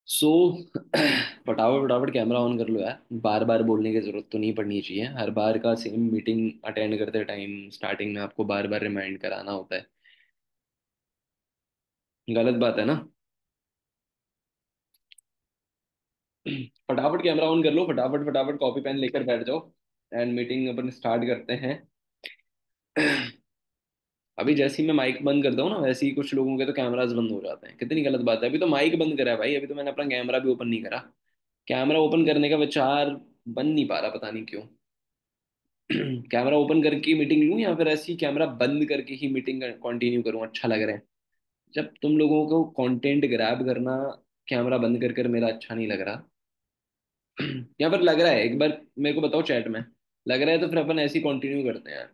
सो फटाफट फटाफट camera on कर लो यार। बार बार बोलने की जरूरत तो नहीं पड़नी चाहिए। हर बार का सेम मीटिंग अटेंड करते टाइम स्टार्टिंग में आपको बार बार रिमाइंड कराना होता है। गलत बात है ना। फटाफट कैमरा ऑन कर लो, फटाफट फटाफट कॉपी पेन लेकर बैठ जाओ एंड मीटिंग अपन स्टार्ट करते हैं। अभी जैसे ही मैं माइक बंद करता हूँ ना, वैसे ही कुछ लोगों के तो कैमरास बंद हो जाते हैं। कितनी गलत बात है। अभी तो माइक बंद करा है भाई, अभी तो मैंने अपना कैमरा भी ओपन नहीं करा। कैमरा ओपन करने का विचार बन नहीं पा रहा, पता नहीं क्यों। कैमरा ओपन करके मीटिंग लूं या फिर ऐसे ही कैमरा बंद करके ही मीटिंग कंटिन्यू करूं, अच्छा लग रहा है। जब तुम लोगों को कंटेंट ग्रैब करना कैमरा बंद कर कर मेरा अच्छा नहीं लग रहा। या फिर लग रहा है, एक बार मेरे को बताओ चैट में। लग रहा है तो फिर अपन ऐसे ही कंटिन्यू करते हैं यार।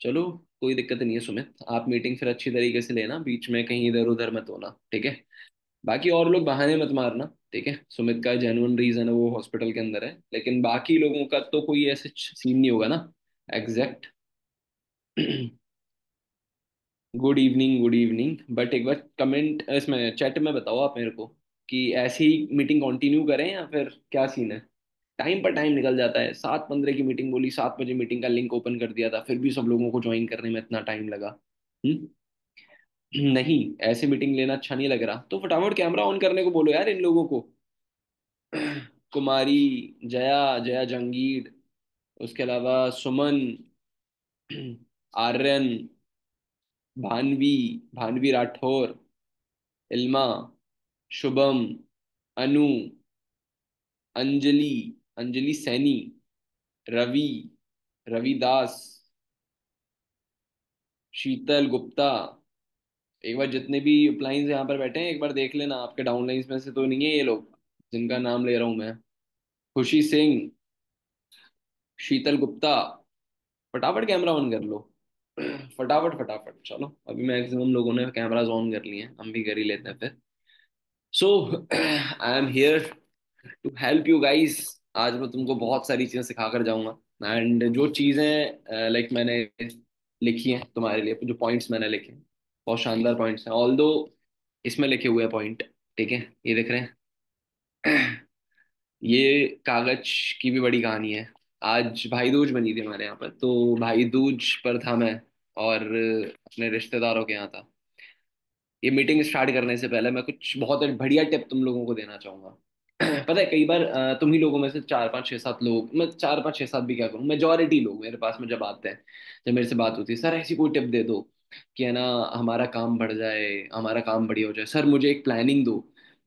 चलो, कोई दिक्कत नहीं है सुमित। आप मीटिंग फिर अच्छी तरीके से लेना, बीच में कहीं इधर उधर मत होना, ठीक है। बाकी और लोग बहाने मत मारना, ठीक है। सुमित का जेन्युइन रीजन है, वो हॉस्पिटल के अंदर है, लेकिन बाकी लोगों का तो कोई ऐसे सीन नहीं होगा ना। Exact. Good evening, good evening. But एक बार कमेंट इसमें चैट में बताओ आप मेरे को कि ऐसे ही मीटिंग कंटिन्यू करें या फिर क्या सीन है। टाइम पर टाइम निकल जाता है। 7:15 की मीटिंग बोली, 7 बजे मीटिंग का लिंक ओपन कर दिया था, फिर भी सब लोगों को ज्वाइन करने में इतना टाइम लगा। हम्म। नहीं, ऐसे मीटिंग लेना अच्छा नहीं लग रहा, तो फटाफट कैमरा ऑन करने को बोलो यार इन लोगों को। कुमारी, जया, जया जंगीर, उसके अलावा सुमन, आर्यन, भानवी, भानवी राठौर, इल्मा, शुभम, अनु, अंजलि, अंजलि सैनी, रवि, रविदास, शीतल गुप्ता। एक बार जितने भी अपलाइंस यहाँ पर बैठे हैं एक बार देख लेना, आपके डाउनलाइंस में से तो नहीं है ये लोग जिनका नाम ले रहा हूं मैं। खुशी सिंह, शीतल गुप्ता। फटाफट कैमरा ऑन कर लो। फटाफट फटाफट चलो, अभी मैक्सिमम लोगों ने कैमराज ऑन कर लिए हैं, हम भी कर ही लेते हैं फिर। So I am here to help you guys. आज मैं तुमको बहुत सारी चीजें सिखा कर जाऊंगा, एंड जो चीजें लाइक मैंने लिखी हैं तुम्हारे लिए, जो पॉइंट्स मैंने लिखे हैं बहुत शानदार पॉइंट्स हैं। ऑल दो इसमें लिखे हुए पॉइंट, ठीक है, ये देख रहे हैं। ये कागज की भी बड़ी कहानी है। आज भाई दूज बनी थी हमारे यहाँ पर, तो भाई दूज पर था मैं, और अपने रिश्तेदारों के यहाँ था। ये मीटिंग स्टार्ट करने से पहले मैं कुछ बहुत एक बढ़िया टिप तुम लोगों को देना चाहूंगा। पता है, कई बार तुम ही लोगों में से 4 5 6 7 लोग, मैं 4 5 6 7 भी क्या करूँ, मेजोरिटी लोग मेरे पास में जब आते हैं, जब मेरे से बात होती है, सर ऐसी कोई टिप दे दो कि है ना हमारा काम बढ़ जाए, हमारा काम बढ़िया हो जाए। सर मुझे एक प्लानिंग दो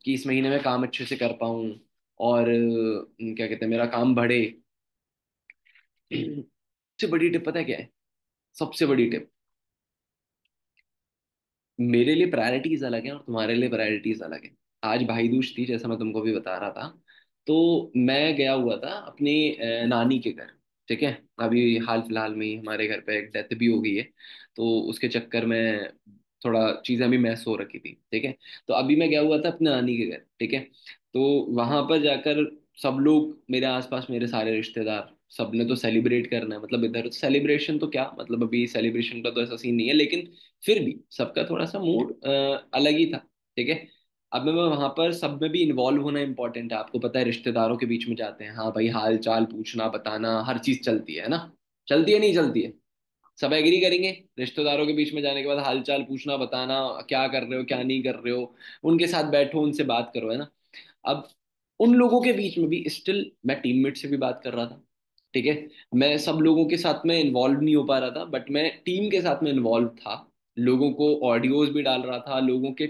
कि इस महीने में काम अच्छे से कर पाऊँ, और क्या कहते हैं, मेरा काम बढ़े। सबसे बड़ी टिप पता है क्या है? सबसे बड़ी टिप, मेरे लिए प्रायोरिटीज अलग है और तुम्हारे लिए प्रायोरिटीज अलग है। आज भाई दूज थी, जैसा मैं तुमको भी बता रहा था, तो मैं गया हुआ था अपनी नानी के घर, ठीक है। अभी हाल फिलहाल में ही हमारे घर पे एक डेथ भी हो गई है, तो उसके चक्कर में थोड़ा चीजें भी मैस हो रखी थी, ठीक है। तो अभी मैं गया हुआ था अपने नानी के घर, ठीक है। तो वहां पर जाकर सब लोग मेरे आसपास, मेरे सारे रिश्तेदार, सबने तो सेलिब्रेट करना है। मतलब इधर सेलिब्रेशन तो क्या मतलब, अभी सेलिब्रेशन का तो ऐसा सीन नहीं है, लेकिन फिर भी सबका थोड़ा सा मूड अलग ही था, ठीक है। अब मैं वहां पर सब में भी इन्वॉल्व होना इंपॉर्टेंट है। आपको पता है रिश्तेदारों के बीच में जाते हैं, हाँ भाई हाल चाल पूछना बताना हर चीज चलती है ना। चलती है नहीं चलती है? सब एग्री करेंगे। रिश्तेदारों के बीच में जाने के बाद हाल चाल पूछना बताना, क्या कर रहे हो क्या नहीं कर रहे हो, उनके साथ बैठो उनसे बात करो, है ना। अब उन लोगों के बीच में भी स्टिल मैं टीममेट से भी बात कर रहा था, ठीक है। मैं सब लोगों के साथ में इन्वॉल्व नहीं हो पा रहा था, बट मैं टीम के साथ में इन्वॉल्व था। लोगों को ऑडियोज भी डाल रहा था, लोगों के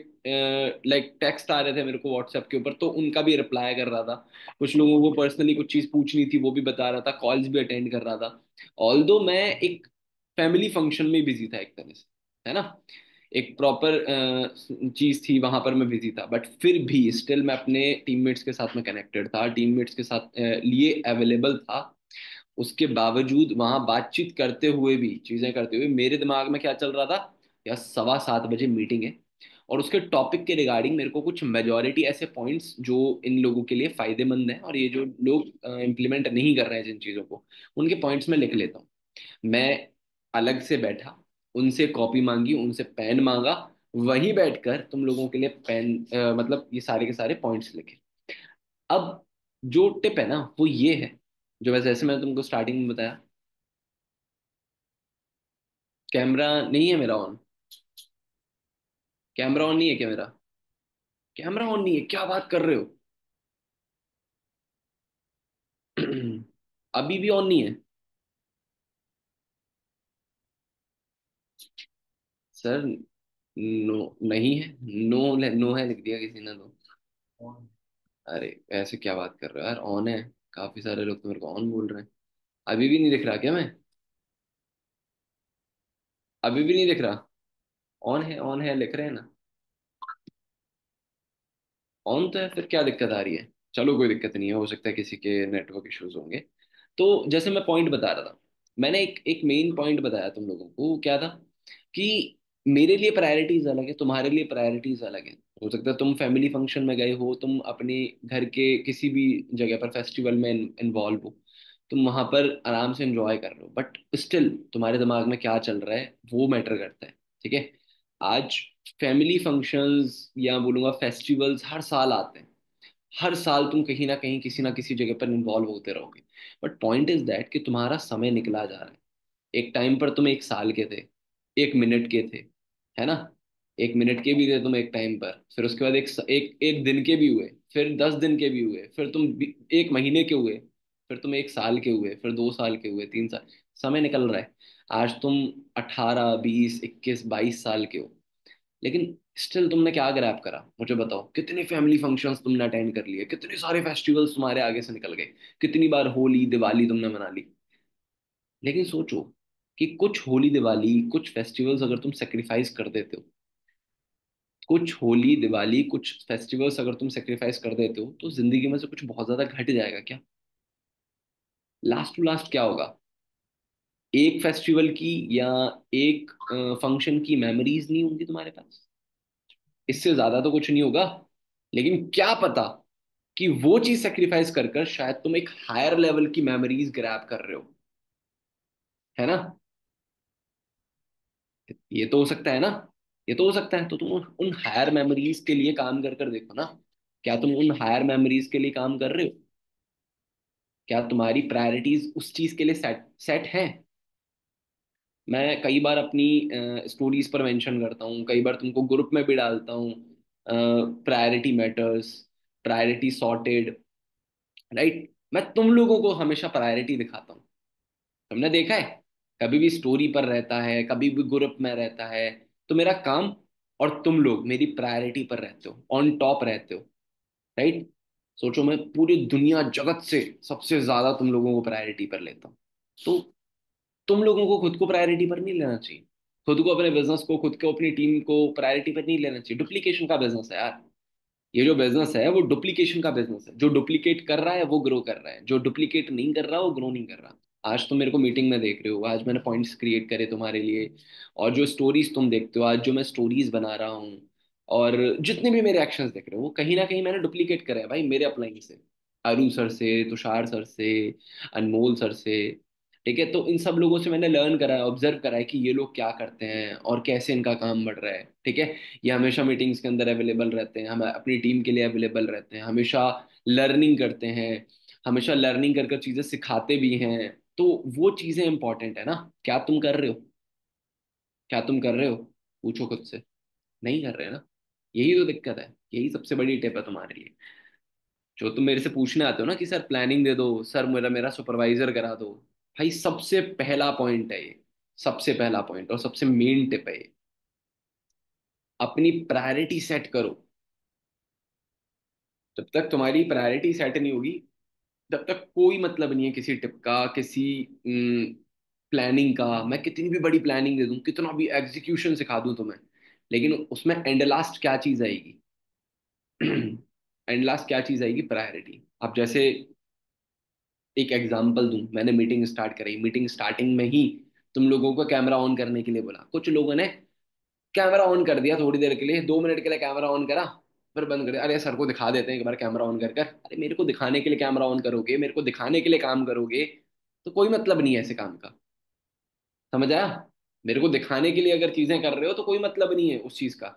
लाइक टेक्स्ट आ रहे थे मेरे को व्हाट्सएप के ऊपर, तो उनका भी रिप्लाई कर रहा था। कुछ लोगों को पर्सनली कुछ चीज़ पूछनी थी, वो भी बता रहा था, कॉल्स भी अटेंड कर रहा था। ऑल्दो मैं एक फैमिली फंक्शन में बिजी था एक तरह से, है ना। एक प्रॉपर चीज थी वहां पर मैं बिजी था, बट फिर भी स्टिल मैं अपने टीममेट्स के साथ में कनेक्टेड था, टीममेट्स के साथ लिए अवेलेबल था। उसके बावजूद वहां बातचीत करते हुए भी, चीजें करते हुए, मेरे दिमाग में क्या चल रहा था, यार 7:15 बजे मीटिंग है, और उसके टॉपिक के रिगार्डिंग मेरे को कुछ मेजोरिटी ऐसे पॉइंट्स जो इन लोगों के लिए फायदेमंद हैं, और ये जो लोग इम्प्लीमेंट नहीं कर रहे हैं जिन चीजों को, उनके पॉइंट्स में लिख लेता हूँ। मैं अलग से बैठा, उनसे कॉपी मांगी, उनसे पेन मांगा, वहीं बैठकर तुम लोगों के लिए पेन मतलब ये सारे के सारे पॉइंट्स लिखे। अब जो टिप है ना वो ये है, जो वैसे जैसे मैंने तुमको स्टार्टिंग में बताया, कैमरा नहीं है मेरा ऑन। कैमरा ऑन नहीं है क्या मेरा? कैमरा ऑन नहीं है, क्या बात कर रहे हो? अभी भी ऑन नहीं है? सर नो नहीं है। नो, नो है लिख दिया किसी ने तो। अरे ऐसे क्या बात कर रहे हो यार, ऑन है। काफी सारे लोग तो मेरे को ऑन बोल रहे हैं। अभी भी नहीं दिख रहा क्या मैं? अभी भी नहीं दिख रहा? ऑन है लिख रहे हैं ना। ऑन तो है, फिर क्या दिक्कत आ रही है? चलो कोई दिक्कत नहीं है, हो सकता है किसी के नेटवर्क इश्यूज होंगे। तो जैसे मैं पॉइंट बता रहा था, मैंने एक एक मेन पॉइंट बताया तुम लोगों को, वो क्या था कि मेरे लिए प्रायोरिटीज अलग है, तुम्हारे लिए प्रायोरिटीज अलग है। हो सकता है तुम फैमिली फंक्शन में गए हो, तुम अपने घर के किसी भी जगह पर फेस्टिवल में इन्वॉल्व हो, तुम वहां पर आराम से एंजॉय कर रहे हो, बट स्टिल तुम्हारे दिमाग में क्या चल रहा है वो मैटर करता है। ठीक है? आज फैमिली फंक्शंस या बोलूंगा फेस्टिवल्स हर साल आते हैं। हर साल तुम कहीं ना कहीं किसी ना किसी जगह पर इन्वॉल्व होते रहोगे। बट पॉइंट इज दैट कि तुम्हारा समय निकला जा रहा है। एक टाइम पर तुम 1 साल के थे, 1 मिनट के थे, है ना? 1 मिनट के भी थे तुम एक टाइम पर, फिर उसके बाद एक दिन के भी हुए, फिर 10 दिन के भी हुए, फिर तुम 1 महीने के हुए, फिर तुम 1 साल के हुए, फिर 2 साल के हुए, 3 साल। समय निकल रहा है। आज तुम 18, 20, 21, 22 साल के हो, लेकिन स्टिल तुमने क्या ग्रैब करा मुझे बताओ? कितने फैमिली फंक्शंस तुमने अटेंड कर लिए, कितने सारे फेस्टिवल्स तुम्हारे आगे से निकल गए, कितनी बार होली दिवाली तुमने मना ली। लेकिन सोचो कि कुछ होली दिवाली, कुछ फेस्टिवल्स अगर तुम सेक्रीफाइस कर देते हो, कुछ होली दिवाली कुछ फेस्टिवल्स अगर तुम सेक्रीफाइस कर देते हो, तो जिंदगी में से कुछ बहुत ज्यादा घट जाएगा क्या? लास्ट टू लास्ट क्या होगा? एक फेस्टिवल की या एक फंक्शन की मेमोरीज नहीं होंगी तुम्हारे पास। इससे ज्यादा तो कुछ नहीं होगा। लेकिन क्या पता कि वो चीज सेक्रीफाइस कर कर शायद तुम एक हायर लेवल की मेमोरीज ग्रैब कर रहे हो। है ना? ये तो हो सकता है ना। ये तो हो सकता है, तो तुम उन हायर मेमोरीज के लिए काम कर कर देखो ना। क्या तुम उन हायर मेमोरीज के लिए काम कर रहे हो? क्या तुम्हारी प्रायोरिटीज उस चीज के लिए सेट सेट है? मैं कई बार अपनी स्टोरीज पर मेंशन करता हूँ, कई बार तुमको ग्रुप में भी डालता हूँ। Priority matters, priority sorted, right? मैं तुम लोगों को हमेशा प्रायोरिटी दिखाता हूँ। तुमने देखा है, कभी भी स्टोरी पर रहता है, कभी भी ग्रुप में रहता है, तो मेरा काम और तुम लोग मेरी प्रायोरिटी पर रहते हो, ऑन टॉप रहते हो, राइट? सोचो, मैं पूरी दुनिया जगत से सबसे ज्यादा तुम लोगों को प्रायोरिटी पर लेता हूँ। तो तुम लोगों को खुद को प्रायोरिटी पर नहीं लेना चाहिए। खुद को, अपने बिजनेस को, खुद को, अपनी टीम को प्रायोरिटी पर नहीं लेना चाहिए। डुप्लीकेशन का बिजनेस है यार। ये जो बिजनेस है वो डुप्लीकेशन का बिजनेस है। जो डुप्लीकेट कर रहा है वो ग्रो कर रहा है, जो डुप्लीकेट नहीं कर रहा वो ग्रो नहीं कर रहा। आज तुम मेरे को मीटिंग में देख रहे हो, आज मैंने पॉइंट्स क्रिएट करे तुम्हारे लिए, और जो स्टोरीज तुम देखते हो, आज जो मैं स्टोरीज बना रहा हूँ, और जितने भी मेरे एक्शंस देख रहे हो, वो कहीं ना कहीं मैंने डुप्लीकेट करे हैं भाई, मेरे अपलाइन से, अरु सर से, तुषार सर से, अनमोल सर से। ठीक है? तो इन सब लोगों से मैंने लर्न करा है, ऑब्जर्व करा है कि ये लोग क्या करते हैं और कैसे इनका काम बढ़ रहा है। ठीक है? ये हमेशा मीटिंग्स के अंदर अवेलेबल रहते हैं, हम अपनी टीम के लिए अवेलेबल रहते हैं, हमेशा लर्निंग करते हैं, हमेशा लर्निंग कर कर चीजें सिखाते भी हैं। तो वो चीजें इंपॉर्टेंट है ना। क्या तुम कर रहे हो? क्या तुम कर रहे हो? पूछो खुद से। नहीं कर रहे ना। यही तो दिक्कत है, यही सबसे बड़ी टिप है तुम्हारे लिए। जो तुम मेरे से पूछने आते हो ना कि सर प्लानिंग दे दो, सर मेरा मेरा सुपरवाइजर करा दो, भाई सबसे पहला पॉइंट है ये। सबसे पहला पॉइंट और सबसे मेन टिप है ये। अपनी प्रायोरिटी सेट करो। जब तक तुम्हारी प्रायोरिटी सेट नहीं होगी, तब तक कोई मतलब नहीं है किसी टिप का, किसी प्लानिंग का। मैं कितनी भी बड़ी प्लानिंग दे दूं, कितना भी एग्जीक्यूशन सिखा दूं तुम्हें, लेकिन उसमें एंड लास्ट क्या चीज आएगी? एंड लास्ट क्या चीज आएगी? प्रायोरिटी। अब जैसे एक एग्जांपल दूं, मैंने मीटिंग स्टार्ट करी, मीटिंग स्टार्टिंग में ही तुम लोगों को कैमरा ऑन करने के लिए बोला, कुछ लोगों ने कैमरा ऑन कर दिया, थोड़ी देर के लिए, 2 मिनट के लिए कैमरा ऑन करा, फिर बंद कर दिया। अरे सर को दिखा देते हैं एक बार कैमरा ऑन कर कर। अरे मेरे को दिखाने के लिए कैमरा ऑन करोगे, मेरे को दिखाने के लिए काम करोगे, तो कोई मतलब नहीं है ऐसे काम का। समझ आया? मेरे को दिखाने के लिए अगर चीजें कर रहे हो तो कोई मतलब नहीं है उस चीज का।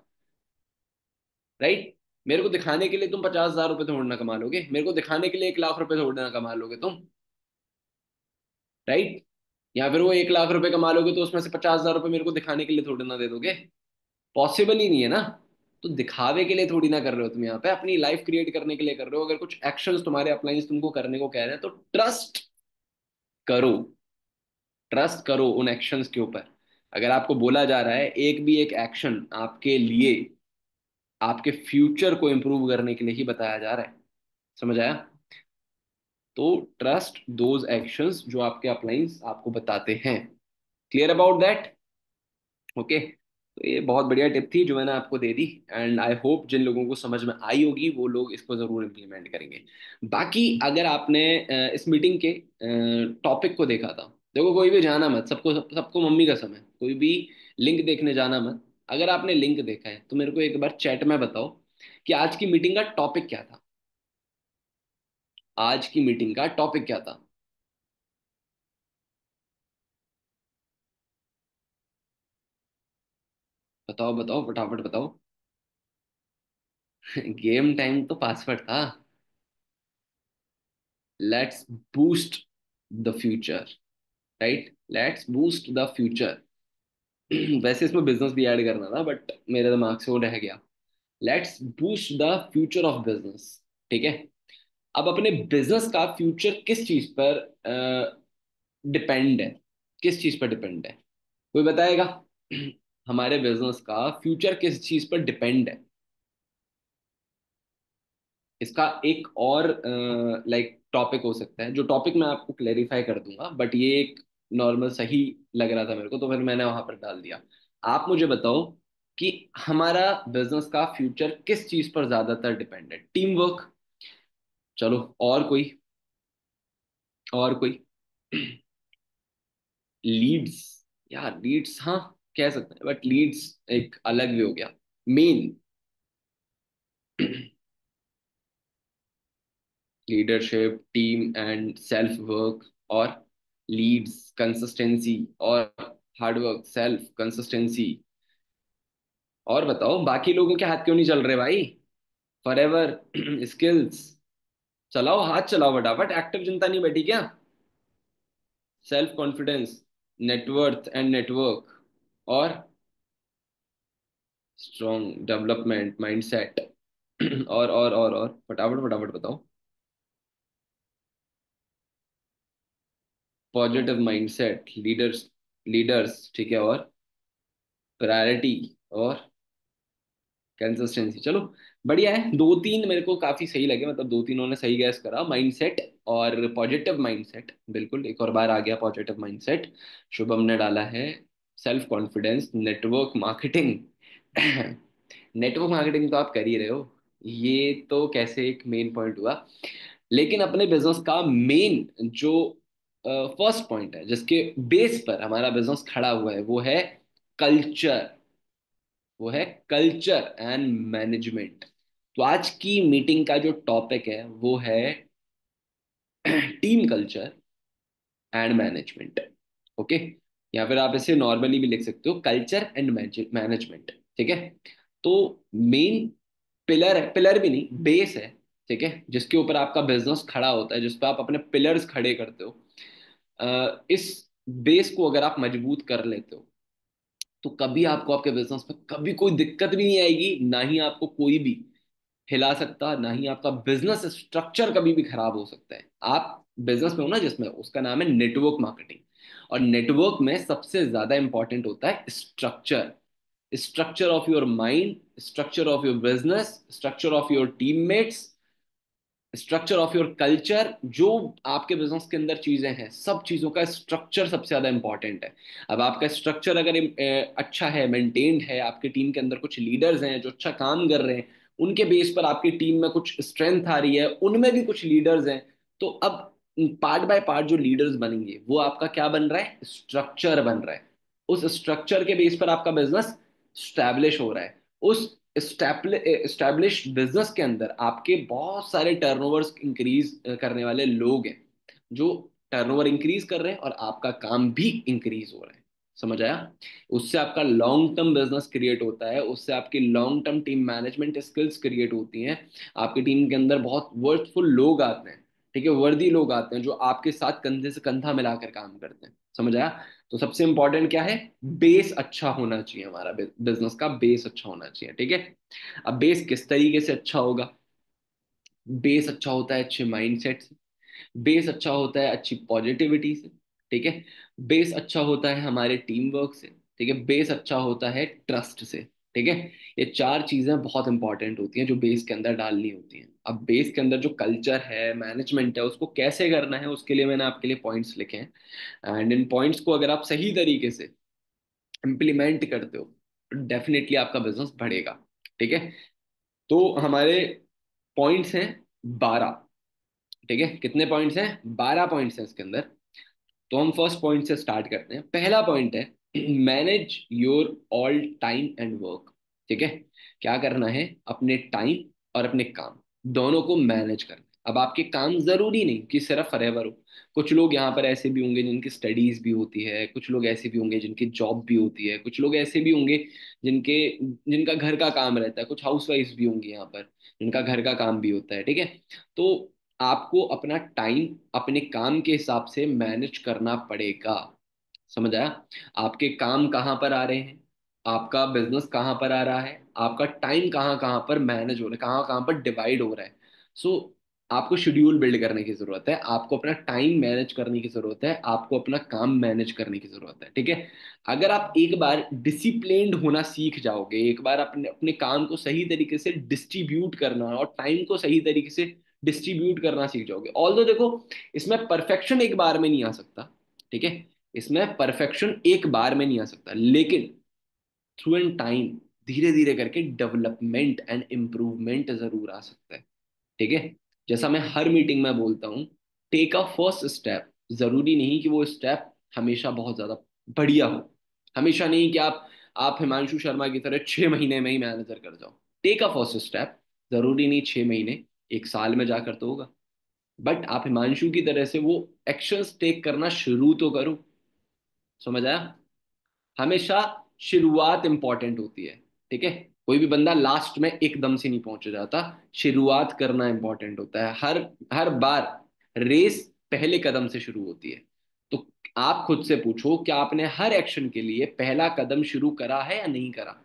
राइट? मेरे को दिखाने के लिए तुम 50,000 रुपये थोड़ी ना कमा लोगे, मेरे को दिखाने के लिए 1 लाख रुपए थोड़ी ना कमा लोगे तुम। राइट? या फिर वो 1 लाख रुपए कमा लोगे तो उसमें से 50,000 रुपये मेरे को दिखाने के लिए थोड़ी ना दे दोगे। पॉसिबल ही नहीं है ना। तो दिखावे के लिए थोड़ी ना कर रहे हो तुम, यहाँ पे अपनी लाइफ क्रिएट करने के लिए कर रहे हो। अगर कुछ एक्शंस तुम्हारे अपलाइंस तुमको करने को कह रहे हैं तो ट्रस्ट करो। ट्रस्ट करो उन एक्शंस के ऊपर। अगर आपको बोला जा रहा है एक भी एक एक्शन आपके लिए आपके फ्यूचर को इंप्रूव करने के लिए ही बताया जा रहा है, समझ आया? तो ट्रस्ट दोज एक्शंस जो आपके अपलाइंस आपको बताते हैं। Clear about that? ओके। तो ये बहुत बढ़िया टिप थी जो मैंने आपको दे दी, एंड आई होप जिन लोगों को समझ में आई होगी वो लोग इसको जरूर इम्प्लीमेंट करेंगे। बाकी अगर आपने इस मीटिंग के टॉपिक को देखा था, देखो कोई भी जाना मत, सबको सबको मम्मी कसम है, कोई भी लिंक देखने जाना मत। अगर आपने लिंक देखा है तो मेरे को एक बार चैट में बताओ कि आज की मीटिंग का टॉपिक क्या था। आज की मीटिंग का टॉपिक क्या था? बताओ बताओ फटाफट बताओ। गेम टाइम तो पासवर्ड था। Let's boost the future. Right, let's boost the future. वैसे इसमें बिजनेस भी ऐड करना था बट मेरे दिमाग से वो रह गया। Let's boost the future of business. ठीक है। अब अपने बिजनेस का फ्यूचर किस चीज पर डिपेंड है? किस चीज पर डिपेंड है? कोई बताएगा? हमारे बिजनेस का फ्यूचर किस चीज पर डिपेंड है? इसका एक और लाइक टॉपिक हो सकता है, जो टॉपिक मैं आपको क्लेरिफाई कर दूंगा, बट ये एक नॉर्मल सही लग रहा था मेरे को तो फिर मैंने वहां पर डाल दिया। आप मुझे बताओ कि हमारा बिजनेस का फ्यूचर किस चीज पर ज्यादातर डिपेंड है? Team work? चलो और कोई? और कोई? लीड्स? यार लीड्स हाँ, कह सकते हैं बट लीड्स एक अलग वे हो गया। Main leadership, team and self work, और लीड्स, कंसिस्टेंसी, और हार्डवर्क, सेल्फ कंसिस्टेंसी। और बताओ बाकी लोगों के हाथ क्यों नहीं चल रहे भाई? Forever skills. चलाओ हाथ, चलाओ फटाफट, एक्टिव जनता नहीं बैठी क्या? Self confidence, net worth and network, और स्ट्रॉन्ग डेवलपमेंट माइंडसेट। और फटाफट फटाफट बताओ। पॉजिटिव माइंडसेट, लीडर्स, लीडर्स ठीक है, और प्रायोरिटी, और कंसिस्टेंसी। चलो बढ़िया है, दो तीन मेरे को काफी सही लगे, मतलब दो तीनों ने सही गैस करा। माइंडसेट और पॉजिटिव माइंडसेट, बिल्कुल एक और बार आ गया पॉजिटिव माइंडसेट। शुभम ने डाला है self confidence, network marketing. Network marketing तो आप कर ही रहे हो, ये तो कैसे एक मेन पॉइंट हुआ। लेकिन अपने बिजनेस का मेन जो फर्स्ट पॉइंट है जिसके बेस पर हमारा बिजनेस खड़ा हुआ है वो है कल्चर। वो है कल्चर एंड मैनेजमेंट। तो आज की मीटिंग का जो टॉपिक है वो है team culture and management. Okay. या फिर आप इसे नॉर्मली भी लिख सकते हो, कल्चर एंड मैनेजमेंट। ठीक है। तो मेन पिलर है, पिलर भी नहीं बेस है, ठीक है, जिसके ऊपर आपका बिजनेस खड़ा होता है, जिस पर आप अपने पिलर्स खड़े करते हो। इस बेस को अगर आप मजबूत कर लेते हो तो कभी आपको आपके बिजनेस में कभी कोई दिक्कत भी नहीं आएगी, ना ही आपको कोई भी हिला सकता, ना ही आपका बिजनेस स्ट्रक्चर कभी भी खराब हो सकता है। आप बिजनेस में हो ना जिसमें, उसका नाम है नेटवर्क मार्केटिंग। और नेटवर्क में सबसे ज्यादा इंपॉर्टेंट होता है structure. Structure of your mind, structure of your business, structure of your teammates, structure of your culture. जो आपके बिजनेस के अंदर चीजें हैं, सब चीजों का स्ट्रक्चर सबसे ज्यादा इंपॉर्टेंट है। अब आपका स्ट्रक्चर अगर अच्छा है, मेंटेन्ड है, आपके टीम के अंदर कुछ लीडर्स हैं जो अच्छा काम कर रहे हैं, उनके बेस पर आपकी टीम में कुछ स्ट्रेंथ आ रही है, उनमें भी कुछ लीडर्स हैं, तो अब पार्ट बाय पार्ट जो लीडर्स बनेंगे वो आपका क्या बन रहा है? स्ट्रक्चर बन रहा है। उस स्ट्रक्चर के बेस पर आपका बिजनेस स्टैब्लिश हो रहा है। उस एस्टैब्लिश बिजनेस के अंदर आपके बहुत सारे टर्नओवर्स इंक्रीज करने वाले लोग हैं, जो टर्नओवर इंक्रीज कर रहे हैं और आपका काम भी इंक्रीज हो रहा है। समझ आया? उससे आपका लॉन्ग टर्म बिजनेस क्रिएट होता है, उससे आपकी long term team management skills create होती हैं। आपकी टीम के अंदर बहुत वर्थफुल लोग आते हैं, ठीक है, वर्दी लोग आते हैं जो आपके साथ कंधे से कंधा मिलाकर काम करते हैं। समझ आया? तो सबसे इंपॉर्टेंट क्या है? बेस अच्छा होना चाहिए, हमारा बिजनेस का बेस अच्छा होना चाहिए, ठीक है। अब बेस किस तरीके से अच्छा होगा? बेस अच्छा होता है अच्छे माइंडसेट से, बेस अच्छा होता है अच्छी पॉजिटिविटी से, ठीक है, बेस अच्छा होता है हमारे टीम वर्क से, ठीक है, बेस अच्छा होता है ट्रस्ट से, ठीक है। ये चार चीजें बहुत इंपॉर्टेंट होती हैं जो बेस के अंदर डालनी होती हैं। अब बेस के अंदर जो कल्चर है, मैनेजमेंट है, उसको कैसे करना है, उसके लिए मैंने आपके लिए पॉइंट्स लिखे हैं। एंड इन पॉइंट्स को अगर आप सही तरीके से इम्प्लीमेंट करते हो तो डेफिनेटली आपका बिजनेस बढ़ेगा, ठीक है। तो हमारे पॉइंट्स हैं 12, ठीक है। कितने पॉइंट्स हैं? 12 पॉइंट्स हैं इसके अंदर। तो हम फर्स्ट पॉइंट से स्टार्ट करते हैं। पहला पॉइंट है manage your all time and work, ठीक है। क्या करना है? अपने टाइम और अपने काम दोनों को मैनेज करना है। अब आपके काम जरूरी नहीं कि सिर्फ फॉरएवर हो। कुछ लोग यहाँ पर ऐसे भी होंगे जिनकी स्टडीज भी होती है, कुछ लोग ऐसे भी होंगे जिनकी जॉब भी होती है, कुछ लोग ऐसे भी होंगे जिनके जिनका घर का काम रहता है, कुछ हाउसवाइफ्स भी होंगी यहाँ पर जिनका घर का काम भी होता है, ठीक है। तो आपको अपना टाइम अपने काम के हिसाब से मैनेज करना पड़ेगा। समझ आया? आपके काम कहाँ पर आ रहे हैं, आपका बिजनेस कहाँ पर आ रहा है, आपका टाइम कहाँ कहाँ पर मैनेज हो रहा है, कहाँ कहाँ पर डिवाइड हो रहा है। सो आपको शेड्यूल बिल्ड करने की जरूरत है, आपको अपना टाइम मैनेज करने की जरूरत है, आपको अपना काम मैनेज करने की जरूरत है, ठीक है। अगर आप एक बार डिसिप्लिन्ड होना सीख जाओगे, एक बार अपने अपने काम को सही तरीके से डिस्ट्रीब्यूट करना और टाइम को सही तरीके से डिस्ट्रीब्यूट करना सीख जाओगे। ऑल्दो देखो, इसमें परफेक्शन एक बार में नहीं आ सकता, ठीक है, इसमें परफेक्शन एक बार में नहीं आ सकता, लेकिन थ्रू एंड टाइम धीरे धीरे करके डेवलपमेंट एंड इम्प्रूवमेंट जरूर आ सकता है, ठीक है। जैसा मैं हर मीटिंग में बोलता हूँ, टेक अ फर्स्ट स्टेप। जरूरी नहीं कि वो स्टेप हमेशा बहुत ज्यादा बढ़िया हो, हमेशा नहीं कि आप हिमांशु शर्मा की तरह 6 महीने में ही मैनेजर कर जाओ। टेक अ फर्स्ट स्टेप, जरूरी नहीं 6 महीने, एक साल में जाकर तो होगा, बट आप हिमांशु की तरह से वो एक्शंस टेक करना शुरू तो करो। समझ आया? हमेशा शुरुआत इंपॉर्टेंट होती है, ठीक है। कोई भी बंदा लास्ट में एकदम से नहीं पहुंच जाता, शुरुआत करना इंपॉर्टेंट होता है। हर हर बार रेस पहले कदम से शुरू होती है। तो आप खुद से पूछो, क्या आपने हर एक्शन के लिए पहला कदम शुरू करा है या नहीं करा?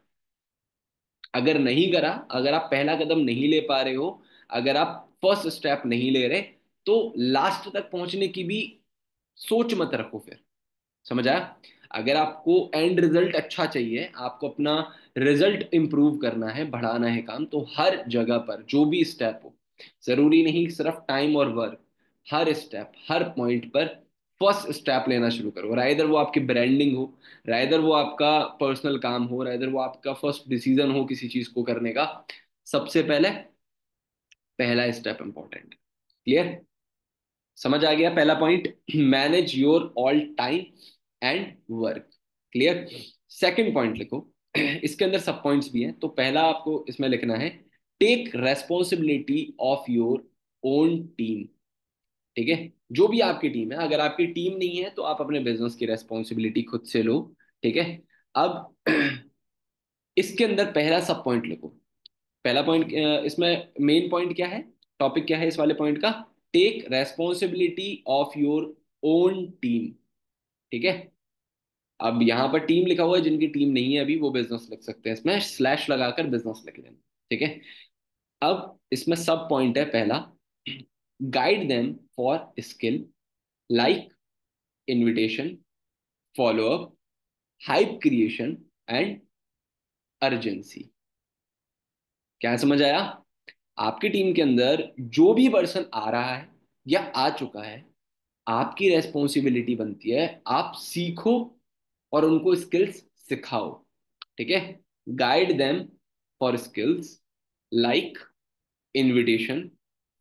अगर नहीं करा, अगर आप पहला कदम नहीं ले पा रहे हो, अगर आप फर्स्ट स्टेप नहीं ले रहे, तो लास्ट तक पहुंचने की भी सोच मत रखो फिर। समझ आया? अगर आपको एंड रिजल्ट अच्छा चाहिए, आपको अपना रिजल्ट इंप्रूव करना है, बढ़ाना है काम, तो हर जगह पर जो भी स्टेप हो, जरूरी नहीं सिर्फ टाइम और वर्क, हर स्टेप हर पॉइंट पर फर्स्ट स्टेप लेना शुरू करो। राइदर वो आपकी ब्रांडिंग हो, राइदर वो आपका पर्सनल काम हो, राइदर वो आपका फर्स्ट डिसीजन हो किसी चीज को करने का, सबसे पहले पहला स्टेप इंपॉर्टेंट। क्लियर? समझ आ गया पहला point? Manage your all time and work. Clear? Second point लिखो। इसके अंदर सब पॉइंट्स भी हैं, तो पहला आपको इसमें लिखना है take responsibility of your own team, ठीक है। जो भी आपकी टीम है, अगर आपकी टीम नहीं है तो आप अपने बिजनेस की रेस्पॉन्सिबिलिटी खुद से लो, ठीक है। अब इसके अंदर पहला सब पॉइंट लिखो। पहला पॉइंट, इसमें मेन पॉइंट क्या है, टॉपिक क्या है इस वाले पॉइंट का? Take responsibility of your own team, ठीक है। अब यहां पर टीम लिखा हुआ है, जिनकी टीम नहीं है अभी वो बिजनेस लिख सकते हैं, इसमें स्लैश लगाकर बिजनेस लिख लेना, ठीक है। अब इसमें सब पॉइंट है पहला, guide them for skill like invitation, follow up, hype creation and urgency. क्या समझ आया? आपकी टीम के अंदर जो भी पर्सन आ रहा है या आ चुका है, आपकी रेस्पॉन्सिबिलिटी बनती है आप सीखो और उनको स्किल्स सिखाओ, ठीक है। Guide them for skills like invitation,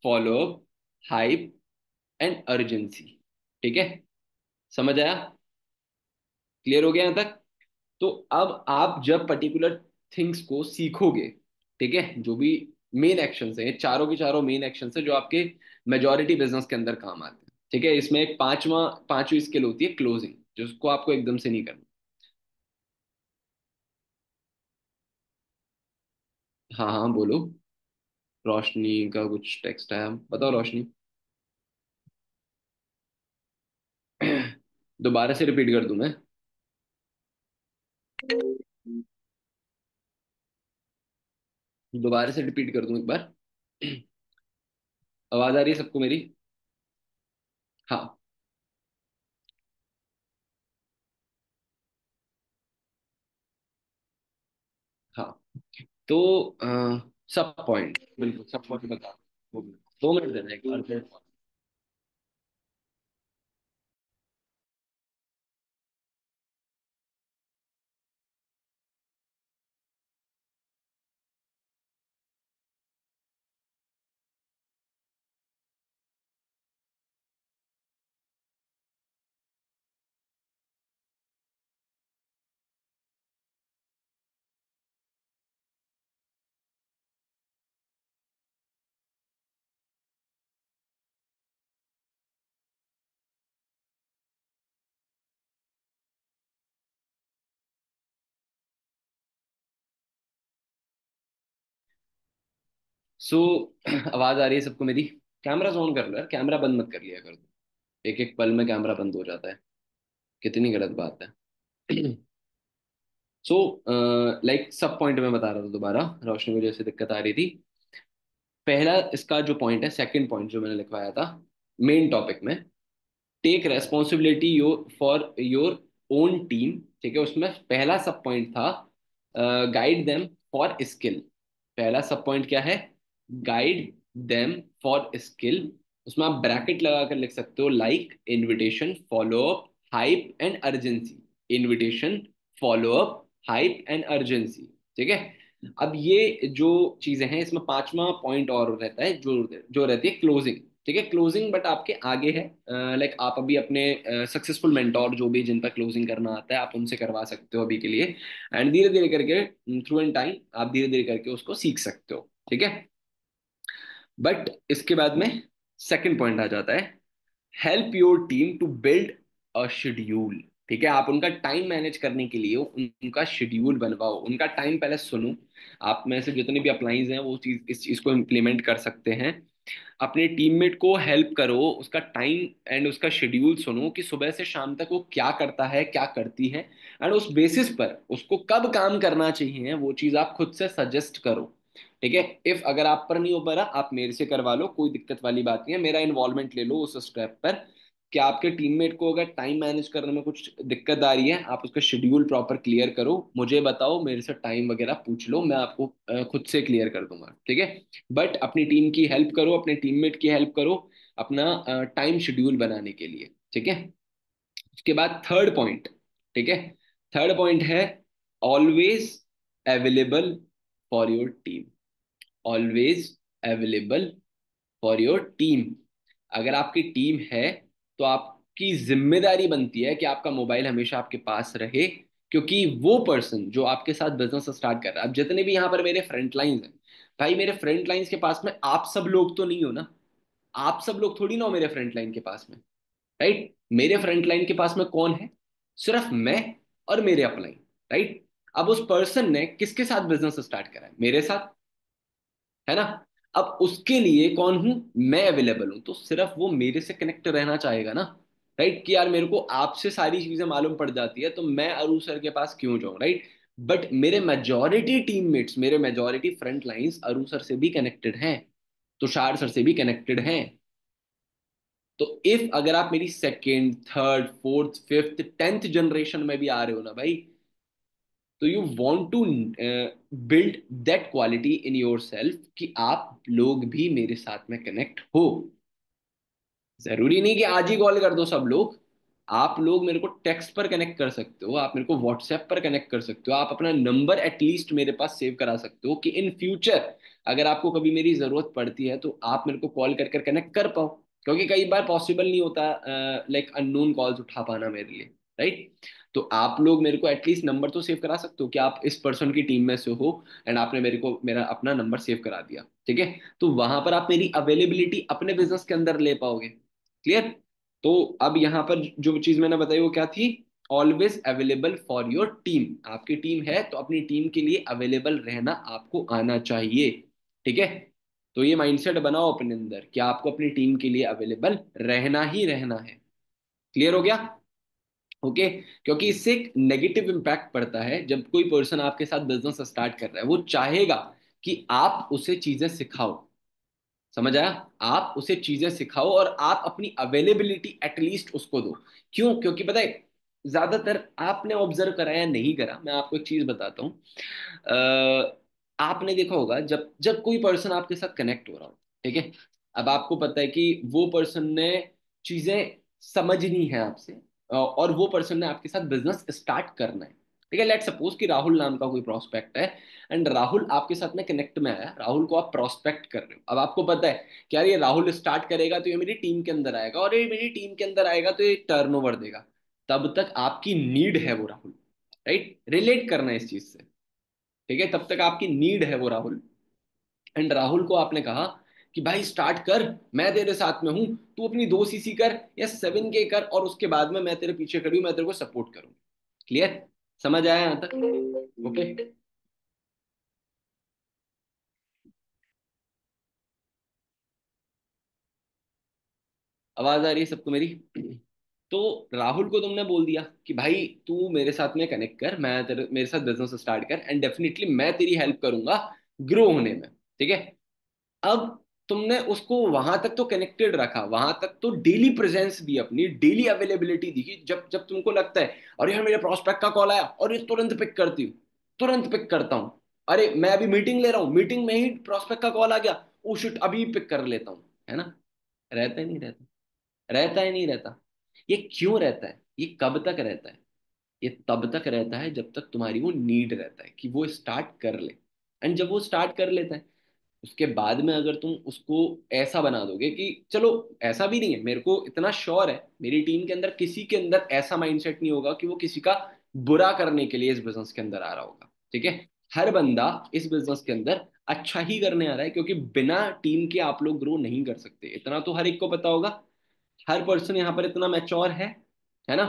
follow up, hype and urgency, ठीक है। समझ आया? क्लियर हो गया यहां तक? तो अब आप जब पर्टिकुलर थिंग्स को सीखोगे, ठीक है, जो भी मेन एक्शन है, ये चारों के चारों मेन एक्शन है जो आपके मेजोरिटी बिजनेस के अंदर काम आते हैं, ठीक है। इसमें एक पांचवी स्किल होती है क्लोजिंग, जिसको आपको एकदम से नहीं करना। हाँ हाँ बोलो। रोशनी का कुछ टेक्स्ट आया, बताओ रोशनी। दोबारा से रिपीट कर दूं मैं? दोबारा से रिपीट कर दूं एक बार? आवाज आ रही है सबको मेरी? हाँ। हाँ तो सब पॉइंट, बिल्कुल सब पॉइंट बता दो। 2 मिनट देना एक बार। सो आवाज आ रही है सबको मेरी? कैमरा ऑन कर लो यार, कैमरा बंद मत कर लिया कर दो। एक एक पल में कैमरा बंद हो जाता है, कितनी गलत बात है। सो लाइक सब पॉइंट मैं बता रहा था दोबारा, रोशनी को जैसे दिक्कत आ रही थी। पहला इसका जो पॉइंट है, सेकंड पॉइंट जो मैंने लिखवाया था मेन टॉपिक में, take responsibility your for your own team. ठीक है, उसमें पहला सब पॉइंट था गाइड देम फॉर स्किल। पहला सब पॉइंट क्या है? Guide them for skill. उसमें आप ब्रैकेट लगा कर लिख सकते हो, like invitation, follow up, hype and urgency. Invitation, follow up, hype and urgency. ठीक है। अब ये जो चीजें हैं, इसमें पांचवा पॉइंट और रहता है जो जो रहती है क्लोजिंग। ठीक है, क्लोजिंग बट आपके आगे है। लाइक आप अभी अपने सक्सेसफुल मेंटोर जो भी जिन पर क्लोजिंग करना आता है, आप उनसे करवा सकते हो अभी के लिए। एंड धीरे धीरे करके, थ्रू इन टाइम, आप धीरे धीरे करके उसको सीख सकते हो। ठीक है। बट इसके बाद में सेकंड पॉइंट आ जाता है, help your team to build a schedule. ठीक है, आप उनका टाइम मैनेज करने के लिए उनका शेड्यूल बनवाओ, उनका टाइम पहले सुनो। आप में से जितने भी अप्लाइंस हैं वो चीज, इस चीज को इम्प्लीमेंट कर सकते हैं। अपने टीममेट को हेल्प करो, उसका टाइम एंड उसका शेड्यूल सुनो कि सुबह से शाम तक वो क्या करता है, क्या करती है। एंड उस बेसिस पर उसको कब काम करना चाहिए, वो चीज आप खुद से सजेस्ट करो। ठीक है। इफ अगर आप पर नहीं हो पा रहा, आप मेरे से करवा लो, कोई दिक्कत वाली बात नहीं है, मेरा इन्वॉल्वमेंट ले लो उस स्टेप पर। कि आपके टीममेट को अगर टाइम मैनेज करने में कुछ दिक्कत आ रही है, आप उसका शेड्यूल प्रॉपर क्लियर करो, मुझे बताओ, मेरे से टाइम वगैरह पूछ लो, मैं आपको खुद से क्लियर कर दूंगा। ठीक है। बट अपनी टीम की हेल्प करो, अपने टीममेट की हेल्प करो, अपना टाइम शेड्यूल बनाने के लिए। ठीक है। उसके बाद थर्ड पॉइंट। ठीक है। थर्ड पॉइंट है, always available for your team. Always available for your team. अगर आपकी टीम है तो आपकी जिम्मेदारी बनती है कि आपका मोबाइल हमेशा आपके पास रहे। क्योंकि वो पर्सन जो आपके साथ बिजनेस स्टार्ट कर रहा है, अब जितने भी यहाँ पर मेरे फ्रंट लाइंस हैं, भाई मेरे फ्रंट लाइंस के पास में आप सब लोग तो नहीं हो ना। आप सब लोग थोड़ी ना हो मेरे फ्रंट लाइन के पास में। राइट, मेरे फ्रंट लाइन के पास में कौन है? सिर्फ मैं और मेरे अपलाइन। राइट। अब उस पर्सन ने किसके साथ बिजनेस स्टार्ट करा है? मेरे साथ, है ना। अब उसके लिए कौन हूं? मैं अवेलेबल हूं, तो सिर्फ वो मेरे से कनेक्ट रहना चाहेगा ना। राइट, कि यार मेरे को आपसे सारी चीजें मालूम पड़ जाती है, तो मैं अरू सर के पास क्यों जाऊं? राइट। बट मेरे मेजोरिटी टीममेट्स, मेरे मेजोरिटी फ्रंट लाइंस अरू सर से भी कनेक्टेड हैं, तुषार सर से भी कनेक्टेड हैं। तो इफ अगर आप मेरी second, third, fourth, fifth, 10th generation में भी आ रहे हो ना भाई, तो you want to build that quality in your self कि आप लोग भी मेरे साथ में कनेक्ट हो। जरूरी नहीं कि आज ही कॉल कर दो सब लोग। आप लोग मेरे को टेक्स्ट पर कनेक्ट कर सकते हो, आप मेरे को व्हाट्सएप पर कनेक्ट कर सकते हो, आप अपना नंबर एटलीस्ट मेरे पास सेव करा सकते हो कि इन फ्यूचर अगर आपको कभी मेरी जरूरत पड़ती है तो आप मेरे को कॉल कर कर कनेक्ट कर पाओ। क्योंकि कई बार पॉसिबल नहीं होता लाइक अननोन कॉल्स उठा पाना मेरे लिए। राइट। तो आप लोग मेरे को एटलीस्ट नंबर तो सेव करा सकते हो कि आप इस पर्सन की टीम में से हो, एंड आपने मेरे को मेरा अपना नंबर सेव करा दिया। ठीक है। तो वहां पर आप मेरी अवेलेबिलिटी अपने बिजनेस के अंदर ले पाओगे। क्लियर? तो अब यहां पर जो चीज मैंने बताई वो क्या थी? Always available for your team. आपकी टीम है तो अपनी टीम के लिए अवेलेबल रहना आपको आना चाहिए। ठीक है, तो ये माइंडसेट बनाओ अपने अंदर कि आपको अपनी टीम के लिए अवेलेबल रहना ही रहना है। क्लियर हो गया? ओके। क्योंकि इससे एक नेगेटिव इम्पैक्ट पड़ता है। जब कोई पर्सन आपके साथ बिजनेस स्टार्ट कर रहा है, वो चाहेगा कि आप उसे चीजें सिखाओ। समझ आया? आप उसे चीजें सिखाओ और आप अपनी अवेलेबिलिटी एटलीस्ट उसको दो। क्यों? क्योंकि पता है, ज्यादातर आपने ऑब्जर्व करा या नहीं करा, मैं आपको एक चीज बताता हूँ। आपने देखा होगा, जब जब कोई पर्सन आपके साथ कनेक्ट हो रहा हो, ठीक है, अब आपको पता है कि वो पर्सन ने चीजें समझनी है आपसे, और वो पर्सन ने आपके साथ बिजनेस स्टार्ट करना है। ठीक है, लेट सपोज कि राहुल नाम का कोई प्रोस्पेक्ट है, एंड राहुल आपके साथ में कनेक्ट में आया, राहुल को आप प्रोस्पेक्ट कर रहे हो। अब आपको पता है कि यार ये राहुल स्टार्ट करेगा तो ये मेरी टीम के अंदर आएगा, और ये मेरी टीम के अंदर आएगा तो ये टर्नओवर देगा। तब तक आपकी नीड है वो राहुल। राइट, रिलेट करना है इस चीज से। ठीक है, तब तक आपकी नीड है वो राहुल। एंड राहुल को आपने कहा कि भाई स्टार्ट कर, मैं तेरे साथ में हूं, तू अपनी 2 सीसी कर या 7K कर, और उसके बाद में मैं तेरे पीछे खड़ी हूं, मैं तेरे को सपोर्ट करूंगी। क्लियर? समझ आया यहां तक? ओके। आवाज आ रही है सबको मेरी? तो राहुल को तुमने बोल दिया कि भाई तू मेरे साथ में कनेक्ट कर, मैं तेरे मेरे साथ बिजनेस स्टार्ट कर, एंड डेफिनेटली मैं तेरी हेल्प करूंगा ग्रो होने में। ठीक है, अब तुमने उसको वहां तक तो कनेक्टेड रखा, वहां तक तो डेली प्रेजेंस दी, अपनी डेली अवेलेबिलिटी दी कि जब जब तुमको लगता है अरे यार मेरे प्रोस्पेक्ट का कॉल आया और ये तुरंत पिक करती हूँ, तुरंत पिक करता हूँ। अरे मैं अभी मीटिंग ले रहा हूँ, मीटिंग में ही प्रोस्पेक्ट का कॉल आ गया, ओ शिट अभी पिक कर लेता हूँ। है ना? रहता ही नहीं रहता? रहता ही नहीं रहता। ये क्यों रहता है? ये कब तक रहता है? ये तब तक रहता है जब तक तुम्हारी वो नीड रहता है कि वो स्टार्ट कर ले। एंड जब वो स्टार्ट कर लेता है, उसके बाद में अगर तुम उसको ऐसा बना दोगे कि चलो, ऐसा भी नहीं है, मेरे को इतना श्योर है मेरी टीम के अंदर किसी के अंदर ऐसा माइंडसेट नहीं होगा कि वो किसी का बुरा करने के लिए इस बिजनेस के अंदर आ रहा होगा। ठीक है, हर बंदा इस बिजनेस के अंदर अच्छा ही करने आ रहा है, क्योंकि बिना टीम के आप लोग ग्रो नहीं कर सकते, इतना तो हर एक को पता होगा। हर पर्सन यहाँ पर इतना मैच्योर है ना?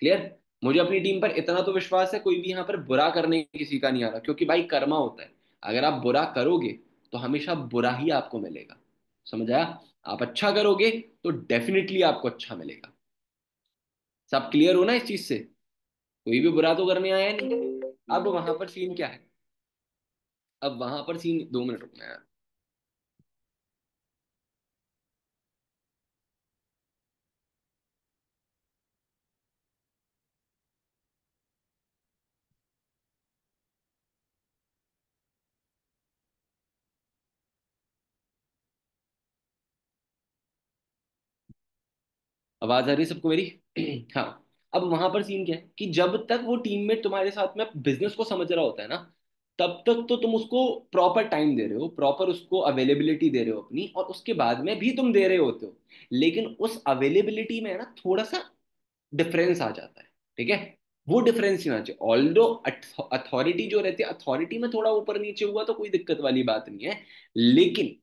क्लियर? मुझे अपनी टीम पर इतना तो विश्वास है, कोई भी यहाँ पर बुरा करने किसी का नहीं आ रहा, क्योंकि भाई कर्मा होता है। अगर आप बुरा करोगे तो हमेशा बुरा ही आपको मिलेगा। समझ आया? आप अच्छा करोगे तो डेफिनेटली आपको अच्छा मिलेगा। सब क्लियर हो ना इस चीज से? कोई भी बुरा तो करने आया नहीं। अब वहां पर सीन क्या है? अब वहां पर सीन, 2 मिनट रुकना यार। आवाज आ रही है सबको मेरी? हाँ। अब वहां पर सीन क्या है कि जब तक वो टीममेट तुम्हारे साथ में बिजनेस को समझ रहा होता है ना, तब तक तो तुम उसको प्रॉपर टाइम दे रहे हो, प्रॉपर उसको अवेलेबिलिटी दे रहे हो अपनी, और उसके बाद में भी तुम दे रहे होते हो। लेकिन उस अवेलेबिलिटी में ना थोड़ा सा डिफरेंस आ जाता है। ठीक है, वो डिफरेंस नहीं आना चाहिए। ऑल्दो अथॉरिटी जो रहती है, अथॉरिटी में थोड़ा ऊपर नीचे हुआ तो कोई दिक्कत वाली बात नहीं है, लेकिन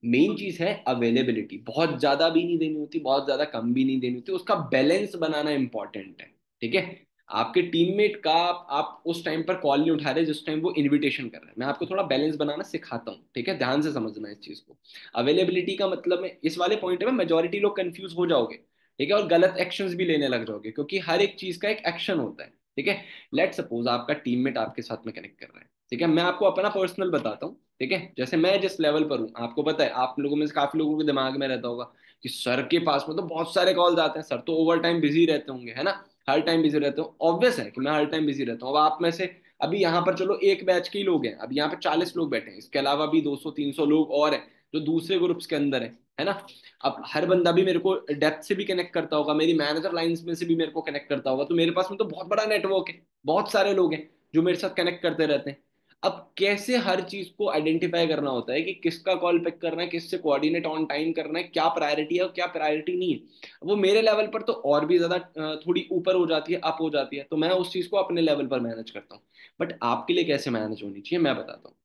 मेन चीज है अवेलेबिलिटी। बहुत ज्यादा भी नहीं देनी होती, बहुत ज्यादा कम भी नहीं देनी होती, उसका बैलेंस बनाना इंपॉर्टेंट है। ठीक है, आपके टीममेट का आप उस टाइम पर कॉल नहीं उठा रहे जिस टाइम वो इनविटेशन कर रहे हैं, मैं आपको थोड़ा बैलेंस बनाना सिखाता हूँ। ठीक है, ध्यान से समझना इस चीज को। अवेलेबिलिटी का मतलब है, इस वाले पॉइंट में मेजोरिटी लोग कंफ्यूज हो जाओगे। ठीक है, और गलत एक्शंस भी लेने लग जाओगे, क्योंकि हर एक चीज का एक एक्शन होता है। ठीक है, लेट सपोज आपका टीममेट आपके साथ में कनेक्ट कर रहा है। ठीक है, मैं आपको अपना पर्सनल बताता हूँ। ठीक है, जैसे मैं जिस लेवल पर हूँ, आपको पता है, आप लोगों में से काफी लोगों के दिमाग में रहता होगा कि सर के पास में तो बहुत सारे कॉल्स आते हैं, सर तो ओवर टाइम बिजी रहते होंगे, है ना? हर टाइम बिजी रहते हो, ऑब्वियस है कि मैं हर टाइम बिजी रहता हूँ। अब आप में से अभी यहाँ पर चलो एक बैच के ही लोग हैं, अब यहाँ पे 40 लोग बैठे हैं, इसके अलावा भी 200-300 लोग और हैं जो दूसरे ग्रुप्स के अंदर है ना? अब हर बंदा भी मेरे को डेप्थ से भी कनेक्ट करता होगा, मेरी मैनेजर लाइंस में से भी मेरे को कनेक्ट करता होगा, तो मेरे पास में तो बहुत बड़ा नेटवर्क है, बहुत सारे लोग हैं जो मेरे साथ कनेक्ट करते रहते हैं। अब कैसे हर चीज को आइडेंटिफाई करना होता है कि किसका कॉल पिक करना है, किससे कोऑर्डिनेट ऑन टाइम करना है, क्या प्रायोरिटी है और क्या प्रायोरिटी नहीं है, वो मेरे लेवल पर तो और भी ज्यादा थोड़ी ऊपर हो जाती है, अप हो जाती है, तो मैं उस चीज को अपने लेवल पर मैनेज करता हूँ। बट आपके लिए कैसे मैनेज होनी चाहिए मैं बताता हूँ।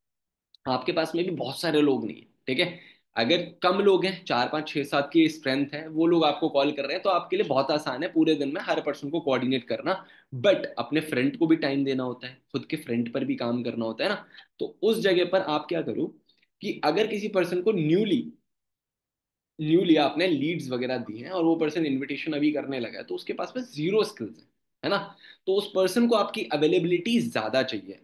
आपके पास में भी बहुत सारे लोग नहीं है, ठीक है? अगर कम लोग हैं, 4 5 6 7 की स्ट्रेंथ है, वो लोग आपको कॉल कर रहे हैं, तो आपके लिए बहुत आसान है पूरे दिन में हर पर्सन को कोऑर्डिनेट करना। बट अपने फ्रंट को भी टाइम देना होता है, खुद के फ्रंट पर भी काम करना होता है ना। तो उस जगह पर आप क्या करो कि अगर किसी पर्सन को न्यूली न्यूली आपने लीड्स वगैरह दी हैं और वो पर्सन इनविटेशन अभी करने लगा है, तो उसके पास में जीरो स्किल्स है ना। तो उस पर्सन को आपकी अवेलेबिलिटी ज्यादा चाहिए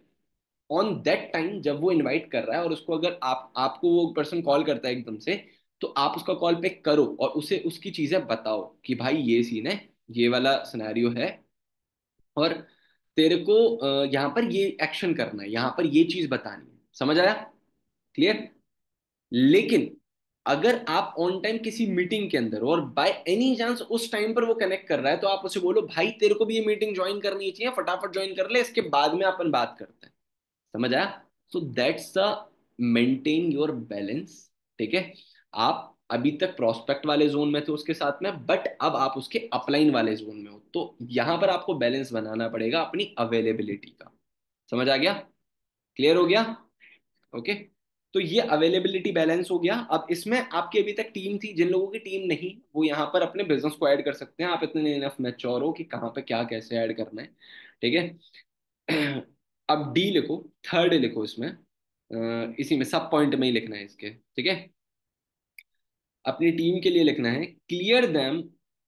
ऑन दैट टाइम जब वो इनवाइट कर रहा है। और उसको अगर आपको वो पर्सन कॉल करता है एकदम से, तो आप उसका कॉल पिक करो और उसे उसकी चीजें बताओ कि भाई ये सीन है, ये वाला सिनेरियो है, और तेरे को यहाँ पर ये एक्शन करना है, यहाँ पर ये चीज बतानी है। समझ आया? क्लियर? लेकिन अगर आप ऑन टाइम किसी मीटिंग के अंदर हो और बाय एनी चांस उस टाइम पर वो कनेक्ट कर रहा है, तो आप उसे बोलो भाई तेरे को भी ये मीटिंग ज्वाइन करनी चाहिए, फटाफट ज्वाइन कर ले, इसके बाद में अपन बात करते हैं। समझ आया? So that's a maintain your balance. ठीक है? आप अभी तक प्रोस्पेक्ट वाले जोन में थे उसके साथ में, बट अब आप उसके अपलाइन वाले जोन में हो, तो यहां पर आपको बैलेंस बनाना पड़ेगा अपनी अवेलेबिलिटी का। समझ आ गया? क्लियर हो गया? ओके। तो ये अवेलेबिलिटी बैलेंस हो गया। अब इसमें आपकी अभी तक टीम थी, जिन लोगों की टीम नहीं, वो यहाँ पर अपने बिजनेस को ऐड कर सकते हैं। आप इतने इनफ मैच्योर हो कि कहाँ पे क्या कैसे ऐड करना है। ठीक है? अब डी लिखो, थर्ड लिखो इसमें, इसी में सब पॉइंट में ही लिखना है इसके। ठीक है? अपनी टीम के लिए लिखना है, clear them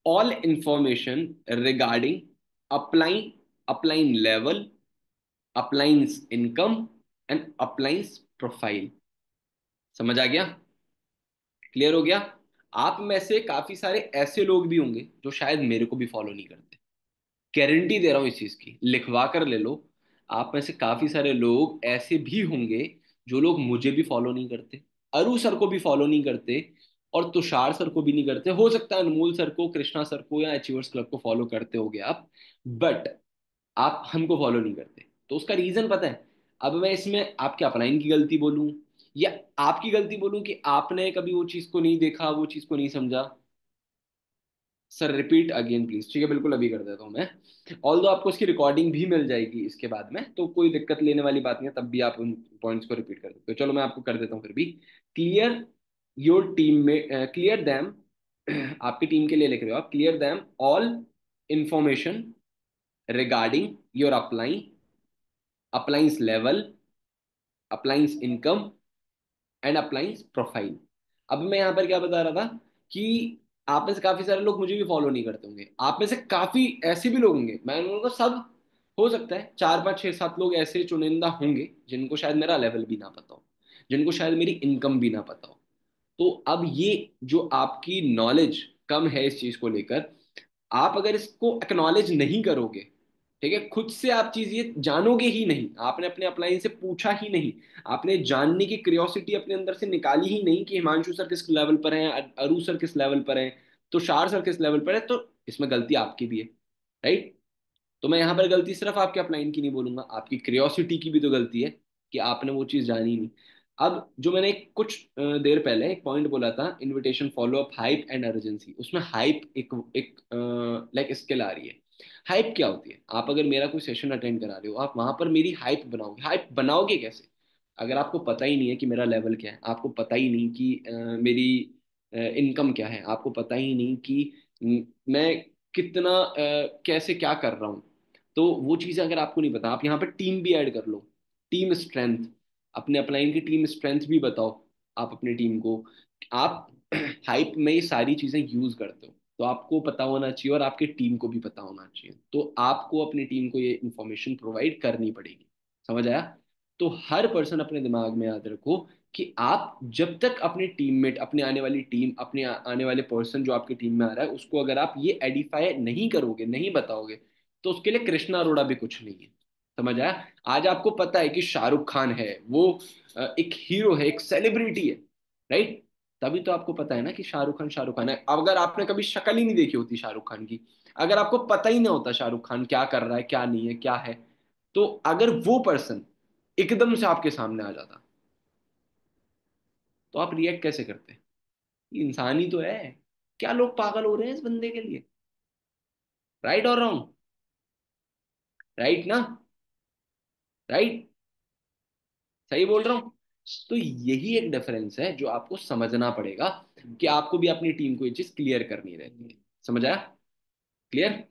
all information regarding upline upline level, appliance income and appliance profile. समझ आ गया? क्लियर हो गया? आप में से काफी सारे ऐसे लोग भी होंगे जो शायद मेरे को भी फॉलो नहीं करते। गारंटी दे रहा हूं इस चीज की, लिखवा कर ले लो। आप में से काफी सारे लोग ऐसे भी होंगे जो लोग मुझे भी फॉलो नहीं करते, अरु सर को भी फॉलो नहीं करते, और तुषार सर को भी नहीं करते। हो सकता है अनमोल सर को, कृष्णा सर को या अचीवर्स क्लब को फॉलो करते होगे आप, बट आप हमको फॉलो नहीं करते। तो उसका रीजन पता है? अब मैं इसमें आपके अपलाइन की गलती बोलूं या आपकी गलती बोलूं कि आपने कभी वो चीज को नहीं देखा, वो चीज को नहीं समझा? Sir repeat again please. ठीक है, बिल्कुल अभी कर देता हूँ मैं। ऑल दो आपको उसकी रिकॉर्डिंग भी मिल जाएगी इसके बाद में, तो कोई दिक्कत लेने वाली बात नहीं है, तब भी आप उन पॉइंट्स को रिपीट कर सकते हो। चलो मैं आपको कर देता हूँ फिर भी। क्लियर योर टीम में, क्लियर दैम, आपकी टीम के लिए लिख रहे हो आप, clear them all information regarding your upline, appliance level, appliance income and appliance profile. अब मैं यहाँ पर क्या बता रहा था कि आप में से काफी सारे लोग मुझे भी फॉलो नहीं करते होंगे, आप में से काफी ऐसे भी लोग होंगे, मैं उनको सब, हो सकता है 4 5 6 7 लोग ऐसे चुनिंदा होंगे जिनको शायद मेरा लेवल भी ना पता हो, जिनको शायद मेरी इनकम भी ना पता हो। तो अब ये जो आपकी नॉलेज कम है इस चीज को लेकर, आप अगर इसको एक्नॉलेज नहीं करोगे, ठीक है, खुद से आप चीज ये जानोगे ही नहीं, आपने अपने अपलाइन से पूछा ही नहीं, आपने जानने की क्यूरियोसिटी अपने अंदर से निकाली ही नहीं कि हिमांशु सर किस लेवल पर हैं, अरु सर किस लेवल पर हैं, तुषार सर किस लेवल पर है, तो इसमें गलती आपकी भी है। राइट? तो मैं यहाँ पर गलती सिर्फ आपके अपलाइन की नहीं बोलूंगा, आपकी क्यूरियोसिटी की भी तो गलती है कि आपने वो चीज़ जानी नहीं। अब जो मैंने कुछ देर पहले एक पॉइंट बोला था, invitation follow up hype and urgency, उसमें हाइप एक एक लाइक स्किल आ रही है। हाइप क्या होती है? आप अगर मेरा कोई सेशन अटेंड करा रहे हो, आप वहां पर मेरी हाइप बनाओगे। हाइप बनाओगे कैसे? अगर आपको पता ही नहीं है कि मेरा लेवल क्या है, आपको पता ही नहीं कि मेरी इनकम क्या है, आपको पता ही नहीं कि मैं कितना कैसे क्या कर रहा हूँ, तो वो चीज़ें अगर आपको नहीं पता, आप यहाँ पे टीम भी ऐड कर लो। टीम स्ट्रेंथ, अपने अपलाइन की टीम स्ट्रेंथ भी बताओ आप अपनी टीम को। आप हाइप में ये सारी चीज़ें यूज करते हो, तो आपको पता होना चाहिए और आपकी टीम को भी पता होना चाहिए, तो आपको अपनी टीम को ये इंफॉर्मेशन प्रोवाइड करनी पड़ेगी। समझ आया? तो हर पर्सन अपने दिमाग में याद रखो कि आप जब तक अपने टीममेट, अपने आने वाली टीम, अपने आने वाले पर्सन जो आपकी टीम में आ रहा है, उसको अगर आप ये एडिफाई नहीं करोगे, नहीं बताओगे, तो उसके लिए कृष्णा अरोड़ा भी कुछ नहीं है। समझ आया? आज आपको पता है कि शाहरुख खान है, वो एक हीरो है, एक सेलिब्रिटी है, राइट? तभी तो आपको पता है ना कि शाहरुख खान है। अब अगर आपने कभी शक्ल ही नहीं देखी होती शाहरुख खान की, अगर आपको पता ही ना होता शाहरुख खान क्या कर रहा है, क्या नहीं है, क्या है, तो अगर वो पर्सन एकदम से आपके सामने आ जाता, तो आप रिएक्ट कैसे करते? ये इंसान ही तो है, क्या लोग पागल हो रहे हैं इस बंदे के लिए? राइट और रॉन्ग? राइट ना? राइट? सही बोल रहा हूँ? तो यही एक डिफरेंस है जो आपको समझना पड़ेगा, कि आपको भी अपनी टीम को ये चीज क्लियर करनी रहती है। समझ आया? क्लियर?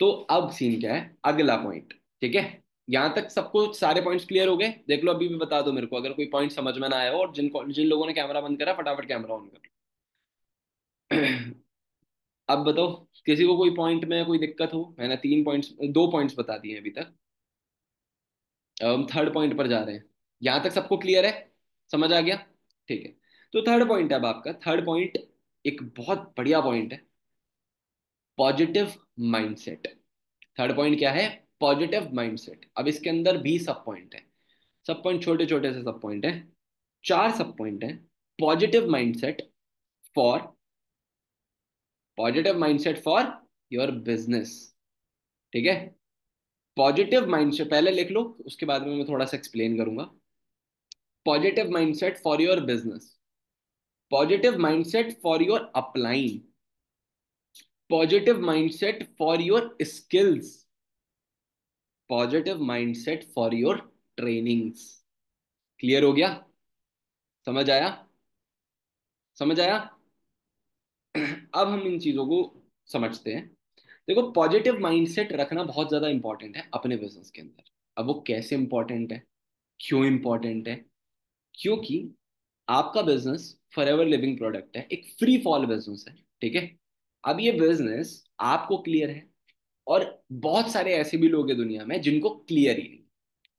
तो अब सीन क्या है, अगला पॉइंट। ठीक है, यहां तक सबको सारे पॉइंट्स क्लियर हो गए? देख लो, अभी भी बता दो मेरे को अगर कोई पॉइंट समझ में ना आया हो, और जिन लोगों ने कैमरा बंद करा फटाफट कैमरा ऑन कर। अब बताओ, किसी को कोई पॉइंट में कोई दिक्कत हो? मैंने 3 पॉइंट्स, 2 पॉइंट्स बता दिए अभी तक। अब हम थर्ड पॉइंट पर जा रहे हैं। यहां तक सबको क्लियर है? समझ आ गया? ठीक है। तो थर्ड पॉइंट है अब आपका, थर्ड पॉइंट एक बहुत बढ़िया पॉइंट है, पॉजिटिव माइंडसेट। थर्ड पॉइंट क्या है? Positive mindset. अब इसके अंदर भी सब पॉइंट है, सब पॉइंट छोटे छोटे से सब पॉइंट है, 4 सब पॉइंट है। Positive mindset for, positive mindset for your business. ठीक है, पॉजिटिव माइंडसेट पहले लिख लो, उसके बाद में मैं थोड़ा सा एक्सप्लेन करूंगा। Positive mindset for your business, positive mindset for your upline, positive mindset for your skills, positive mindset for your trainings. Clear हो गया? समझ आया? समझ आया? अब हम इन चीजों को समझते हैं। देखो, पॉजिटिव माइंडसेट रखना बहुत ज्यादा इंपॉर्टेंट है अपने बिजनेस के अंदर। अब वो कैसे इंपॉर्टेंट है, क्यों इंपॉर्टेंट है? क्योंकि आपका बिजनेस फॉरएवर लिविंग प्रोडक्ट है, एक फ्री फॉल बिजनेस है। ठीक है, अब ये बिजनेस आपको क्लियर है, और बहुत सारे ऐसे भी लोग हैं दुनिया में जिनको क्लियर ही नहीं,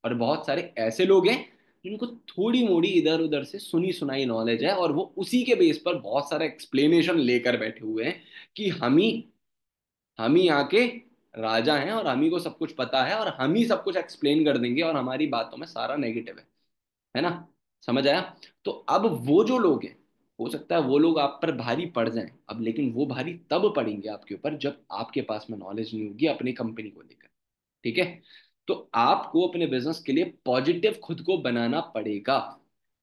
और बहुत सारे ऐसे लोग हैं जिनको थोड़ी मोड़ी इधर उधर से सुनी सुनाई नॉलेज है, और वो उसी के बेस पर बहुत सारा एक्सप्लेनेशन लेकर बैठे हुए हैं कि हम ही आके राजा हैं, और हम ही को सब कुछ पता है, और हम ही सब कुछ एक्सप्लेन कर देंगे, और हमारी बातों में सारा नेगेटिव है ना? समझ आया? तो अब वो जो लोग हैं, हो सकता है वो लोग आप पर भारी पड़ जाएं अब, लेकिन वो भारी तब पड़ेंगे आपके ऊपर जब आपके पास में नॉलेज नहीं होगी अपनी कंपनी को लेकर। ठीक है, तो आपको अपने बिजनेस के लिए पॉजिटिव खुद को बनाना पड़ेगा,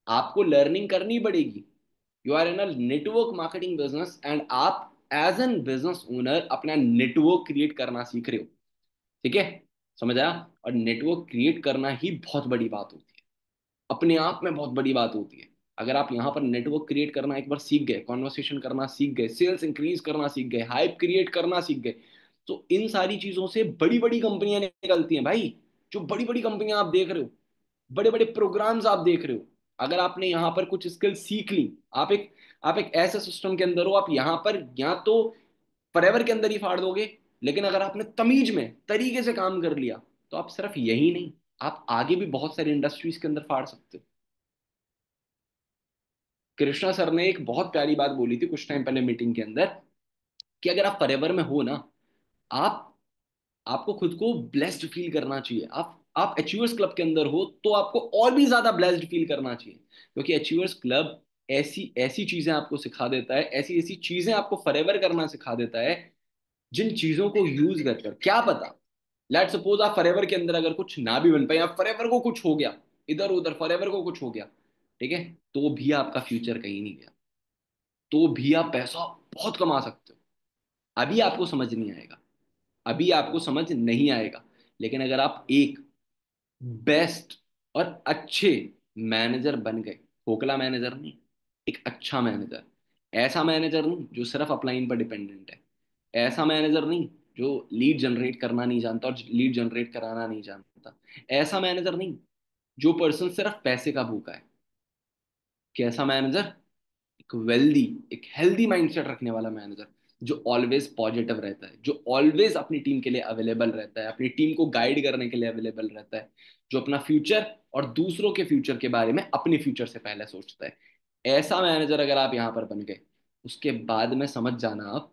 आपको लर्निंग करनी पड़ेगी। You are in a network marketing business, and आप एज एन बिजनेस ओनर अपना नेटवर्क क्रिएट करना सीख रहे हो। ठीक है, समझ आया? और नेटवर्क क्रिएट करना ही बहुत बड़ी बात होती है, अपने आप में बहुत बड़ी बात होती है। अगर आप यहाँ पर नेटवर्क क्रिएट करना एक बार सीख गए, कॉन्वर्सेशन करना सीख गए, सेल्स इंक्रीज करना सीख गए, हाइप क्रिएट करना सीख गए, तो इन सारी चीजों से बड़ी बड़ी कंपनियां निकलती हैं भाई। जो बड़ी बड़ी कंपनियां आप देख रहे हो, बड़े बड़े प्रोग्राम्स आप देख रहे हो, अगर आपने यहाँ पर कुछ स्किल सीख ली, आप एक ऐसे सिस्टम के अंदर हो, आप यहाँ पर या तो फॉरएवर के अंदर ही फाड़ दोगे, लेकिन अगर आपने तमीज में तरीके से काम कर लिया, तो आप सिर्फ यही नहीं, आप आगे भी बहुत सारी इंडस्ट्रीज के अंदर फाड़ सकते हो। कृष्णा सर ने एक बहुत प्यारी बात बोली थी कुछ टाइम पहले मीटिंग के अंदर, कि अगर आप फॉरएवर में हो ना, आप आपको खुद को ब्लेस्ड फील करना चाहिए। आप अचीवर्स क्लब के अंदर हो तो आपको और भी ज्यादा ब्लेस्ड फील करना चाहिए, क्योंकि अचीवर्स क्लब ऐसी ऐसी चीजें आपको सिखा देता है, ऐसी ऐसी चीजें आपको फॉरएवर करना सिखा देता है, जिन चीजों को यूज कर कर क्या पता, लेट सपोज आप फॉरएवर के अंदर अगर कुछ ना भी बन पाए, आप फॉरएवर को कुछ हो गया, इधर उधर फॉरएवर को कुछ हो गया, ठीक है, तो भी आपका फ्यूचर कहीं नहीं गया, तो भी आप पैसा बहुत कमा सकते हो। अभी आपको समझ नहीं आएगा, अभी आपको समझ नहीं आएगा, लेकिन अगर आप एक बेस्ट और अच्छे मैनेजर बन गए, खोखला मैनेजर नहीं, एक अच्छा मैनेजर, ऐसा मैनेजर नहीं जो सिर्फ अपलाइन पर डिपेंडेंट है, ऐसा मैनेजर नहीं जो लीड जनरेट करना नहीं जानता और लीड जनरेट कराना नहीं जानता, ऐसा मैनेजर नहीं जो पर्सन सिर्फ पैसे का भूखा है, कैसा मैनेजर? एक वेल्दी, एक हेल्दी माइंडसेट रखने वाला मैनेजर, जो ऑलवेज पॉजिटिव रहता है, जो ऑलवेज अपनी टीम के लिए अवेलेबल रहता है, अपनी टीम को गाइड करने के लिए अवेलेबल रहता है, जो अपना फ्यूचर और दूसरों के फ्यूचर के बारे में अपने फ्यूचर से पहले सोचता है। ऐसा मैनेजर अगर आप यहां पर बन गए, उसके बाद में समझ जाना आप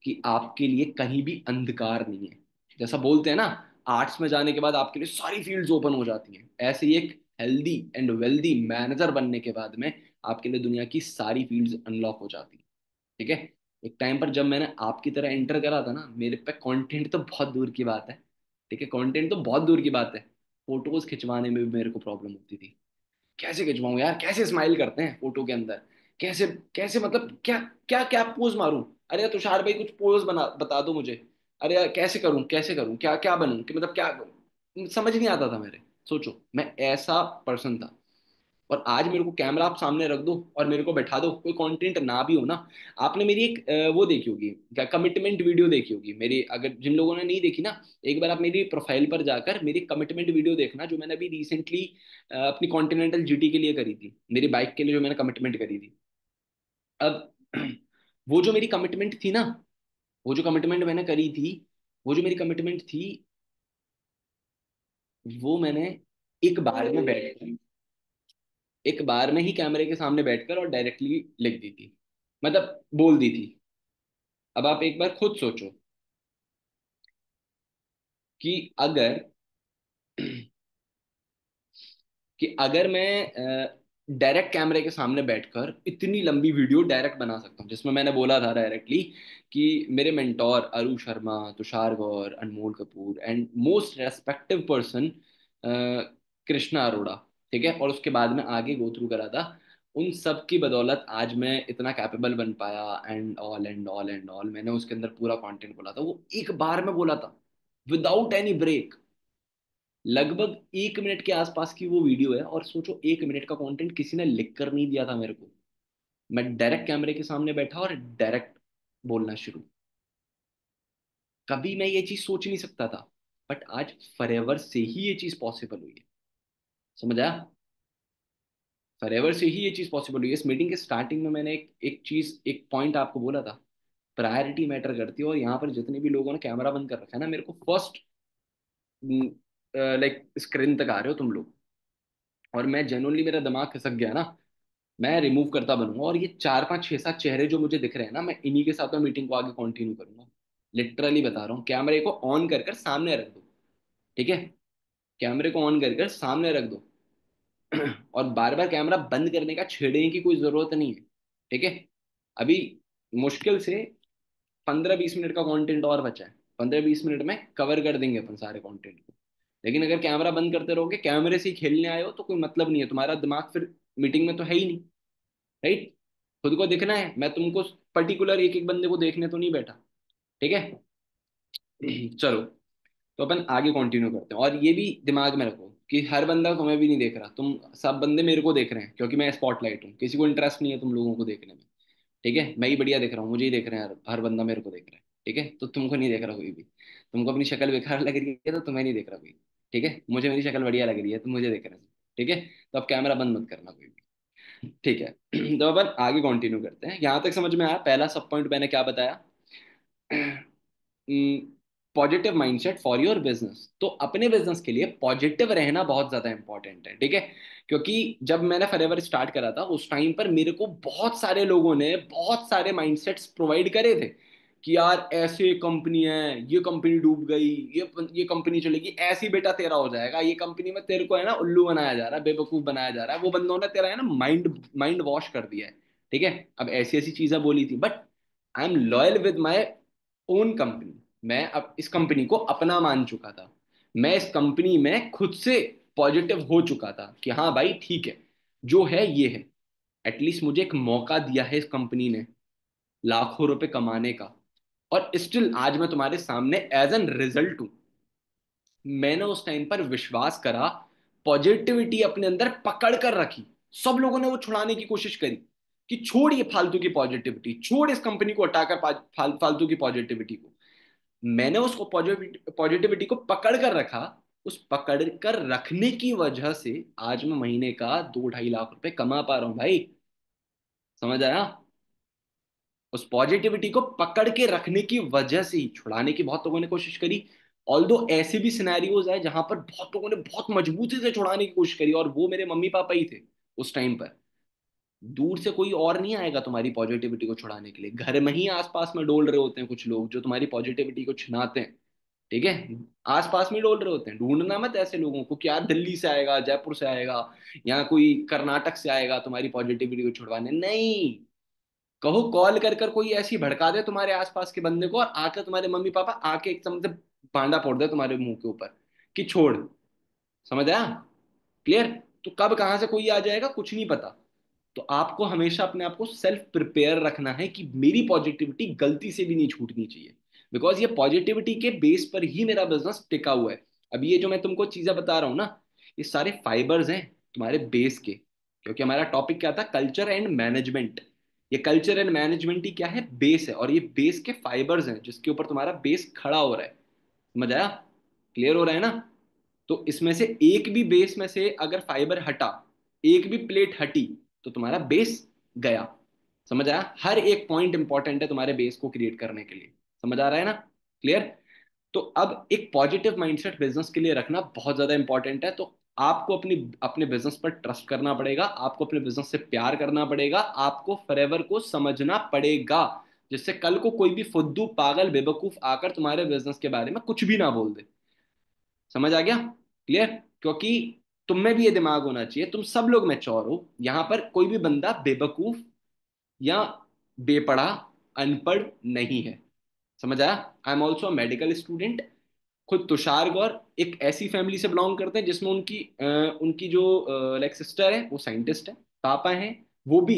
कि आपके लिए कहीं भी अंधकार नहीं है। जैसा बोलते हैं ना, आर्ट्स में जाने के बाद आपके लिए सारी फील्ड्स ओपन हो जाती हैं, ऐसे ही एक हेल्दी एंड वेल्दी मैनेजर बनने के बाद में आपके लिए दुनिया की सारी फील्ड्स अनलॉक हो जाती हैं। ठीक है, एक टाइम पर जब मैंने आपकी तरह एंटर करा था ना, मेरे पे कंटेंट तो बहुत दूर की बात है, ठीक है, कंटेंट तो बहुत दूर की बात है, फोटोज खिंचवाने में भी मेरे को प्रॉब्लम होती थी। कैसे खिंचवाऊं यार, कैसे स्माइल करते हैं फोटो के अंदर, कैसे कैसे मतलब क्या क्या क्या पोज मारूं? अरे यार तुषार भाई कुछ पोज बना बता दो मुझे। अरे यार कैसे करूं क्या क्या बनूं कि मतलब क्या करूं, समझ नहीं आता था मेरे। सोचो, मैं ऐसा पर्सन था। और आज मेरे को कैमरा आप सामने रख दो और मेरे को बैठा दो, कोई कंटेंट ना भी हो ना। आपने मेरी एक वो देखी होगी क्या, कमिटमेंट वीडियो देखी होगी मेरी, अगर जिन लोगों ने नहीं देखी ना, एक बार आप मेरी प्रोफाइल पर जाकर मेरी कमिटमेंट वीडियो देखना, जो मैंने अभी रिसेंटली अपनी कॉन्टिनेंटल जीटी के लिए करी थी, मेरी बाइक के लिए जो मैंने कमिटमेंट करी थी। अब वो जो मेरी कमिटमेंट थी ना, वो जो कमिटमेंट मैंने करी थी, वो जो मेरी कमिटमेंट थी, वो मैंने एक बार में बैठ एक बार में ही कैमरे के सामने बैठकर और डायरेक्टली लिख दी थी, मतलब बोल दी थी। अब आप एक बार खुद सोचो कि अगर अगर मैं डायरेक्ट कैमरे के सामने बैठकर इतनी लंबी वीडियो डायरेक्ट बना सकता हूँ, जिसमें मैंने बोला था डायरेक्टली कि मेरे mentor Aru Sharma, Tushar Gaur, Anmol Kapoor and most respective person Krishna Arora, ठीक है, और उसके बाद में आगे गो थ्रू करा था, उन सब की बदौलत आज मैं इतना कैपेबल बन पाया, and all and all and all, मैंने उसके अंदर पूरा कंटेंट बोला था, वो एक बार में बोला था, विदाउट एनी ब्रेक। लगभग 1 मिनट के आसपास की वो वीडियो है, और सोचो 1 मिनट का कंटेंट किसी ने लिख कर नहीं दिया था मेरे को। मैं डायरेक्ट कैमरे के सामने बैठा और डायरेक्ट बोलना शुरू। कभी मैं ये चीज सोच नहीं सकता था, बट आज फॉरएवर से ही ये चीज पॉसिबल हुई है। समझ आया? फॉरएवर से ही ये चीज पॉसिबल हुई है। इस मीटिंग के स्टार्टिंग में मैंने एक चीज, एक पॉइंट आपको बोला था, प्रायोरिटी मैटर करती है। और यहाँ पर जितने भी लोगों ने कैमरा बंद कर रखा है ना, मेरे को फर्स्ट लाइक स्क्रीन तक आ रहे हो तुम लोग, और मैं जेनुअनली, मेरा दिमाग खिसक गया ना, मैं रिमूव करता बनूंगा, और ये 4 5 6 7 चेहरे जो मुझे दिख रहे हैं ना, मैं इन्हीं के साथ में मीटिंग को आगे कंटिन्यू करूंगा। लिटरली बता रहा हूँ, कैमरे को ऑन कर कर सामने रख दो, ठीक है, कैमरे को ऑन कर कर सामने रख दो। और बार बार कैमरा बंद करने का छेड़ने की कोई जरूरत नहीं है, ठीक है। अभी मुश्किल से 15 20 मिनट का कंटेंट और बचा है, 15 20 मिनट में कवर कर देंगे अपन सारे कंटेंट को। लेकिन अगर कैमरा बंद करते रहोगे, कैमरे से ही खेलने आए हो, तो कोई मतलब नहीं है, तुम्हारा दिमाग फिर मीटिंग में तो है ही नहीं। राइट? खुद को दिखना है, मैं तुमको पर्टिकुलर एक एक बंदे को देखने तो नहीं बैठा, ठीक है। चलो, तो अपन आगे कंटिन्यू करते हैं, और ये भी दिमाग में रखो कि हर बंदा तुम्हें भी नहीं देख रहा, तुम सब बंदे मेरे को देख रहे हैं, क्योंकि मैं स्पॉटलाइट हूँ, किसी को इंटरेस्ट नहीं है तुम लोगों को देखने में, ठीक है। मैं ही बढ़िया देख रहा हूँ, मुझे ही देख रहे हैं, हर बंदा मेरे को देख रहा है, ठीक है। तो तुमको नहीं देख रहा कोई भी, तुमको अपनी शक्ल बेकार लग रही है तो तुम्हें नहीं देख रहा कोई, ठीक है। मुझे मेरी शक्ल बढ़िया लग रही है तो मुझे देख रहे हैं, ठीक है। तो अब कैमरा बंद मत करना कोई भी, ठीक है। तो अपन आगे कंटिन्यू करते हैं। यहाँ तक समझ में आया पहला सब पॉइंट मैंने क्या बताया? Positive mindset for your business. तो अपने बिजनेस के लिए पॉजिटिव रहना बहुत ज्यादा इंपॉर्टेंट है, ठीक है। क्योंकि जब मैंने फॉरएवर स्टार्ट करा था, उस टाइम पर मेरे को बहुत सारे लोगों ने बहुत सारे माइंडसेट्स प्रोवाइड करे थे कि यार ऐसे कंपनी है, ये कंपनी डूब गई, ये कंपनी चलेगी, ऐसी बेटा तेरा हो जाएगा, ये कंपनी में तेरे को है ना उल्लू बनाया जा रहा है, बेवकूफ बनाया जा रहा है, वो बंदों ने तेरा है ना माइंड माइंड वॉश कर दिया है, ठीक है। अब ऐसी ऐसी चीजें बोली थी, but I am loyal with my own company. मैं अब इस कंपनी को अपना मान चुका था, मैं इस कंपनी में खुद से पॉजिटिव हो चुका था कि हाँ भाई ठीक है, जो है ये है। एटलीस्ट मुझे एक मौका दिया है इस कंपनी ने लाखों रुपए कमाने का, और स्टिल आज मैं तुम्हारे सामने एज एन रिजल्ट हूं। मैंने उस टाइम पर विश्वास करा, पॉजिटिविटी अपने अंदर पकड़ कर रखी। सब लोगों ने वो छुड़ाने की कोशिश करी कि छोड़ ये फालतू की पॉजिटिविटी, छोड़ इस कंपनी को हटाकर फालतू की पॉजिटिविटी को। मैंने उसको पॉजिटिविटी को पकड़ कर रखा। उस पकड़ कर रखने की वजह से आज मैं महीने का 2 2.5 लाख रुपए कमा पा रहा हूं भाई। समझ आया? उस पॉजिटिविटी को पकड़ के रखने की वजह से ही, छुड़ाने की बहुत लोगों ने कोशिश करी। ऑल्दो ऐसे भी सिनेरियोज आए जहां पर बहुत लोगों ने बहुत मजबूती से छुड़ाने की कोशिश करी, और वो मेरे मम्मी पापा ही थे उस टाइम पर। दूर से कोई और नहीं आएगा तुम्हारी पॉजिटिविटी को छुड़ाने के लिए, घर में ही आसपास में डोल रहे होते हैं कुछ लोग जो तुम्हारी पॉजिटिविटी को छिनाते हैं, ठीक है। आसपास में डोल रहे होते हैं, ढूंढना मत ऐसे लोगों को कि यार दिल्ली से आएगा, जयपुर से आएगा, या कोई कर्नाटक से आएगा तुम्हारी पॉजिटिविटी को छुड़वाने, नहीं। कहो कॉल कर कर कोई ऐसी भड़का दे तुम्हारे आसपास के बंदे को, और आकर तुम्हारे मम्मी पापा आके एकदम से भांडा फोड़ दे तुम्हारे मुंह के ऊपर कि छोड़। समझ आया? क्लियर? तो कब कहां से कोई आ जाएगा कुछ नहीं पता। तो आपको हमेशा अपने आप को सेल्फ प्रिपेयर रखना है कि मेरी पॉजिटिविटी गलती से भी नहीं छूटनी चाहिए, बिकॉज ये पॉजिटिविटी के बेस पर ही मेरा बिजनेस टिका हुआ है। अब ये जो मैं तुमको चीजें बता रहा हूं ना, ये सारे फाइबर्स हैं तुम्हारे बेस के, क्योंकि हमारा टॉपिक क्या था, कल्चर एंड मैनेजमेंट। ये कल्चर एंड मैनेजमेंट ही क्या है, बेस है, और ये बेस के फाइबर्स हैं जिसके ऊपर तुम्हारा बेस खड़ा हो रहा है। समझ आया? क्लियर हो रहा है ना? तो इसमें से एक भी बेस में से अगर फाइबर हटा, एक भी प्लेट हटी, तो तुम्हारा बेस गया। समझ आया? हर एक पॉइंट इंपॉर्टेंट है तुम्हारे बेस को क्रिएट करने के लिए। समझ आ रहा है ना? क्लियर? तो अब एक पॉजिटिव माइंडसेट बिजनेस के लिए रखना बहुत ज्यादा इंपॉर्टेंट है। तो आपको अपनी अपने बिजनेस पर ट्रस्ट करना पड़ेगा, आपको अपने बिजनेस से प्यार करना पड़ेगा, आपको फॉरएवर को समझना पड़ेगा, जिससे कल को कोई भी फुद्दू पागल बेवकूफ आकर तुम्हारे बिजनेस के बारे में कुछ भी ना बोल दे। समझ आ गया? क्लियर? क्योंकि तुम में भी ये दिमाग होना चाहिए, तुम सब लोग मैच्योर हो, यहां पर कोई भी बंदा बेवकूफ या बेपढ़ा, अनपढ़ नहीं है। समझ आया? I am also medical student. खुद तुषार गौर एक ऐसी फैमिली से बिलोंग करते हैं जिसमें उनकी जो लाइक सिस्टर है वो साइंटिस्ट है, पापा हैं वो भी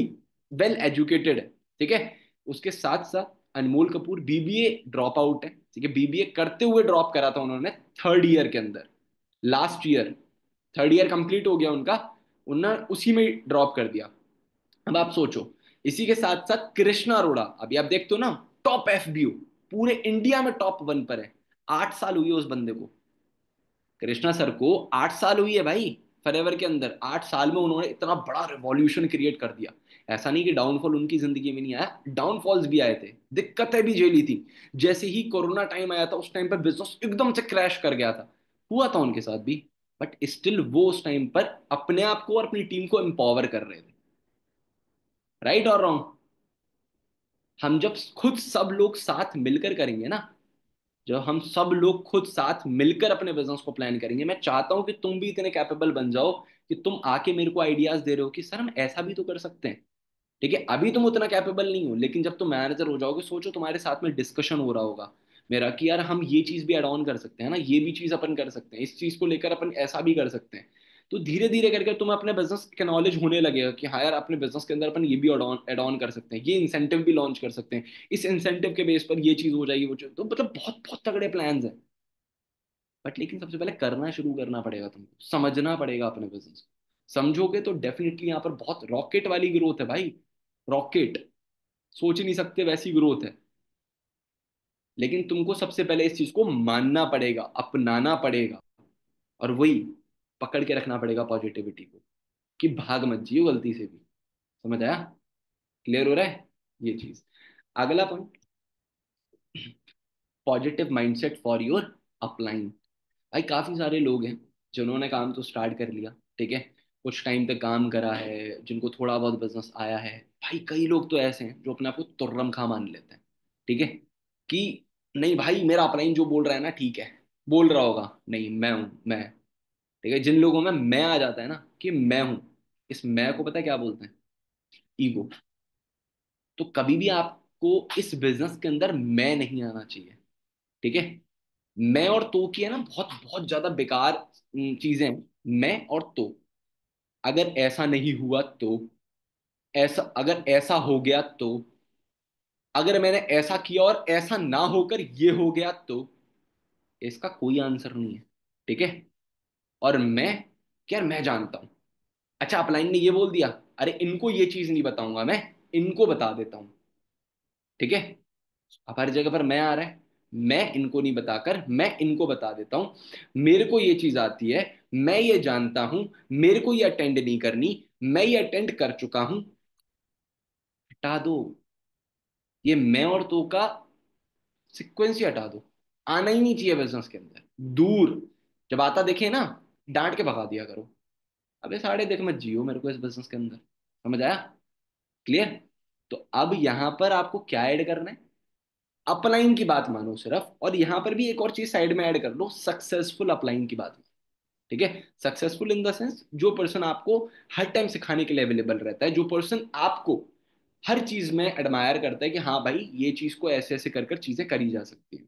वेल एजुकेटेड है। ठीक है? उसके साथ साथ अनमोल कपूर बीबीए ड्रॉप आउट है। ठीक है? बीबीए करते हुए ड्रॉप करा था उन्होंने थर्ड ईयर के अंदर, last year. Third year complete हो गया उनका, उन्होंने उसी में ड्रॉप कर दिया। अब आप सोचो, इसी के साथ साथ कृष्णा अरोड़ा, अभी आप देखते हो ना, टॉप एफबीओ, पूरे इंडिया में टॉप वन पर है। 8 साल हुई है उस बंदे को, कृष्णा सर को 8 साल हुई है भाई। फॉरएवर के अंदर 8 साल में उन्होंने इतना बड़ा रिवॉल्यूशन क्रिएट कर दिया। ऐसा नहीं कि डाउनफॉल उनकी जिंदगी में नहीं आया, डाउनफॉल्स भी आए थे, दिक्कतें भी झेली थी। जैसे ही कोरोना टाइम आया था उस टाइम पर बिजनेस एकदम से क्रैश कर गया था, हुआ था उनके साथ भी। बट स्टिल वो उस टाइम पर अपने आप को और अपनी टीम को एम्पावर कर रहे थे। राइट और रॉन्ग? हम जब खुद सब लोग साथ मिलकर करेंगे ना, जब हम सब लोग खुद साथ मिलकर अपने बिजनेस को प्लान करेंगे, मैं चाहता हूं कि तुम भी इतने कैपेबल बन जाओ कि तुम आके मेरे को आइडियाज दे रहे हो कि सर हम ऐसा भी तो कर सकते हैं। ठीक है? अभी तुम उतना कैपेबल नहीं हो, लेकिन जब तुम मैनेजर हो जाओगे, सोचो तुम्हारे साथ में डिस्कशन हो रहा होगा मेरा कि यार हम ये चीज भी एड ऑन कर सकते हैं ना, ये भी चीज अपन कर सकते हैं, इस चीज को लेकर अपन ऐसा भी कर सकते हैं। तो धीरे धीरे करके तुम्हें अपने बिजनेस का नॉलेज होने लगेगा कि हाँ यार अपने बिजनेस के अंदर अपन ये भी एड ऑन कर सकते हैं, ये इंसेंटिव भी लॉन्च कर सकते हैं, इस इंसेंटिव के बेस पर ये चीज हो जाएगी, वो चीज, तो मतलब बहुत बहुत तगड़े प्लान्स हैं। बट लेकिन सबसे पहले करना शुरू करना पड़ेगा, तुमको समझना पड़ेगा अपने बिजनेस। समझोगे तो डेफिनेटली यहाँ पर बहुत रॉकेट वाली ग्रोथ है भाई, रॉकेट, सोच नहीं सकते वैसी ग्रोथ है। लेकिन तुमको सबसे पहले इस चीज को मानना पड़ेगा, अपनाना पड़ेगा, और वही पकड़ के रखना पड़ेगा पॉजिटिविटी को, कि भाग मत जियो गलती से भी। समझ आया? क्लियर हो रहा है ये चीज? अगला point, positive mindset for your upline. भाई काफी सारे लोग हैं जिन्होंने काम तो स्टार्ट कर लिया, ठीक है, कुछ टाइम तक काम करा है, जिनको थोड़ा बहुत बिजनेस आया है। भाई कई लोग तो ऐसे हैं जो अपने आप को तुर्रम खा मान लेते हैं। ठीक है? कि नहीं भाई मेरा अपलाइन जो बोल रहा है ना ठीक है, बोल रहा होगा, नहीं मैं हूं मैं। ठीक है? जिन लोगों में मैं आ जाता है ना कि मैं हूं, इस मैं को पता है क्या बोलते हैं? ईगो। तो कभी भी आपको इस बिजनेस के अंदर मैं नहीं आना चाहिए। ठीक है? मैं और तो की है ना बहुत बहुत ज्यादा बेकार चीजें हैं। मैं और तो, अगर ऐसा नहीं हुआ तो, ऐसा अगर ऐसा हो गया तो, अगर मैंने ऐसा किया और ऐसा ना होकर ये हो गया तो, इसका कोई आंसर नहीं है। ठीक है? और मैं, क्या मैं जानता हूं। अच्छा अपलाइन ने ये बोल दिया, अरे इनको ये चीज नहीं बताऊंगा मैं, इनको बता देता हूं। ठीक है? अब हर जगह पर मैं आ रहा है, मैं इनको नहीं बताकर मैं इनको बता देता हूं, मेरे को ये चीज आती है, मैं ये जानता हूं, मेरे को ये अटेंड नहीं करनी, मैं ये अटेंड कर चुका हूं। हटा दो, ये मैं और तो का सीक्वेंस ही हटा दो, आना ही नहीं चाहिए बिजनेस के अंदर, दूर। जब आता देखे ना, डांट के भगा दिया करो, अबे साढ़े देख मत जियो मेरे को इस बिजनेस के अंदर। समझ आया? क्लियर? तो अब यहां पर आपको क्या ऐड करना है, अपलाइन की बात मानो सिर्फ, और यहां पर भी एक और चीज साइड में ऐड कर लो, सक्सेसफुल अपलाइन की बात। ठीक है? सक्सेसफुल इन द सेंस जो पर्सन आपको हर टाइम सिखाने के लिए अवेलेबल रहता है, जो पर्सन आपको हर चीज में एडमायर करता है कि हाँ भाई ये चीज को ऐसे ऐसे कर कर चीजें करी जा सकती हैं।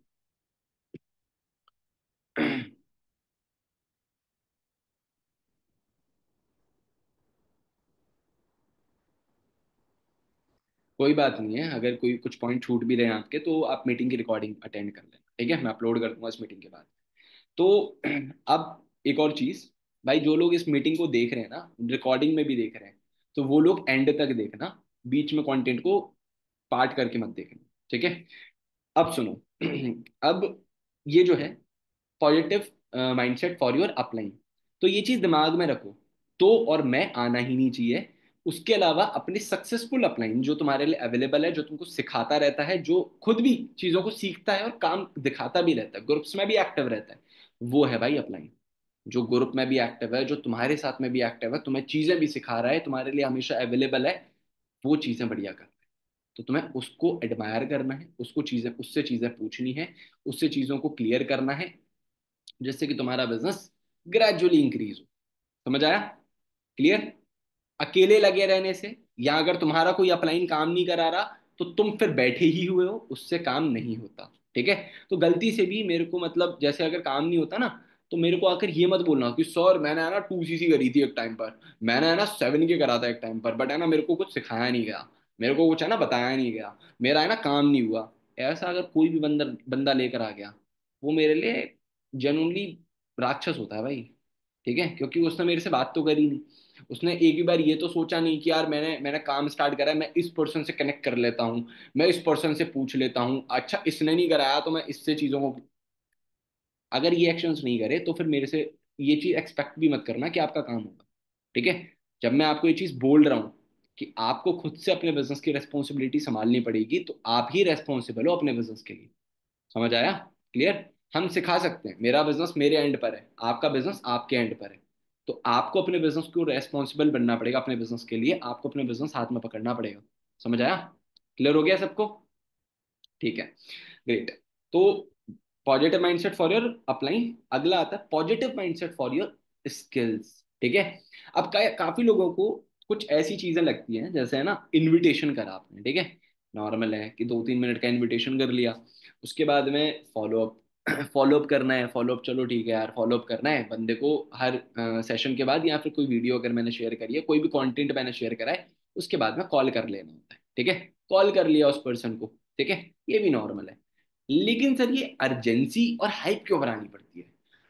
कोई बात नहीं है, अगर कोई कुछ पॉइंट छूट भी रहे हैं आपके तो आप मीटिंग की रिकॉर्डिंग अटेंड कर लेना। ठीक है? मैं अपलोड कर दूंगा इस मीटिंग के बाद। तो अब एक और चीज, भाई जो लोग इस मीटिंग को देख रहे हैं ना, रिकॉर्डिंग में भी देख रहे हैं, तो वो लोग एंड तक देखना, बीच में कंटेंट को पार्ट करके मत देखना, ठीक है। अब सुनो। अब ये जो है positive mindset for your upline, तो ये चीज दिमाग में रखो, तो और मैं आना ही नहीं चाहिए। उसके अलावा अपने सक्सेसफुल अपलाइन जो तुम्हारे लिए अवेलेबल है, जो तुमको सिखाता रहता है, जो खुद भी चीजों को सीखता है और काम दिखाता भी रहता है, ग्रुप्स में भी एक्टिव रहता है, वो है भाई अपलाइन। जो ग्रुप में भी एक्टिव है, जो तुम्हारे साथ में भी एक्टिव है, तुम्हें चीजें भी सिखा रहा है, तुम्हारे लिए हमेशा अवेलेबल है, वो चीजें बढ़िया कर। तो तुम्हें उसको एडमायर करना है, उसको चीजें, उससे चीजें पूछनी है, उससे चीजों को क्लियर करना है, जिससे कि तुम्हारा बिजनेस ग्रेजुअली इंक्रीज हो। समझ आया? क्लियर? अकेले लगे रहने से, या अगर तुम्हारा कोई अपलाइन काम नहीं करा रहा, तो तुम फिर बैठे ही हुए हो, उससे काम नहीं होता, ठीक है। तो गलती से भी मेरे को, मतलब जैसे अगर काम नहीं होता ना, तो मेरे को आकर ये मत बोलना कि सर मैंने है ना 2 CC करी थी एक टाइम पर, मैंने है ना 7K करा था एक टाइम पर, बट है ना मेरे को कुछ सिखाया नहीं गया, मेरे को कुछ है ना बताया नहीं गया, मेरा है ना काम नहीं हुआ। ऐसा अगर कोई भी बंदा बंदा लेकर आ गया, वो मेरे लिए जेनुअनली राक्षस होता है भाई, ठीक है, क्योंकि उसने मेरे से बात तो करी नहीं, उसने एक भी बार ये तो सोचा नहीं कि यार मैंने मैंने काम स्टार्ट करा है, मैं इस पर्सन से कनेक्ट कर लेता हूँ, मैं इस पर्सन से पूछ लेता हूँ, अच्छा इसने नहीं कराया तो मैं इससे चीजों को। अगर ये एक्शंस नहीं करे तो फिर मेरे से ये चीज एक्सपेक्ट भी मत करना कि आपका काम होगा, ठीक है। जब मैं आपको ये चीज बोल रहा हूँ कि आपको खुद से अपने बिजनेस की रेस्पॉन्सिबिलिटी संभालनी पड़ेगी, तो आप ही रेस्पॉन्सिबल हो अपने बिजनेस के लिए। समझ आया? क्लियर? हम सिखा सकते हैं, मेरा बिजनेस मेरे एंड पर है, आपका बिजनेस आपके एंड पर है, तो आपको अपने बिजनेस को रेस्पॉन्सिबल बनना पड़ेगा, अपने बिजनेस के लिए आपको अपने बिजनेस हाथ में पकड़ना पड़ेगा। समझ आया? क्लियर हो गया सबको? ठीक है, ग्रेट। तो positive mindset for your upline, अगला आता है positive mindset for your skills, ठीक है। अब काफी लोगों को कुछ ऐसी चीजें लगती हैं, जैसे है ना इनविटेशन करा आपने, ठीक है, नॉर्मल है कि 2-3 मिनट का इनविटेशन कर लिया, उसके बाद में फॉलो अप, फॉलो अप करना है, फॉलो अप चलो ठीक है यार, फॉलो अप करना है बंदे को हर सेशन के बाद, या फिर कोई वीडियो अगर मैंने शेयर करी है, कोई भी कंटेंट मैंने शेयर करा है, उसके बाद में कॉल कर लेना होता है, ठीक है। कॉल कर लिया उस पर्सन को, ठीक है, ये भी नॉर्मल है। लेकिन सर ये अर्जेंसी और हाइप क्यों बनानी पड़ती है?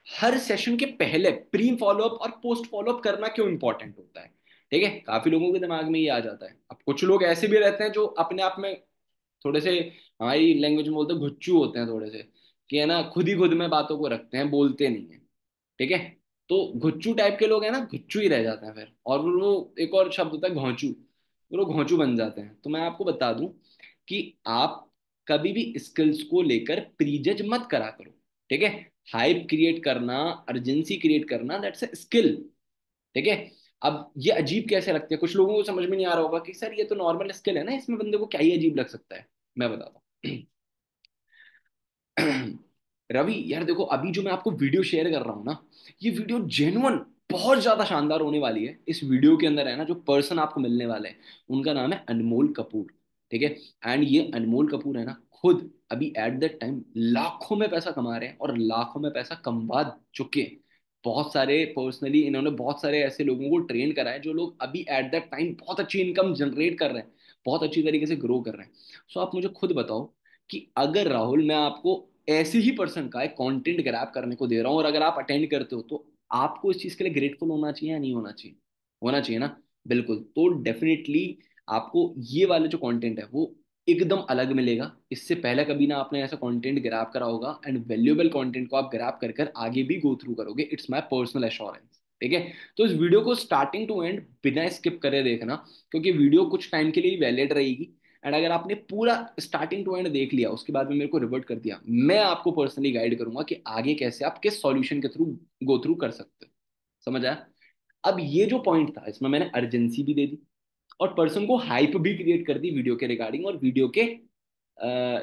हर सेशन के पहले प्री फॉलोअप और पोस्ट फॉलोअप करना क्यों इंपॉर्टेंट होता है? ठीक है, काफी लोगों के दिमाग में ये आ जाता है। अब कुछ लोग ऐसे भी रहते हैं जो अपने आप में थोड़े से, हमारी लैंग्वेज में बोलते हैं घुच्चू होते हैं थोड़े से, कि है ना खुद ही खुद में बातों को रखते हैं, बोलते नहीं है, ठीक है। तो घुच्चू टाइप के लोग हैं ना, घुच्चू ही रह जाते हैं फिर, और वो एक और शब्द होता है घोंचू, वो लोग घोंचू बन जाते हैं। तो मैं आपको बता दूं कि आप कभी भी स्किल्स को लेकर प्रीजज मत करा करो, ठीक है। हाइप क्रिएट करना, अर्जेंसी क्रिएट करना, दैट्स अ स्किल, ठीक है। अब ये अजीब कैसे लगते हैं, कुछ लोगों को समझ में नहीं आ रहा होगा कि सर ये तो नॉर्मल स्किल है ना, इसमें बंदे को क्या ही अजीब लग सकता है। मैं बताता हूँ। रवि यार देखो, अभी जो मैं आपको वीडियो शेयर कर रहा हूँ ना, ये वीडियो जेन्युइन बहुत ज्यादा शानदार होने वाली है। इस वीडियो के अंदर है ना जो पर्सन आपको मिलने वाले हैं, उनका नाम है अनमोल कपूर, ठीक है। एंड ये अनमोल कपूर है ना, खुद अभी एट दैट टाइम लाखों में पैसा कमा रहे हैं, और लाखों में पैसा कमा चुके हैं। बहुत सारे पर्सनली इन्होंने बहुत सारे ऐसे लोगों को ट्रेन करा है, जो लोग अभी एट दैट टाइम बहुत अच्छी इनकम जनरेट कर रहे हैं, बहुत अच्छी तरीके से ग्रो कर रहे हैं। सो आप मुझे खुद बताओ कि अगर राहुल मैं आपको ऐसे ही पर्सन का एक कंटेंट ग्रैब करने को दे रहा हूँ, और अगर आप अटेंड करते हो, तो आपको इस चीज के लिए ग्रेटफुल होना चाहिए या नहीं होना चाहिए? होना चाहिए ना। बिल्कुल, तो डेफिनेटली आपको ये वाला जो कंटेंट है वो एकदम अलग मिलेगा। इससे पहले कभी ना आपने ऐसा कंटेंट ग्रैब करा होगा, एंड वैल्यूएबल कंटेंट को आप ग्रैब कर कर आगे भी गो थ्रू करोगे, इट्स माय पर्सनल एश्योरेंस, ठीक है। तो इस वीडियो को स्टार्टिंग टू एंड बिना स्किप करे देखना, क्योंकि वीडियो कुछ टाइम के लिए वैलिड रहेगी। एंड अगर आपने पूरा स्टार्टिंग टू एंड देख लिया, उसके बाद में मेरे को रिवर्ट कर दिया, मैं आपको पर्सनली गाइड करूंगा कि आगे कैसे आप किस सॉल्यूशन के थ्रू गो थ्रू कर सकते हो। समझ आया? अब ये जो पॉइंट था, इसमें मैंने अर्जेंसी भी दे दी, और पर्सन को हाइप भी क्रिएट कर दी वीडियो के रिगार्डिंग, और वीडियो के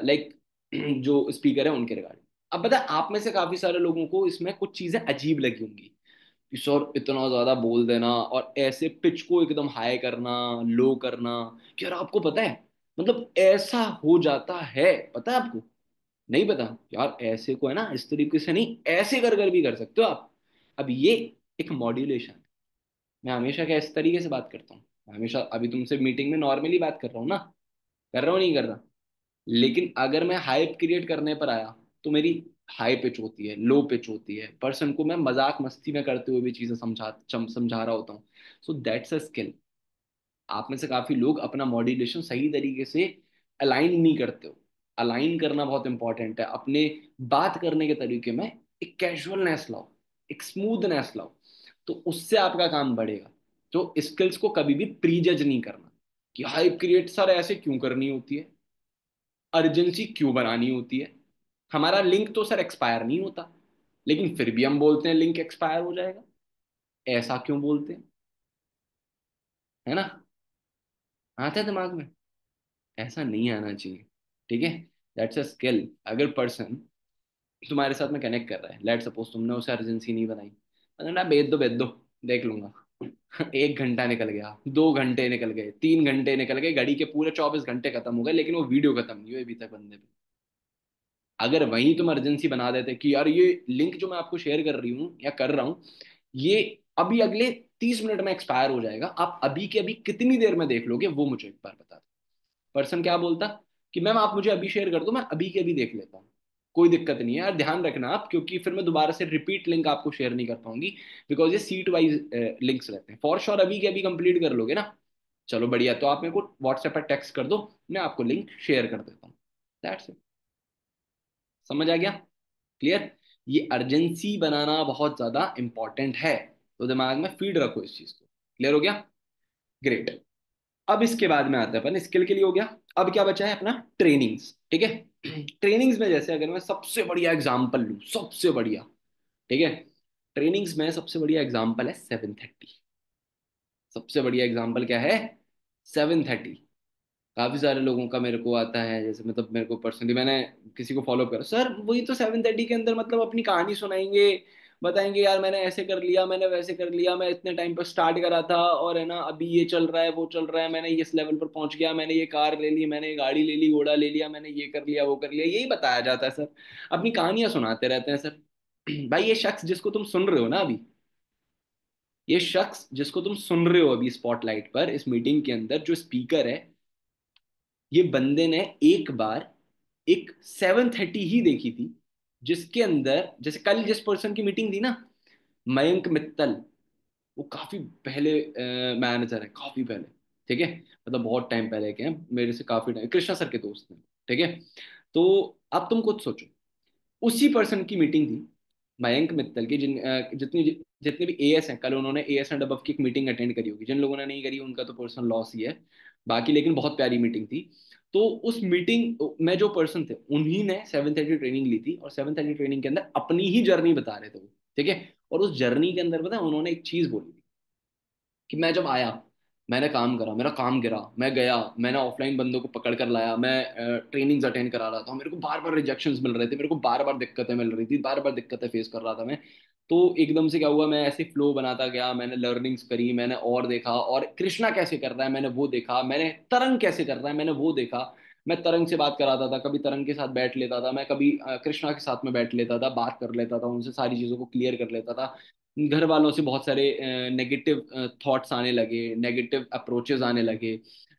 लाइक जो स्पीकर है उनके रिगार्डिंग। अब बता, आप में से काफी सारे लोगों को इसमें कुछ चीजें अजीब लगी होंगी कि सर इतना ज्यादा बोल देना, और ऐसे पिच को एकदम हाई करना, लो करना, कि यार आपको पता है, मतलब ऐसा हो जाता है, पता है आपको? नहीं पता यार, ऐसे को है ना इस तरीके से नहीं, ऐसे कर भी कर सकते हो आप। अब ये एक मॉड्यूलेशन, मैं हमेशा क्या इस तरीके से बात करता हूँ, मैं हमेशा अभी तुमसे मीटिंग में नॉर्मली बात कर रहा हूँ ना, कर रहा हूँ नहीं कर रहा, लेकिन अगर मैं हाइप क्रिएट करने पर आया, तो मेरी हाई पिच होती है, लो पिच होती है, पर्सन को मैं मजाक मस्ती में करते हुए भी चीजें समझा रहा होता हूँ। So that's a skill. आप में से काफी लोग अपना मॉड्यूलेशन सही तरीके से अलाइन नहीं करते हो। अलाइन करना बहुत इंपॉर्टेंट है। अपने बात करने के तरीके में एक कैजुअलनेस लाओ, एक स्मूथनेस लाओ, तो उससे आपका काम बढ़ेगा। तो स्किल्स को कभी भी प्रीजज नहीं करना कि हाइप क्रिएट सर ऐसे क्यों करनी होती है, अर्जेंसी क्यों बनानी होती है। हमारा लिंक तो सर एक्सपायर नहीं होता, लेकिन फिर भी हम बोलते हैं लिंक एक्सपायर हो जाएगा। ऐसा क्यों बोलते हैं? है ना? आता है दिमाग में? ऐसा नहीं आना चाहिए। ठीक है? That's a skill. अगर पर्सन तुम्हारे साथ में कनेक्ट कर रहा है, लेट सपोज तुमने उसे अर्जेंसी नहीं बनाई, मतलब ना भेज दो, देख लूंगा। 1 घंटा निकल गया, 2 घंटे निकल गए, 3 घंटे निकल गए, घड़ी के पूरे 24 घंटे खत्म हो गए, लेकिन वो वीडियो खत्म नहीं हुई अभी तक बंदे पे। अगर वहीं तुम अर्जेंसी बना देते कि यार ये लिंक जो मैं आपको शेयर कर रही हूँ या कर रहा हूँ, ये अभी अगले 30 मिनट में एक्सपायर हो जाएगा, आप अभी के अभी कितनी देर में देख लोगे वो मुझे एक बार बता दो। पर्सन क्या बोलता कि मैम आप मुझे अभी शेयर कर दो, मैं अभी के अभी देख लेता हूँ। कोई दिक्कत नहीं है यार, ध्यान रखना आप, क्योंकि फिर मैं दोबारा से रिपीट लिंक आपको शेयर नहीं कर पाऊंगी, बिकॉज ये सीट वाइज लिंक्स रहते हैं। फॉर श्योर अभी के अभी कंप्लीट कर लोगे ना? चलो बढ़िया, तो आप मेरे को व्हाट्सएप पर टेक्स्ट कर दो, मैं आपको लिंक शेयर कर देता हूँ। That's it. समझ आ गया? क्लियर? ये अर्जेंसी बनाना बहुत ज्यादा इंपॉर्टेंट है, तो दिमाग में फीड रखो इस चीज को। क्लियर हो गया? ग्रेट। अब इसके बाद में आता है, अपन स्किल के लिए हो गया। अब क्या बचा है अपना? ट्रेनिंग्स। ठीक है? ट्रेनिंग्स में जैसे अगर मैं सबसे बढ़िया एग्जांपल लूं, सबसे बढ़िया, ठीक है, ट्रेनिंग्स में सबसे बढ़िया एग्जांपल है 730। सबसे बढ़िया एग्जांपल क्या है? 730। काफी सारे लोगों का मेरे को आता है, जैसे मतलब मेरे को पर्सनली, मैंने किसी को फॉलो करा, सर वही तो 730 के अंदर मतलब अपनी कहानी सुनाएंगे, बताएंगे यार मैंने ऐसे कर लिया, मैंने वैसे कर लिया, मैं इतने टाइम पर स्टार्ट करा था और है ना अभी ये चल रहा है वो चल रहा है, मैंने इस लेवल पर पहुंच गया, मैंने ये कार ले ली, मैंने ये गाड़ी ले ली, घोड़ा ले लिया, मैंने ये कर लिया वो कर लिया, यही बताया जाता है सर। अपनी कहानियां सुनाते रहते हैं सर। भाई ये शख्स जिसको तुम सुन रहे हो ना अभी, ये शख्स जिसको तुम सुन रहे हो अभी स्पॉटलाइट पर इस मीटिंग के अंदर, जो स्पीकर है, ये बंदे ने एक बार एक 730 ही देखी थी, जिसके अंदर जैसे कल जिस पर्सन की मीटिंग थी ना, मयंक मित्तल, वो काफी पहले मैनेजर है, काफी पहले। ठीक है? मतलब बहुत टाइम पहले के हैं, मेरे से काफी टाइम, कृष्णा सर के दोस्त हैं। ठीक है? तो अब तुम खुद सोचो, उसी पर्सन की मीटिंग थी, मयंक मित्तल की, जितनी जितने भी एएस हैं, कल उन्होंने एएस एंड अबव की एक मीटिंग अटेंड करी होगी, जिन लोगों ने नहीं करी उनका तो पर्सनल लॉस ही है, बाकी लेकिन बहुत प्यारी मीटिंग थी। तो उस मीटिंग में जो पर्सन थे, उन्हीं ने 730 ट्रेनिंग ली थी, और 730 ट्रेनिंग के अंदर अपनी ही जर्नी बता रहे थे वो। ठीक है? और उस जर्नी के अंदर पता है उन्होंने एक चीज बोली थी कि मैं जब आया, मैंने काम करा, मेरा काम गिरा, मैं गया, मैंने ऑफलाइन बंदों को पकड़ कर लाया, मैं ट्रेनिंग्स अटेंड करा रहा था, मेरे को बार बार रिजेक्शंस मिल रहे थे, मेरे को बार बार दिक्कतें मिल रही थी, बार बार दिक्कतें फेस कर रहा था मैं। तो एकदम से क्या हुआ, मैं ऐसे फ्लो बनाता गया, मैंने लर्निंग्स करी, मैंने और देखा, और कृष्णा कैसे कर रहा है मैंने वो देखा, मैंने तरंग कैसे कर रहा है मैंने वो देखा। मैं तरंग से बात कराता था, कभी तरंग के साथ बैठ लेता था, मैं कभी कृष्णा के साथ में बैठ लेता था, बात कर लेता था उनसे, सारी चीज़ों को क्लियर कर लेता था। घर वालों से बहुत सारे नेगेटिव थॉट्स आने लगे, नेगेटिव अप्रोचेस आने लगे।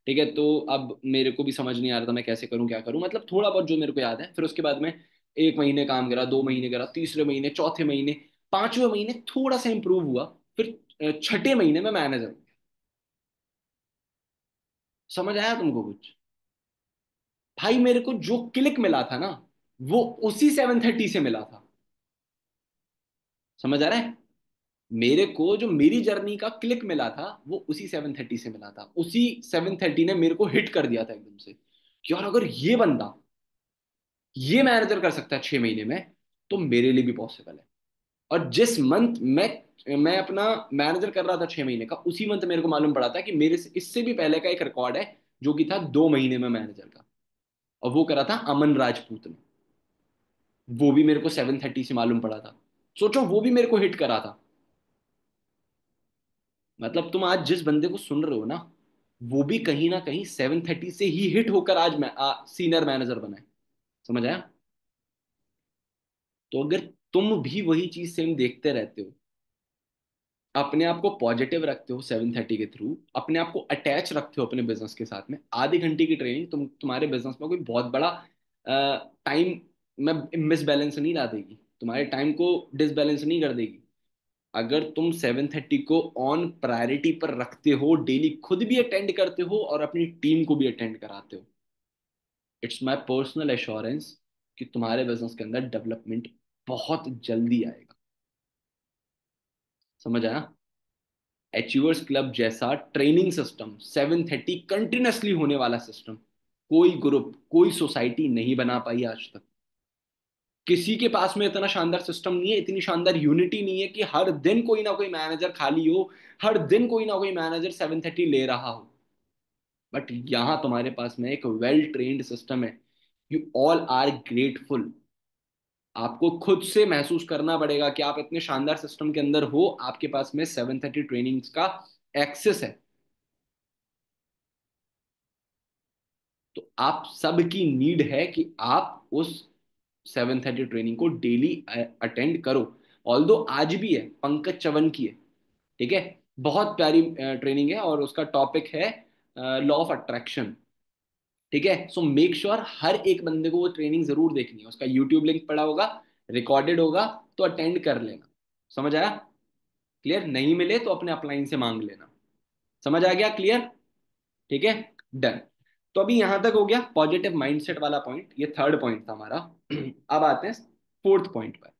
ठीक है? तो अब मेरे को भी समझ नहीं आ रहा था मैं कैसे करूं क्या करूं, मतलब थोड़ा बहुत जो मेरे को याद है। फिर उसके बाद में 1 महीने काम करा, 2 महीने करा, तीसरे महीने, चौथे महीने, पांचवें महीने थोड़ा सा इंप्रूव हुआ, फिर छठे महीने में मैनेजर। समझ आया तुमको कुछ? भाई मेरे को जो क्लिक मिला था ना, वो उसी 730 से मिला था। समझ आ रहा है? मेरे को जो मेरी जर्नी का क्लिक मिला था, वो उसी 730 से मिला था, उसी 730 ने मेरे को हिट कर दिया था एकदम से कि यार अगर ये बंदा ये मैनेजर कर सकता है 6 महीने में, तो मेरे लिए भी पॉसिबल है। और जिस मंथ मैं अपना मैनेजर कर रहा था 6 महीने का, उसी मंथ मेरे को मालूम पड़ा था कि मेरे से इससे भी पहले का एक रिकॉर्ड है, जो कि था 2 महीने में मैनेजर का, और वो करा था अमन राजपूत ने। वो भी मेरे को 730 से मालूम पड़ा था। सोचो, वो भी मेरे को हिट करा था। मतलब तुम आज जिस बंदे को सुन रहे हो ना, वो भी कहीं ना कहीं 730 से ही हिट होकर आज मैं सीनियर मैनेजर बना है। समझ आया? तो अगर तुम भी वही चीज सेम देखते रहते हो, अपने आप को पॉजिटिव रखते हो 730 के थ्रू, अपने आप को अटैच रखते हो अपने बिजनेस के साथ में, आधे घंटे की ट्रेनिंग तुम्हारे बिजनेस में कोई बहुत बड़ा टाइम मैं मिसबैलेंस नहीं ला देगी, तुम्हारे टाइम को डिसबैलेंस नहीं कर देगी। अगर तुम 7:30 को ऑन प्रायोरिटी पर रखते हो, डेली खुद भी अटेंड करते हो और अपनी टीम को भी अटेंड कराते हो, इट्स माय पर्सनल एश्योरेंस कि तुम्हारे बिजनेस के अंदर डेवलपमेंट बहुत जल्दी आएगा। समझ आया? अचीवर्स क्लब जैसा ट्रेनिंग सिस्टम 7:30 कंटिन्यूसली होने वाला सिस्टम कोई ग्रुप, कोई सोसाइटी नहीं बना पाई आज तक। किसी के पास में इतना शानदार सिस्टम नहीं है, इतनी शानदार यूनिटी नहीं है कि हर दिन कोई ना कोई मैनेजर खाली हो, हर दिन कोई ना कोई मैनेजर 7:30 ले रहा हो। बट यहां तुम्हारे पास में एक वेल ट्रेन्ड सिस्टम है। You all are grateful. आपको खुद से महसूस करना पड़ेगा कि आप इतने शानदार सिस्टम के अंदर हो, आपके पास में 7:30 ट्रेनिंग्स का एक्सेस है। तो आप सबकी नीड है कि आप उस 7:30 ट्रेनिंग को डेली अटेंड करो। ऑल्दो आज भी है, पंकज चवन की है, ठीक है, बहुत प्यारी ट्रेनिंग है और उसका टॉपिक है लॉ ऑफ अट्रैक्शन। ठीक है, सो मेक श्योर हर एक बंदे को वो ट्रेनिंग जरूर देखनी है। उसका यूट्यूब लिंक पड़ा होगा, रिकॉर्डेड होगा, तो अटेंड कर लेना। समझ आया? क्लियर? नहीं मिले तो अपने अपलाइन से मांग लेना। समझ आ गया? क्लियर? ठीक है, डन। तो अभी यहां तक हो गया पॉजिटिव माइंडसेट वाला पॉइंट, ये थर्ड पॉइंट था हमारा। अब आते हैं फोर्थ पॉइंट पर।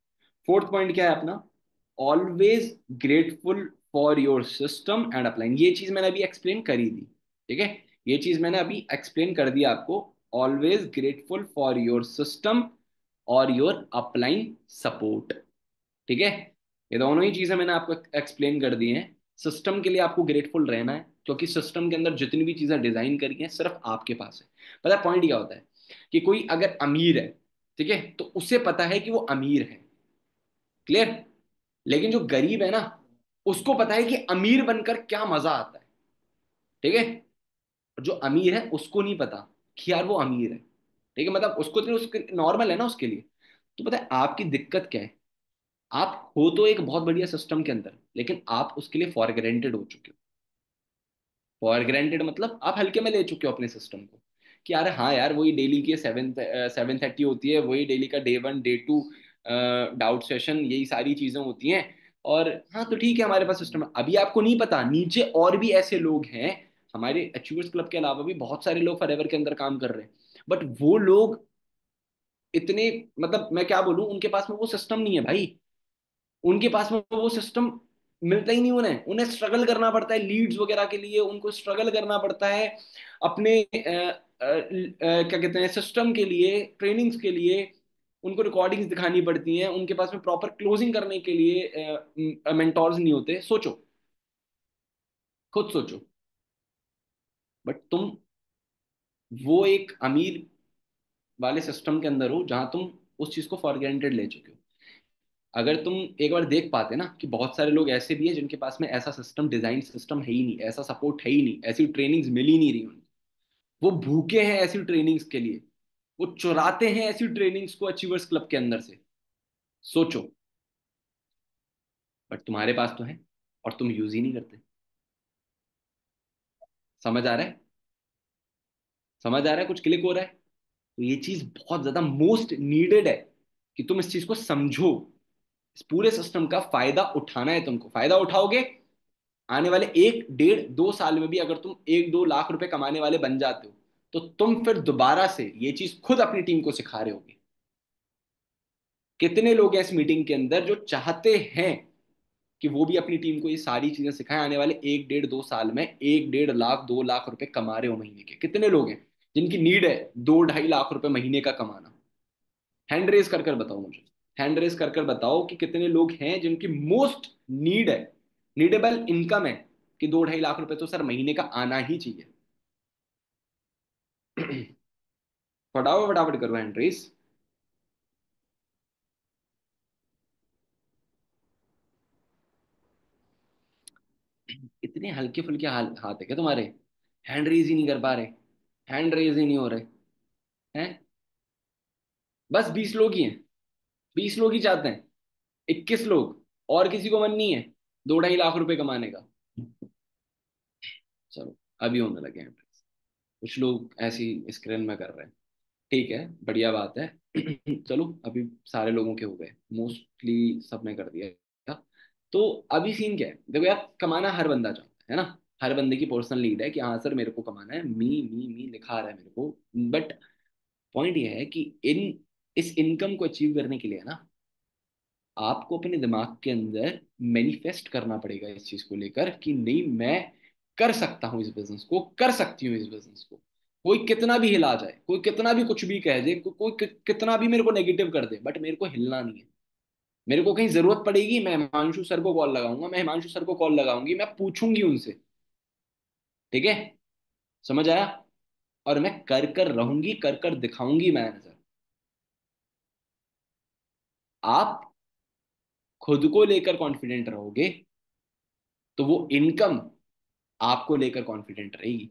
फोर्थ पॉइंट क्या है अपना? Always grateful for your system and upline. ये चीज मैंने अभी एक्सप्लेन करी दी, ठीक है, ये चीज मैंने अभी एक्सप्लेन कर दिया आपको। Always grateful for your system और योर अपलाइन सपोर्ट। ठीक है, ये दोनों ही चीजें मैंने आपको एक्सप्लेन कर दी हैं। सिस्टम के लिए आपको ग्रेटफुल रहना है, क्योंकि सिस्टम के अंदर जितनी भी चीजें डिजाइन करी हैं सिर्फ आपके पास है। पता है पॉइंट क्या होता है? कि कोई अगर अमीर है, ठीक है, तो उसे पता है कि वो अमीर है। क्लियर? लेकिन जो गरीब है ना, उसको पता है कि अमीर बनकर क्या मजा आता है। ठीक है? जो अमीर है उसको नहीं पता कि यार वो अमीर है। ठीक है, मतलब उसको तो उसके नॉर्मल है ना उसके लिए। तो पता है आपकी दिक्कत क्या है? आप हो तो एक बहुत बढ़िया सिस्टम के अंदर, लेकिन आप उसके लिए फॉर ग्रांटेड हो चुके हो। फॉर ग्रांटेड मतलब आप हल्के में ले चुके हो अपने सिस्टम को, कि यार हाँ यार वही डेली की 7:30 होती है, वही डेली का डे 1 डे 2 डाउट सेशन, यही सारी चीजें होती हैं। और हाँ तो ठीक है, हमारे पास सिस्टम है। अभी आपको नहीं पता नीचे और भी ऐसे लोग हैं। हमारे अचीवर्स क्लब के अलावा भी बहुत सारे लोग फॉरएवर के अंदर काम कर रहे हैं, बट वो लोग इतने, मतलब मैं क्या बोलूं, उनके पास में वो सिस्टम नहीं है भाई। उनके पास में वो सिस्टम मिलता ही नहीं। उन्हें उन्हें स्ट्रगल करना पड़ता है लीड्स वगैरह के लिए, उनको स्ट्रगल करना पड़ता है अपने क्या कहते हैं सिस्टम के लिए, ट्रेनिंग्स के लिए। उनको रिकॉर्डिंग्स दिखानी पड़ती हैं, उनके पास में प्रॉपर क्लोजिंग करने के लिए मेंटोर्स नहीं होते। सोचो, खुद सोचो। बट तुम वो एक अमीर वाले सिस्टम के अंदर हो जहां तुम उस चीज को फॉर ग्रांटेड ले चुके हो। अगर तुम एक बार देख पाते ना कि बहुत सारे लोग ऐसे भी हैं जिनके पास में ऐसा सिस्टम, डिजाइन सिस्टम है ही नहीं, ऐसा सपोर्ट है ही नहीं, ऐसी ट्रेनिंग्स मिल ही नहीं रही उन्हें। वो भूखे हैं ऐसी ट्रेनिंग्स के लिए, वो चुराते हैं ऐसी ट्रेनिंग्स को अचीवर्स क्लब के अंदर से। सोचो। बट तुम्हारे पास तो है और तुम यूज ही नहीं करते। समझ आ रहा है? समझ आ रहा है? कुछ क्लिक हो रहा है? तो ये चीज बहुत ज्यादा मोस्ट नीडेड है कि तुम इस चीज को समझो। इस पूरे सिस्टम का फायदा उठाना है तुमको। फायदा उठाओगे, आने वाले 1 1.5 2 साल में भी अगर तुम 1 2 लाख रुपए कमाने वाले बन जाते हो, तो तुम फिर दोबारा से ये चीज खुद अपनी टीम को सिखा रहे होगे। कितने लोग हैं इस मीटिंग के अंदर जो चाहते हैं कि वो भी अपनी टीम को ये सारी चीजें सिखाएं, आने वाले 1 1.5 2 साल में 1 1.5 लाख 2 लाख रुपए कमा रहे हो महीने के? कितने लोग हैं जिनकी नीड है 2 2.5 लाख रुपए महीने का कमाना? हैंड रेस कर कर बताओ मुझे। हैंड रेस कर कर बताओ कि कितने लोग हैं जिनकी मोस्ट नीड है, नीडेबल इनकम है कि 2 2.5 लाख रुपए तो सर महीने का आना ही चाहिए। फटाफट फटाफट करो हैंड रेस। इतने हल्के फुल्के हाथ है क्या तुम्हारे? हैंड रेज ही नहीं कर पा रहे? हैंड रेज ही नहीं हो रहे हैं? बस 20 लोग ही हैं? 20 लोग ही चाहते हैं? 21 लोग? और किसी को मन नहीं है 2 2.5 लाख रुपए कमाने का? चलो, अभी होने लगे हैं। कुछ लोग ऐसी स्क्रीन में कर रहे हैं। ठीक है, बढ़िया बात है। चलो अभी सारे लोगों के हो गए, मोस्टली सबने कर दिया। तो अभी सीन क्या है, देखो यार, कमाना हर बंदा चाहता है ना। हर बंदे की पर्सनल नीड है कि हाँ सर मेरे को कमाना है, मी लिखा रहा है मेरे को। बट पॉइंट ये है कि इन इस इनकम को अचीव करने के लिए ना, आपको अपने दिमाग के अंदर मैनिफेस्ट करना पड़ेगा इस चीज को लेकर कि नहीं, मैं कर सकता हूँ इस बिजनेस को, कर सकती हूँ इस बिजनेस को। कोई कितना भी हिला जाए, कोई कितना भी कुछ भी कह दे, कोई कितना भी मेरे को नेगेटिव कर दे, बट मेरे को हिलना नहीं है। मेरे को कहीं जरूरत पड़ेगी, मैं हिमांशु सर को कॉल लगाऊंगा, मैं हिमांशु सर को कॉल लगाऊंगी, मैं पूछूंगी उनसे। ठीक है, समझ आया? और मैं कर कर रहूंगी, कर कर दिखाऊंगी मैं सर। आप खुद को लेकर कॉन्फिडेंट रहोगे तो वो इनकम आपको लेकर कॉन्फिडेंट रहेगी।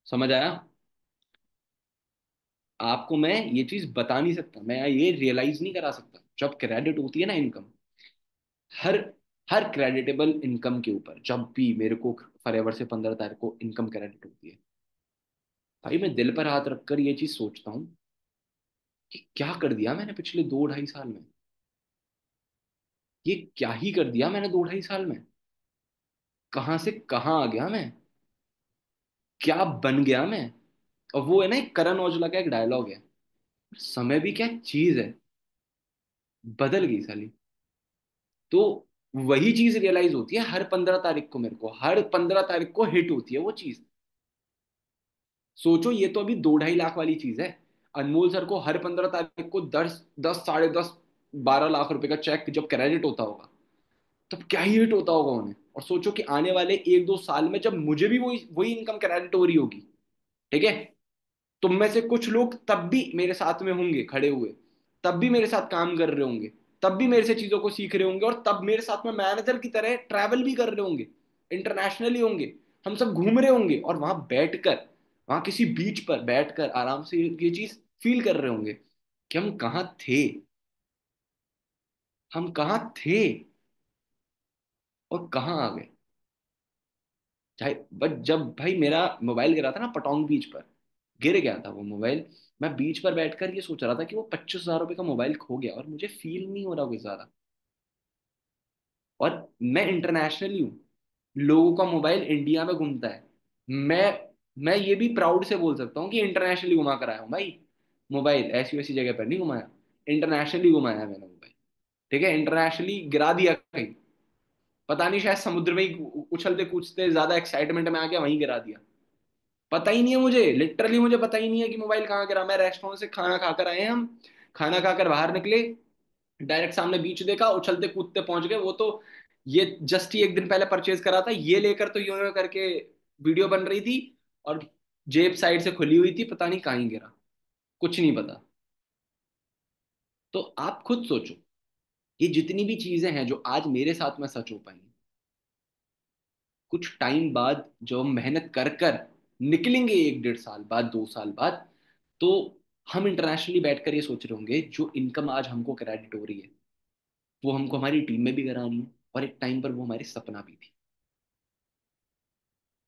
समझ आया? आपको मैं ये चीज बता नहीं सकता, मैं ये रियलाइज नहीं करा सकता। जब क्रेडिट होती है ना इनकम, हर हर क्रेडिटेबल इनकम के ऊपर जब भी मेरे को फॉरएवर से 15 तारीख को इनकम क्रेडिट होती है, भाई मैं दिल पर हाथ रखकर ये चीज सोचता हूँ कि क्या कर दिया मैंने पिछले 2 ढाई साल में। ये क्या ही कर दिया मैंने 2 ढाई साल में। कहाँ से कहाँ आ गया मैं, क्या बन गया मैं। और वो है ना, एक करण औजला का एक डायलॉग है, समय भी क्या चीज है, बदल गई साली। तो वही चीज रियलाइज होती है हर 15 तारीख को, मेरे को हर 15 तारीख को हिट होती है वो चीज। सोचो, ये तो अभी 2 ढाई लाख वाली चीज है। अनमोल सर को हर 15 तारीख को 10 10 10.5 12 लाख रुपए का चेक जब क्रेडिट होता होगा, तब क्या ही हिट होता होगा उन्हें। और सोचो कि आने वाले 1 2 साल में जब मुझे भी वही वही इनकम क्रेडिट हो रही होगी, ठीक है, तुम में से कुछ लोग तब भी मेरे साथ में होंगे खड़े हुए, तब भी मेरे साथ काम कर रहे होंगे, तब भी मेरे से चीजों को सीख रहे होंगे, और तब मेरे साथ में मैनेजर की तरह ट्रैवल भी कर रहे होंगे, इंटरनेशनली होंगे। हम सब घूम रहे होंगे और वहां बैठकर, वहां किसी बीच पर बैठकर आराम से ये चीज फील कर रहे होंगे कि हम कहाँ थे, हम कहाँ थे और कहाँ आ गए। चाहे बट जब भाई मेरा मोबाइल गिरा था ना पटोंग बीच पर, गिर गया था वो मोबाइल, मैं बीच पर बैठकर ये सोच रहा था कि वो 25,000 रुपये का मोबाइल खो गया और मुझे फील नहीं हो रहा कुछ ज्यादा। और मैं इंटरनेशनली हूँ, लोगों का मोबाइल इंडिया में घूमता है। मैं मैं ये भी प्राउड से बोल सकता हूँ कि इंटरनेशनली घुमा कर आया हूँ भाई। मोबाइल ऐसी वैसी जगह पर नहीं घुमाया, इंटरनेशनली घुमाया है मैंने मोबाइल। ठीक है, इंटरनेशनली गिरा दिया कहीं, पता नहीं शायद समुद्र में ही उछलते कूदते ज्यादा एक्साइटमेंट में आ गया, वहीं गिरा दिया। पता ही नहीं है मुझे, लिटरली मुझे पता ही नहीं है कि मोबाइल कहाँ गिरा। मैं रेस्टोरेंट से खाना खाकर आए हैं हम, खाना खाकर बाहर निकले, डायरेक्ट सामने बीच देखा, उछलते कूदते पहुंच गए। वो तो ये जस्ट ही एक दिन पहले परचेज करा था, ये लेकर तो यूं यूं करके वीडियो बन रही थी, और जेब साइड से खुली हुई थी, पता नहीं कहाँ ही गिरा, कुछ नहीं पता। तो आप खुद सोचो, ये जितनी भी चीजें हैं जो आज मेरे साथ में सच हो पाई, कुछ टाइम बाद जो हम मेहनत कर कर निकलेंगे, 1 1.5 साल बाद, 2 साल बाद, तो हम इंटरनेशनली बैठकर ये सोच रहे होंगे जो इनकम आज हमको क्रेडिट हो रही है, वो हमको हमारी टीम में भी करानी है, और एक टाइम पर वो हमारी सपना भी थी।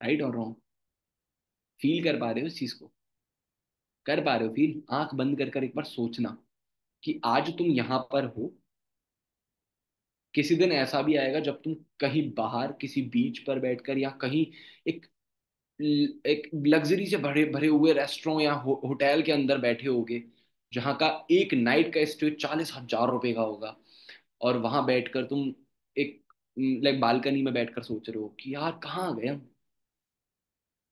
राइट और रॉन्ग? फील कर पा रहे हो इस चीज को? कर पा रहे हो फील? आंख बंद कर कर एक बार सोचना कि आज तुम यहां पर हो, किसी दिन ऐसा भी आएगा जब तुम कहीं बाहर किसी बीच पर बैठकर या कहीं एक एक लग्जरी से भरे भरे हुए रेस्टोरेंट या होटल के अंदर बैठे होगे, जहाँ का एक नाइट का स्टे 40,000 रुपए का होगा, और वहां बैठकर तुम एक लाइक बालकनी में बैठकर सोच रहे हो कि यार कहाँ आ गए हम,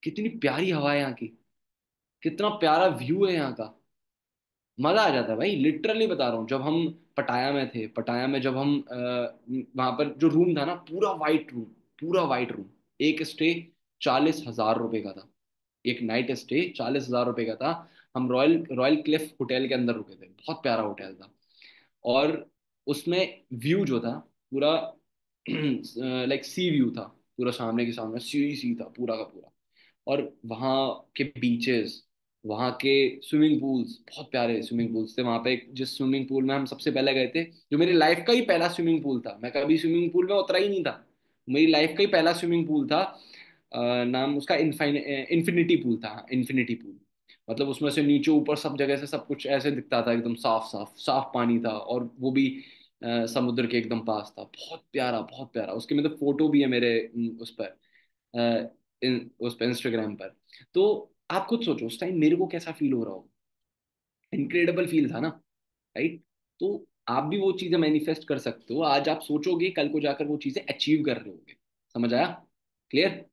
कितनी प्यारी हवा है यहाँ की, कितना प्यारा व्यू है यहाँ का। मजा आ जाता है भाई, लिटरली बता रहा हूँ। जब हम पटाया में थे, पटाया में जब हम वहां पर जो रूम था ना, पूरा वाइट रूम, पूरा वाइट रूम, एक स्टे 40,000 रुपए का था, एक नाइट स्टे 40,000 रुपए का था। हम रॉयल रॉयल क्लिफ होटल के अंदर रुके थे, बहुत प्यारा होटल था। और उसमें व्यू जो था पूरा लाइक सी व्यू था, पूरा सामने के सामने सी सी था पूरा का पूरा। और वहाँ के बीचेस, वहाँ के स्विमिंग पूल्स, बहुत प्यारे स्विमिंग पूल्स थे वहाँ पे। जिस स्विमिंग पूल में हम सबसे पहले गए थे, जो मेरी लाइफ का ही पहला स्विमिंग पूल था, मैं कभी स्विमिंग पूल में उतरा ही नहीं था, मेरी लाइफ का ही पहला स्विमिंग पूल था। नाम उसका इन्फिनिटी पूल था, इन्फिनिटी पूल। मतलब उसमें से नीचे ऊपर सब जगह से सब कुछ ऐसे दिखता था, एकदम साफ साफ साफ पानी था, और वो भी समुद्र के एकदम पास था। बहुत प्यारा, बहुत प्यारा। उसकी मतलब फोटो भी है मेरे उस पर, उस पर इंस्टाग्राम पर। तो आप खुद सोचो उस टाइम मेरे को कैसा फील हो रहा हो। इनक्रेडिबल फील था ना, राइट? तो आप भी वो चीजें मैनिफेस्ट कर सकते हो। आज आप सोचोगे, कल को जाकर वो चीजें अचीव कर रहे होगे। समझ आया? क्लियर?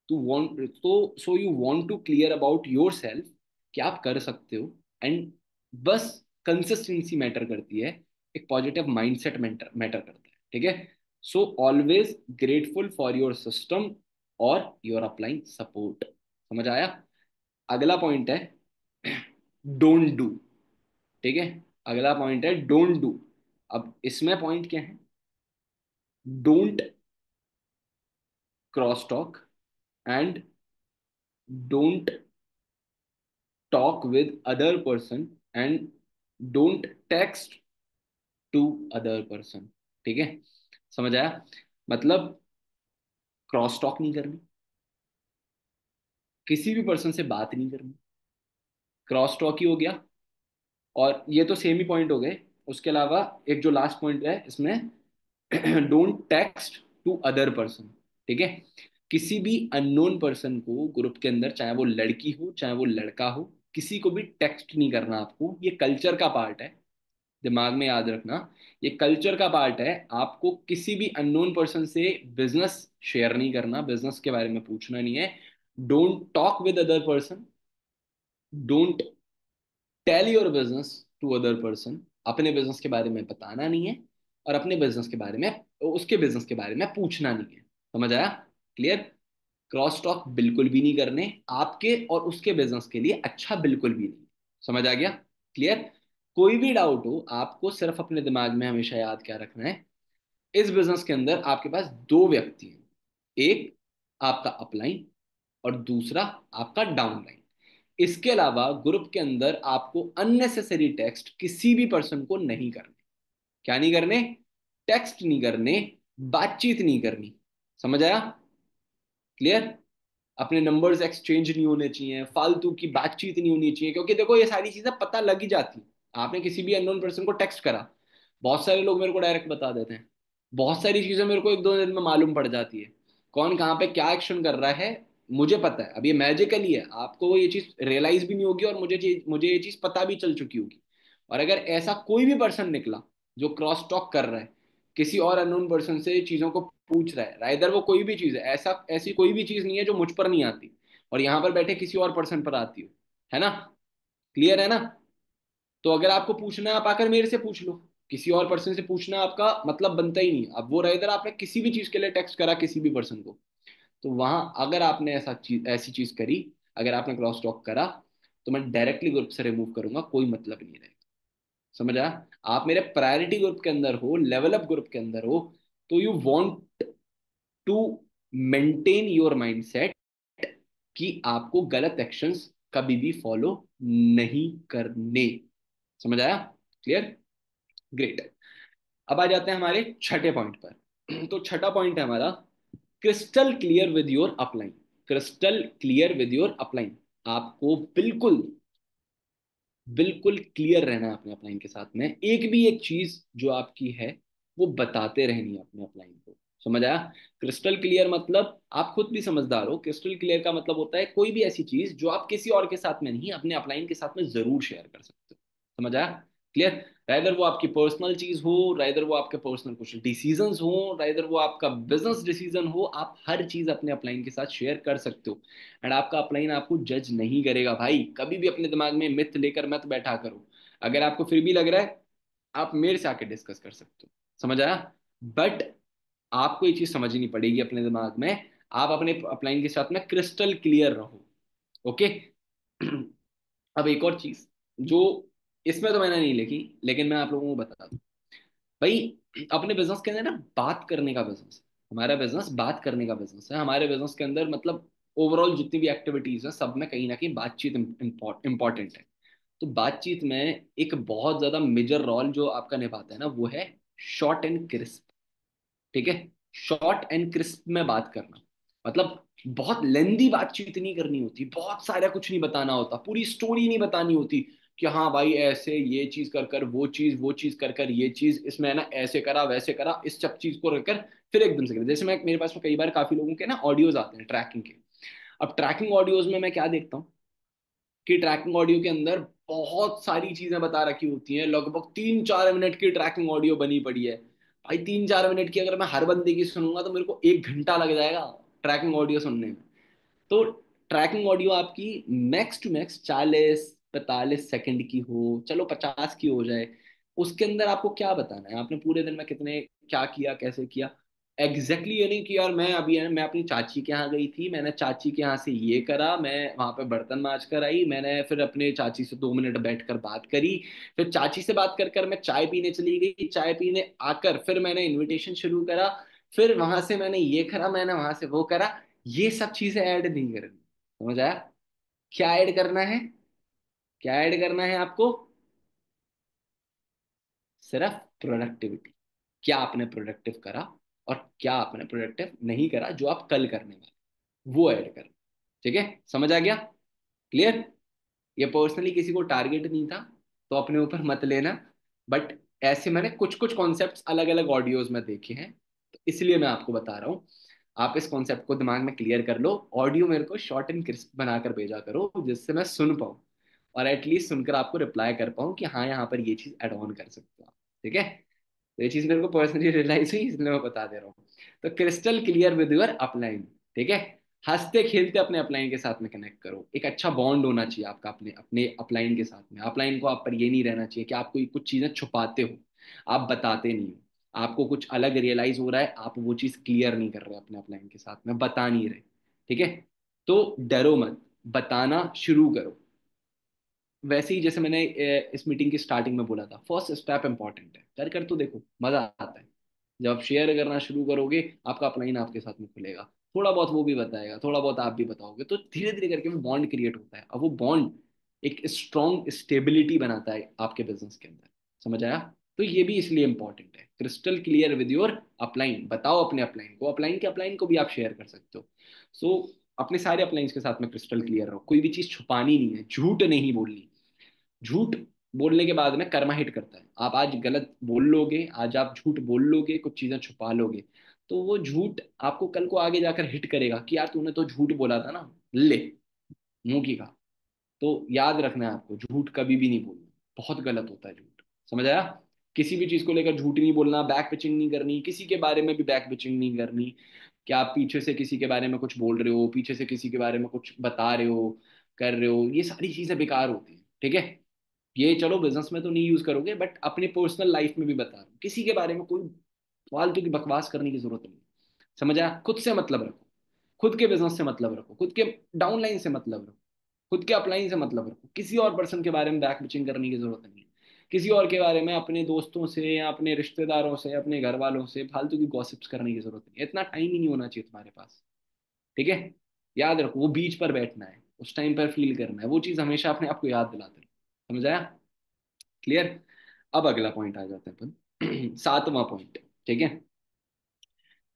टू वांट तो so you want to clear about your self कि आप कर सकते हो। एंड बस कंसिस्टेंसी मैटर करती है, एक पॉजिटिव माइंडसेट मैटर मैटर करता है। ठीक है? So always grateful for your system और योर अपलाइन सपोर्ट। समझ आया? अगला पॉइंट है डोंट डू। ठीक है? अगला पॉइंट है डोंट डू। अब इसमें पॉइंट क्या है? Don't cross talk, and don't talk with other person, and don't text to other person. ठीक है? समझ आया? मतलब क्रॉस टॉक नहीं करनी, किसी भी पर्सन से बात नहीं करनी, क्रॉस टॉक ही हो गया। और ये तो सेम ही पॉइंट हो गए। उसके अलावा एक जो लास्ट पॉइंट है इसमें, don't text to other person. ठीक है? किसी भी अननोन पर्सन को ग्रुप के अंदर, चाहे वो लड़की हो चाहे वो लड़का हो, किसी को भी टेक्स्ट नहीं करना आपको। ये कल्चर का पार्ट है, दिमाग में याद रखना। ये कल्चर का पार्ट है। आपको किसी भी अननोन पर्सन से बिजनेस शेयर नहीं करना, बिजनेस के बारे में पूछना नहीं है। Don't talk with other person, don't tell your business to other person. अपने बिजनेस के बारे में बताना नहीं है, और अपने बिजनेस के बारे में, उसके बिजनेस के बारे में पूछना नहीं है। समझ आया? क्लियर? क्रॉस टॉक बिल्कुल भी नहीं करने, आपके और उसके बिजनेस के लिए अच्छा बिल्कुल भी नहीं। समझ आ गया? क्लियर? कोई भी डाउट हो, आपको सिर्फ अपने दिमाग में हमेशा याद क्या रखना है, इस बिजनेस के अंदर आपके पास दो व्यक्ति हैं। एक आपका अपलाइन, और दूसरा आपका डाउनलाइन। इसके अलावा ग्रुप के अंदर आपको अननेसेसरी टेक्स्ट किसी भी पर्सन को नहीं करने। क्या नहीं करने? टेक्स्ट नहीं करने, बातचीत नहीं करनी। समझ आया? क्लियर? अपने नंबर्स एक्सचेंज नहीं होने चाहिए, फालतू की बातचीत नहीं होनी चाहिए, क्योंकि देखो ये सारी चीजें पता लग ही जाती। आपने किसी भी अननोन पर्सन को टेक्स्ट करा, बहुत सारे लोग मेरे को डायरेक्ट बता देते हैं। बहुत सारी चीजें मेरे को एक दो दिन में मालूम पड़ जाती है, कौन कहाँ पे क्या एक्शन कर रहा है। मुझे पता है। अब ये मैजिकली है, आपको ये चीज रियलाइज भी नहीं होगी, और मुझे ये चीज पता भी चल चुकी होगी। और अगर ऐसा कोई भी पर्सन निकला जो क्रॉस टॉक कर रहा है, किसी और अननोन पर्सन से चीजों को पूछ रहा है, राइदर वो कोई भी चीज है, ऐसा ऐसी कोई भी चीज नहीं है जो मुझ पर नहीं आती और यहाँ पर बैठे किसी और पर्सन पर आती हो। है ना? क्लियर है ना? तो अगर आपको पूछना है, आप आकर मेरे से पूछ लो। किसी और पर्सन से पूछना आपका मतलब बनता ही नहीं। अब वो राइदर आपने किसी भी चीज के लिए टेक्स्ट करा किसी भी पर्सन को, तो वहां अगर आपने ऐसी चीज करी, अगर आपने क्रॉस टॉक करा, तो मैं डायरेक्टली ग्रुप से रिमूव करूंगा, कोई मतलब नहीं रहेगा। समझ आया? आप मेरे प्रायोरिटी ग्रुप के अंदर हो, लेवल अप ग्रुप के अंदर हो, तो you want to maintain your mindset कि आपको गलत एक्शंस कभी भी फॉलो नहीं करने। समझ आया? क्लियर? ग्रेट। अब आ जाते हैं हमारे छठे पॉइंट पर। तो छठा पॉइंट है हमारा, crystal clear with your upline. Crystal clear with your upline. आपको बिल्कुल बिल्कुल क्लियर रहना है अपने अपलाइन के साथ में। एक भी एक चीज जो आपकी है वो बताते रहनी है अपने अपलाइन को। समझ आया? क्रिस्टल क्लियर मतलब, आप खुद भी समझदार हो, क्रिस्टल क्लियर का मतलब होता है कोई भी ऐसी चीज जो आप किसी और के साथ में नहीं, अपने अपलाइन के साथ में जरूर शेयर कर सकते हो। समझ आया? क्लियर? राइदर वो आपकी पर्सनल चीज हो, राइदर वो आपके पर्सनल कुछ डिसीजंस हो, राइदर वो आपका बिजनेस डिसीजन हो, आप हर चीज अपने अपलाइन के साथ शेयर कर सकते हो। एंड आपका अपलाइन आपको जज नहीं करेगा भाई। कभी भी अपने दिमाग में मिथ लेकर मत बैठा करो। अगर आपको फिर भी लग रहा है, आप मेरे से आके डिस्कस कर सकते हो। समझ आया? बट आपको ये चीज समझनी पड़ेगी अपने दिमाग में। आप अपने अपलाइन के साथ में क्रिस्टल क्लियर रहो। ओके? अब एक और चीज जो इसमें तो मैंने नहीं लिखी, लेकिन मैं आप लोगों को बता दूं भाई। अपने बिजनेस के अंदर ना बात करने का बिजनेस है। हमारा बिजनेस बात करने का बिजनेस है। हमारे बिजनेस के अंदर मतलब ओवरऑल जितनी भी एक्टिविटीज है, सब में कहीं ना कहीं बातचीत इंपॉर्टेंट है। तो बातचीत में एक बहुत ज्यादा मेजर रोल जो आपका निभाता है ना, वो है शॉर्ट एंड क्रिस्प। ठीक है? शॉर्ट एंड क्रिस्प में बात करना। मतलब बहुत लेंदी बातचीत नहीं करनी होती, बहुत सारा कुछ नहीं बताना होता, पूरी स्टोरी नहीं बतानी होती कि हाँ भाई ऐसे ये चीज कर कर वो चीज कर कर ये चीज इसमें है ना, ऐसे करा वैसे करा, इस सब चीज को रखकर फिर एकदम से करा। जैसे मैं, मेरे पास में कई बार काफी लोगों के ना ऑडियोज आते हैं ट्रैकिंग के। अब ट्रैकिंग ऑडियोज में मैं क्या देखता हूँ कि ट्रैकिंग ऑडियो के अंदर बहुत सारी चीजें बता रखी होती हैं, लगभग 3-4 मिनट की ट्रैकिंग ऑडियो बनी पड़ी है। भाई 3-4 मिनट की अगर मैं हर बंदे की सुनूंगा तो मेरे को 1 घंटा लग जाएगा ट्रैकिंग ऑडियो सुनने में। तो ट्रैकिंग ऑडियो आपकी मैक्स टू मैक्स 40-45 सेकंड की हो, चलो 50 की हो जाए। उसके अंदर आपको क्या बताना है, आपने पूरे दिन में कितने क्या किया कैसे किया। ये नहीं कि यार मैं अभी है ना, मैं अपनी चाची के यहाँ गई थी, मैंने चाची के यहाँ से ये करा, मैं वहां पे बर्तन मांज कर आई, मैंने फिर अपने चाची से 2 मिनट बैठकर बात करी, फिर चाची से बात कर कर मैं चाय पीने चली गई, चाय पीने आकर फिर मैंने इनविटेशन शुरू करा, फिर वहां से मैंने ये करा, मैंने वहां से वो करा। ये सब चीजें ऐड नहीं करनी। समझ आया? क्या ऐड करना है? क्या ऐड करना है आपको? सिर्फ प्रोडक्टिविटी। क्या आपने प्रोडक्टिव करा और क्या आपने प्रोडक्टिव नहीं करा जो आप कल करने वाले, वो ऐड करना। ठीक है, समझ आ गया? क्लियर? ये पर्सनली किसी को टारगेट नहीं था, तो अपने ऊपर मत लेना। बट ऐसे मैंने कुछ कुछ कॉन्सेप्ट्स अलग अलग ऑडियोज में देखे हैं, तो इसलिए मैं आपको बता रहा हूँ। आप इस कॉन्सेप्ट को दिमाग में क्लियर कर लो, ऑडियो मेरे को शॉर्ट एंड क्रिस्प बनाकर भेजा करो जिससे मैं सुन पाऊँ, और एटलीस्ट सुनकर आपको रिप्लाई कर पाऊँ कि हाँ यहाँ पर ये चीज़ एड ऑन कर सकते हो आप। ठीक है? तो ये चीज़ मेरे को पर्सनली रियलाइज हुई, इसलिए मैं बता दे रहा हूँ। तो crystal clear with your upline. ठीक है? हंसते खेलते अपने अपलाइन के साथ में कनेक्ट करो, एक अच्छा बॉन्ड होना चाहिए आपका अपने अपने अपलाइन के साथ में। अपलाइन को आप पर ये नहीं रहना चाहिए कि आप कोई कुछ चीजें छुपाते हो, आप बताते नहीं हो। आपको कुछ अलग रियलाइज हो रहा है, आप वो चीज क्लियर नहीं कर रहे अपने अपलाइन के साथ में, बता नहीं रहे। ठीक है? तो डरो मत, बताना शुरू करो। वैसे ही जैसे मैंने इस मीटिंग की स्टार्टिंग में बोला था, फर्स्ट स्टेप इंपॉर्टेंट है, कर कर तो देखो, मजा आता है। जब आप शेयर करना शुरू करोगे, आपका अपलाइन आपके साथ में खुलेगा, थोड़ा बहुत वो भी बताएगा, थोड़ा बहुत आप भी बताओगे, तो धीरे धीरे करके वो बॉन्ड क्रिएट होता है। अब वो बॉन्ड एक स्ट्रॉन्ग स्टेबिलिटी बनाता है आपके बिजनेस के अंदर। समझ आया? तो ये भी इसलिए इंपॉर्टेंट है, crystal clear with your upline. बताओ अपने अपलाइन को, अपलाइन को भी आप शेयर कर सकते हो। सो अपने सारे अपलाइंस के साथ में क्रिस्टल क्लियर रहो, कोई भी चीज छुपानी नहीं है, झूठ नहीं बोलनी। झूठ बोलने के बाद में कर्मा हिट करता है। आप आज गलत बोल लोगे, आज आप झूठ बोल लोगे, कुछ चीजें छुपा लोगे, तो वो झूठ आपको कल को आगे जाकर हिट करेगा कि यार तूने तो झूठ बोला था ना, ले मुंह की कहा। तो याद रखना है आपको, झूठ कभी भी नहीं बोलना, बहुत गलत होता है झूठ। समझ आया? किसी भी चीज को लेकर झूठ नहीं बोलना, बैक पिचिंग नहीं करनी, किसी के बारे में भी बैक पिचिंग नहीं करनी। कि आप पीछे से किसी के बारे में कुछ बोल रहे हो, पीछे से किसी के बारे में कुछ बता रहे हो, कर रहे हो, ये सारी चीजें बेकार होती हैं। ठीक है? ये चलो बिजनेस में तो नहीं यूज करोगे, बट अपनी पर्सनल लाइफ में भी बता रहा हूँ, किसी के बारे में कोई फालतू की बकवास करने की जरूरत नहीं। समझ आया? खुद से मतलब रखो, खुद के बिजनेस से मतलब रखो, खुद के डाउनलाइन से मतलब रखो, खुद के अपलाइन से मतलब रखो। किसी और पर्सन के बारे में बैक बिचिंग करने की जरूरत नहीं है। किसी और के बारे में अपने दोस्तों से या अपने रिश्तेदारों से, अपने घर वालों से फालतू की गॉसिप्स करने की जरूरत नहीं है, इतना टाइम ही नहीं होना चाहिए तुम्हारे पास। ठीक है? याद रखो, वो बीच पर बैठना है, उस टाइम पर फील करना है, वो चीज हमेशा अपने आप को याद दिलाते रहो। समझ आया? क्लियर? अब अगला पॉइंट आ जाते हैं अपन, सातवां पॉइंट। ठीक है?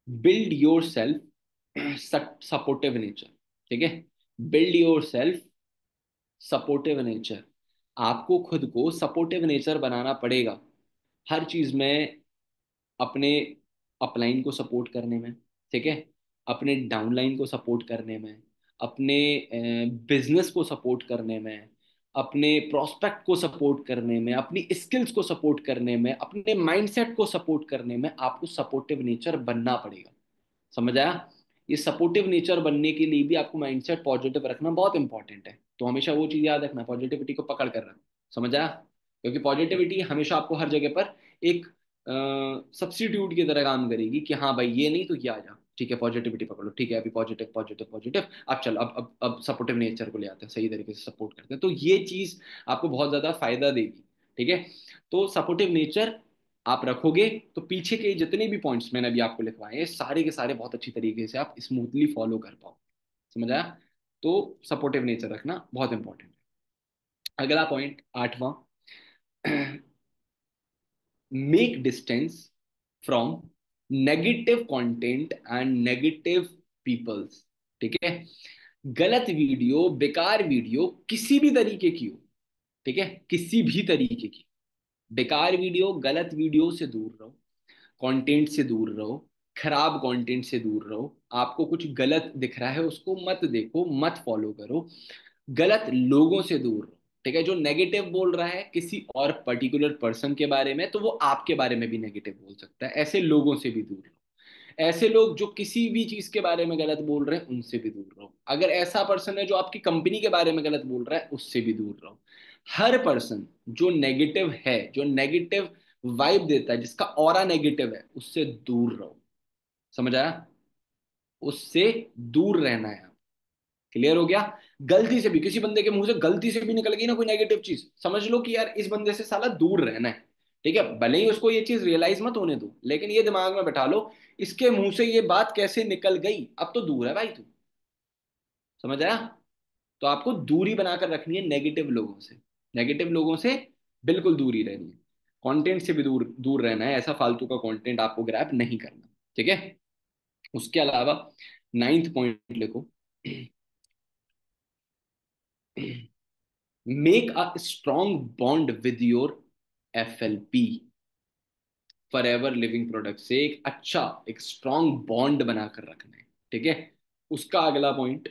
Build your self supportive nature. ठीक है? Build your self supportive nature. आपको खुद को सपोर्टिव नेचर बनाना पड़ेगा हर चीज में, अपने अपलाइन को सपोर्ट करने में। ठीक है? अपने डाउनलाइन को सपोर्ट करने में, अपने बिजनेस को सपोर्ट करने में, अपने प्रोस्पेक्ट को सपोर्ट करने में, अपनी स्किल्स को सपोर्ट करने में, अपने माइंडसेट को सपोर्ट करने में आपको सपोर्टिव नेचर बनना पड़ेगा। समझ आया? ये सपोर्टिव नेचर बनने के लिए भी आपको माइंडसेट पॉजिटिव रखना बहुत इंपॉर्टेंट है। तो हमेशा वो चीज याद रखना, पॉजिटिविटी को पकड़ कर रखना। समझ आया? क्योंकि पॉजिटिविटी हमेशा आपको हर जगह पर एक सब्स्टिट्यूट की तरह काम करेगी कि हाँ भाई ये नहीं तो ये आ जा, ठीक है पॉजिटिविटी पकड़ो, ठीक है अभी पॉजिटिव पॉजिटिव पॉजिटिव, अब चल अब सपोर्टिव नेचर को ले आते हैं, सही तरीके से सपोर्ट करते हैं, तो ये चीज आपको बहुत ज्यादा फायदा देगी। ठीक है? तो सपोर्टिव नेचर आप रखोगे तो पीछे के जितने भी पॉइंट्स मैंने अभी आपको लिखवाए हैं, सारे के सारे बहुत अच्छी तरीके से आप स्मूथली फॉलो कर पाओ। समझ आया? तो सपोर्टिव नेचर रखना बहुत इंपॉर्टेंट है। अगला पॉइंट, आठवां, make distance from negative content and negative peoples. ठीक है। गलत वीडियो, बेकार वीडियो किसी भी तरीके की हो, ठीक है, किसी भी तरीके की बेकार वीडियो, गलत वीडियो से दूर रहो, कंटेंट से दूर रहो, खराब कंटेंट से दूर रहो। आपको कुछ गलत दिख रहा है उसको मत देखो, मत फॉलो करो। गलत लोगों से दूर रहो, ठीक है। जो नेगेटिव बोल रहा है किसी और पर्टिकुलर पर्सन के बारे में, तो वो आपके बारे में भी नेगेटिव बोल सकता है, ऐसे लोगों से भी दूर रहो। ऐसे लोग जो किसी भी चीज के बारे में गलत बोल रहे हैं उनसे भी दूर रहो। अगर ऐसा पर्सन है जो आपकी कंपनी के बारे में गलत बोल रहा है, उससे भी दूर रहो। हर पर्सन जो नेगेटिव है, जो नेगेटिव वाइब देता है, जिसका ऑरा नेगेटिव है, उससे दूर रहो। समझ आया? उससे दूर रहना है। क्लियर हो गया? गलती से भी किसी बंदे के मुंह से गलती से भी निकल गई ना कोई नेगेटिव चीज, समझ लो कि यार इस बंदे से साला दूर रहना है। ठीक है, भले ही उसको ये चीज रियलाइज मत होने दो, लेकिन ये दिमाग में बैठा लो, इसके मुंह से ये बात कैसे निकल गई, अब तो दूर है भाई तू। समझ आया? तो आपको दूरी बनाकर रखनी है नेगेटिव लोगों से। नेगेटिव लोगों से बिल्कुल दूरी रहनी है। कंटेंट से भी दूर दूर रहना है, ऐसा फालतू का कंटेंट आपको ग्रैब नहीं करना। ठीक है। उसके अलावा नाइन्थ पॉइंट लिखो। Make a strong bond with your FLP, for ever living product से एक अच्छा, एक स्ट्रॉन्ग बॉन्ड बनाकर रखना है। ठीक है। उसका अगला पॉइंट,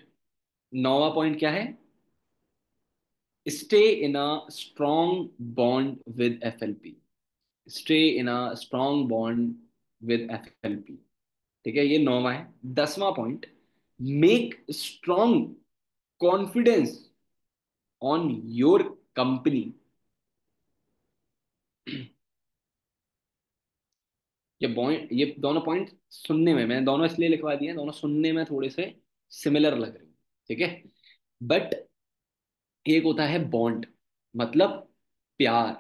नौवा पॉइंट क्या है? Stay in a strong bond with FLP। Stay in a strong bond with FLP। ठीक है, ये नौवा है। 10वां point, make strong confidence on your company. ये दोनों पॉइंट सुनने में, मैंने दोनों इसलिए लिखवा दिए हैं, दोनों सुनने में थोड़े से सिमिलर लग रहे हैं। ठीक है। बट एक होता है बॉन्ड, मतलब प्यार,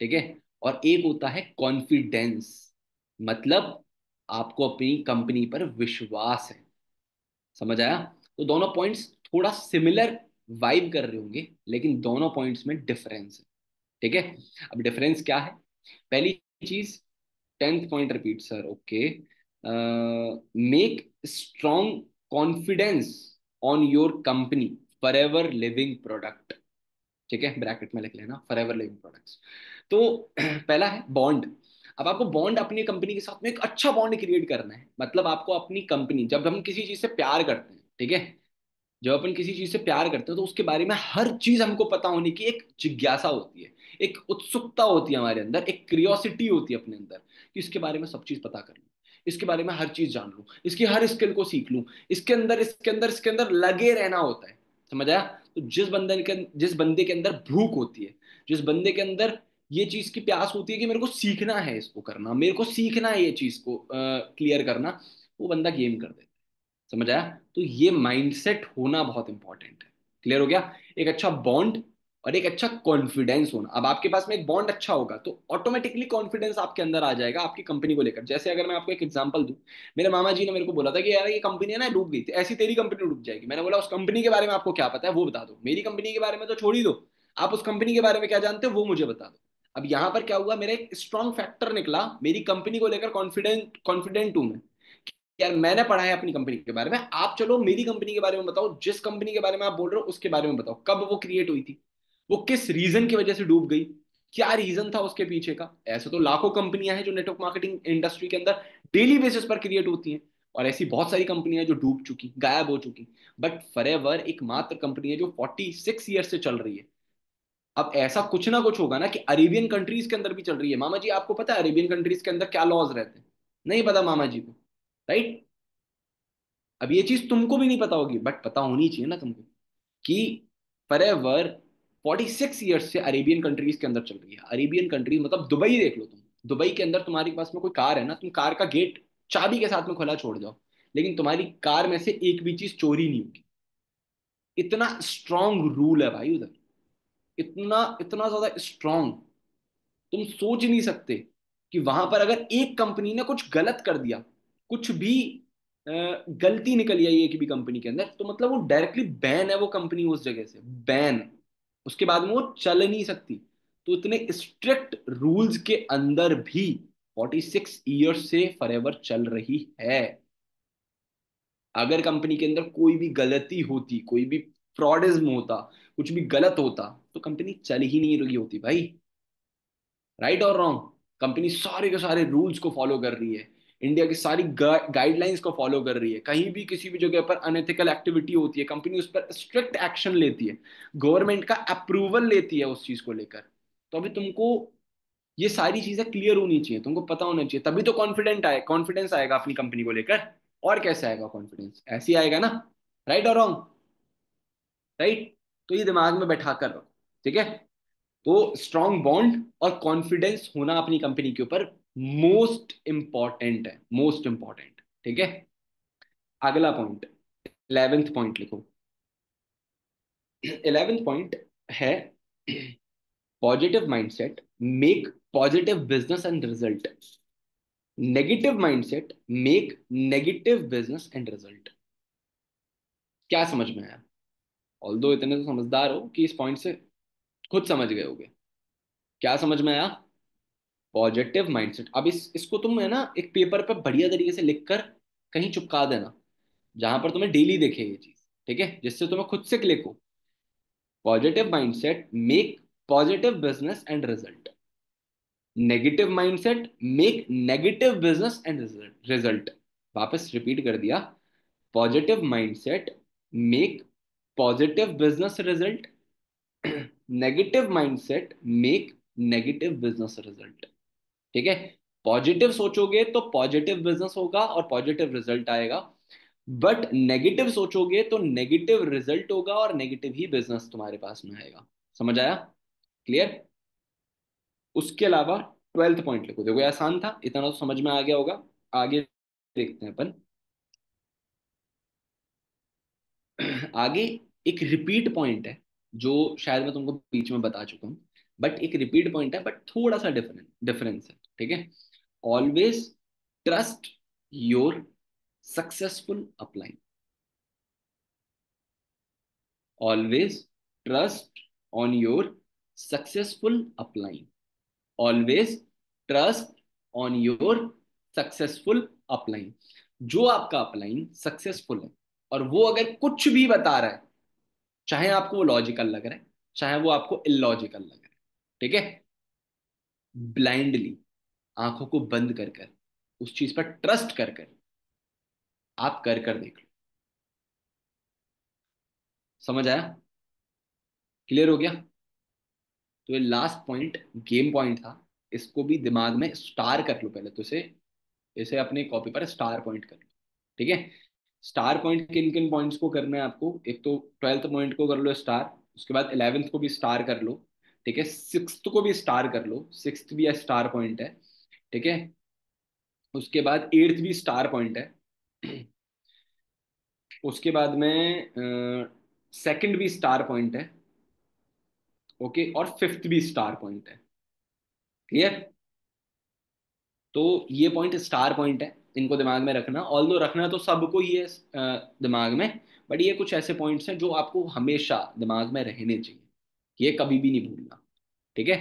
ठीक है, और एक होता है कॉन्फिडेंस, मतलब आपको अपनी कंपनी पर विश्वास है। समझ आया? तो दोनों पॉइंट्स थोड़ा सिमिलर वाइब कर रहे होंगे, लेकिन दोनों पॉइंट्स में डिफरेंस है। ठीक है। अब डिफरेंस क्या है? पहली चीज, 10th point repeat sir, okay. Make strong confidence on your company for ever living product. ठीक है, ब्रैकेट में लिख लेना, फॉर एवर लिविंग प्रोडक्ट्स। तो पहला है बॉन्ड। अब आपको बॉन्ड अपनी कंपनी के साथ में एक अच्छा बॉन्ड क्रिएट करना है, मतलब आपको अपनी कंपनी, जब हम किसी चीज से प्यार करते हैं, ठीक है, जब अपन किसी चीज से प्यार करते हैं तो उसके बारे में हर चीज हमको पता होने की एक जिज्ञासा होती है, एक उत्सुकता होती है हमारे अंदर, एक क्रियोसिटी होती है अपने अंदर कि इसके बारे में सब चीज पता कर लूं, इसके बारे में हर चीज जान लूं, इसकी हर स्किल को सीख लूं, इसके अंदर लगे रहना होता है। समझ आया? तो जिस बंदे के अंदर भूख होती है, जिस बंदे के अंदर ये चीज की प्यास होती है कि मेरे को सीखना है, इसको करना, मेरे को सीखना है, ये चीज को क्लियर करना, वो बंदा गेम कर देता है। समझ आया? तो ये माइंडसेट होना बहुत इंपॉर्टेंट है। क्लियर हो गया? एक अच्छा बॉन्ड और एक अच्छा कॉन्फिडेंस होना। अब आपके पास में एक बॉन्ड अच्छा होगा तो ऑटोमेटिकली कॉन्फिडेंस आपके अंदर आ जाएगा आपकी कंपनी को लेकर। जैसे अगर मैं आपको एक एग्जांपल दूं, मेरे मामा जी ने मेरे को बोला था कि यार ये कंपनी है ना डूब गई थी, ऐसी तेरी कंपनी डूब जाएगी। मैंने बोला उस कंपनी के बारे में आपको क्या पता है वो बता दो, मेरी कंपनी के बारे में तो छोड़ ही दो, आप उस कंपनी के बारे में क्या जानते हो वो मुझे बता दो। अब यहां पर क्या हुआ, मेरा एक स्ट्रॉन्ग फैक्टर निकला, मेरी कंपनी को लेकर कॉन्फिडेंट कॉन्फिडेंट हूं मैं। यार मैंने पढ़ा है अपनी कंपनी के बारे में, आप चलो मेरी कंपनी के बारे में बताओ, जिस कंपनी के बारे में आप बोल रहे हो उसके बारे में बताओ, कब वो क्रिएट हुई थी, वो किस रीजन की वजह से डूब गई, क्या रीजन था उसके पीछे का। ऐसे तो लाखों कंपनियां हैं जो नेटवर्क मार्केटिंग इंडस्ट्री के अंदर डेली बेसिस पर क्रिएट होती हैं, और ऐसी बहुत सारी कंपनियां जो डूब चुकी, गायब हो चुकी। बट फॉरएवर एकमात्र कंपनी है जो 46 ईयर से चल रही है। अब ऐसा कुछ ना कुछ होगा ना कि अरेबियन कंट्रीज के अंदर भी चल रही है। मामा जी आपको पता है अरेबियन कंट्रीज के अंदर क्या लॉज रहते हैं? नहीं पता मामा जी को, राइट? अब ये चीज तुमको भी नहीं पता होगी, बट पता होनी चाहिए ना तुमको कि फॉरएवर 46 ईयर्स से अरेबियन कंट्रीज के अंदर चल रही है। अरेबियन कंट्रीज मतलब दुबई देख लो तुम, दुबई के अंदर तुम्हारे पास में कोई कार है ना, तुम कार का गेट चाबी के साथ में खुला छोड़ जाओ, लेकिन तुम्हारी कार में से एक भी चीज चोरी नहीं होगी। इतना स्ट्रांग रूल है भाई उधर, इतना इतना ज्यादा स्ट्रांग, तुम सोच नहीं सकते कि वहां पर अगर एक कंपनी ने कुछ गलत कर दिया, कुछ भी गलती निकली आई एक भी कंपनी के अंदर, तो मतलब वो डायरेक्टली बैन है वो कंपनी उस जगह से, बैन। उसके बाद में वो चल नहीं सकती। तो इतने स्ट्रिक्ट रूल्स के अंदर भी 46 ईयर्स से फॉरएवर चल रही है। अगर कंपनी के अंदर कोई भी गलती होती, कोई भी फ्रॉडिज्म होता, कुछ भी गलत होता, तो कंपनी चल ही नहीं रही होती भाई। राइट और रॉन्ग? कंपनी सारे के सारे रूल्स को फॉलो कर रही है, इंडिया की सारी गाइडलाइंस को फॉलो कर रही है। कहीं भी किसी भी जगह पर अनएथिकल एक्टिविटी होती है, कंपनी उस पर स्ट्रिक्ट एक्शन लेती है, गवर्नमेंट का अप्रूवल लेती है उस चीज को लेकर। तो अभी तुमको ये सारी चीजें क्लियर होनी चाहिए, तुमको पता होना चाहिए, तभी तो कॉन्फिडेंस आएगा अपनी कंपनी को लेकर। और कैसे आएगा कॉन्फिडेंस? ऐसे ही आएगा ना। राइट और रॉन्ग? राइट। तो ये दिमाग में बैठा कर रखो, ठीक है। तो स्ट्रॉन्ग बॉन्ड और कॉन्फिडेंस होना अपनी कंपनी के ऊपर मोस्ट इंपॉर्टेंट है, मोस्ट इंपॉर्टेंट, ठीक है। अगला पॉइंट, 11th पॉइंट लिखो। 11th पॉइंट है positive mindset make positive business and result, negative mindset make negative business and result. क्या समझ में आया? ऑल्दो इतने तो समझदार हो कि इस पॉइंट से खुद समझ गए होगे। क्या समझ में आया? Positive mindset. अब इसको तुम है ना एक पेपर पर बढ़िया तरीके से लिख कर कहीं चिपका देना, जहां पर तुम्हें डेली दिखे ये चीज, ठीक है, जिससे तुम्हें खुद से क्लिक हो। Positive mindset make positive business and result, negative mindset make negative business and result. वापस रिपीट कर दिया। Positive mindset make positive business result, negative mindset make negative business result, ठीक है। पॉजिटिव सोचोगे तो पॉजिटिव बिजनेस होगा और पॉजिटिव रिजल्ट आएगा, बट नेगेटिव सोचोगे तो नेगेटिव रिजल्ट होगा और नेगेटिव ही बिजनेस तुम्हारे पास में आएगा। समझ आया? क्लियर? उसके अलावा 12th पॉइंट लिखो। देखो ये आसान था, इतना तो समझ में आ गया होगा। आगे देखते हैं अपन। आगे एक रिपीट पॉइंट है, जो शायद मैं तुमको बीच में बता चुका हूं, बट एक रिपीट पॉइंट है, बट थोड़ा सा डिफरेंस है, ठीक है। Always trust your successful upline, always trust on your successful upline, always trust on your successful upline. जो आपका अपलाइन सक्सेसफुल है और वो अगर कुछ भी बता रहा है, चाहे आपको वो लॉजिकल लग रहा है, चाहे वो आपको इलॉजिकल लग रहा है, ठीक है, ब्लाइंडली, आंखों को बंद कर कर, उस चीज पर ट्रस्ट कर कर आप कर देख लो। समझ आया? क्लियर हो गया? तो ये लास्ट पॉइंट गेम पॉइंट था, इसको भी दिमाग में स्टार कर लो पहले तो। इसे इसे अपने कॉपी पर स्टार पॉइंट कर लो, ठीक है। स्टार पॉइंट किन किन पॉइंट्स को करना है आपको? एक तो 12th पॉइंट को कर लो स्टार, उसके बाद 11th को भी स्टार कर लो, ठीक है। 6th को भी स्टार कर लो, 6th भी स्टार पॉइंट है, ठीक है। उसके बाद 8th भी स्टार पॉइंट है, उसके बाद में सेकंड भी स्टार पॉइंट है, ओके, और 5th भी स्टार पॉइंट है। क्लियर? तो ये पॉइंट स्टार पॉइंट है, इनको दिमाग में रखना। ऑल्दो रखना तो सबको ही है दिमाग में, बट ये कुछ ऐसे पॉइंट्स हैं जो आपको हमेशा दिमाग में रहने चाहिए, ये कभी भी नहीं भूलना, ठीक है।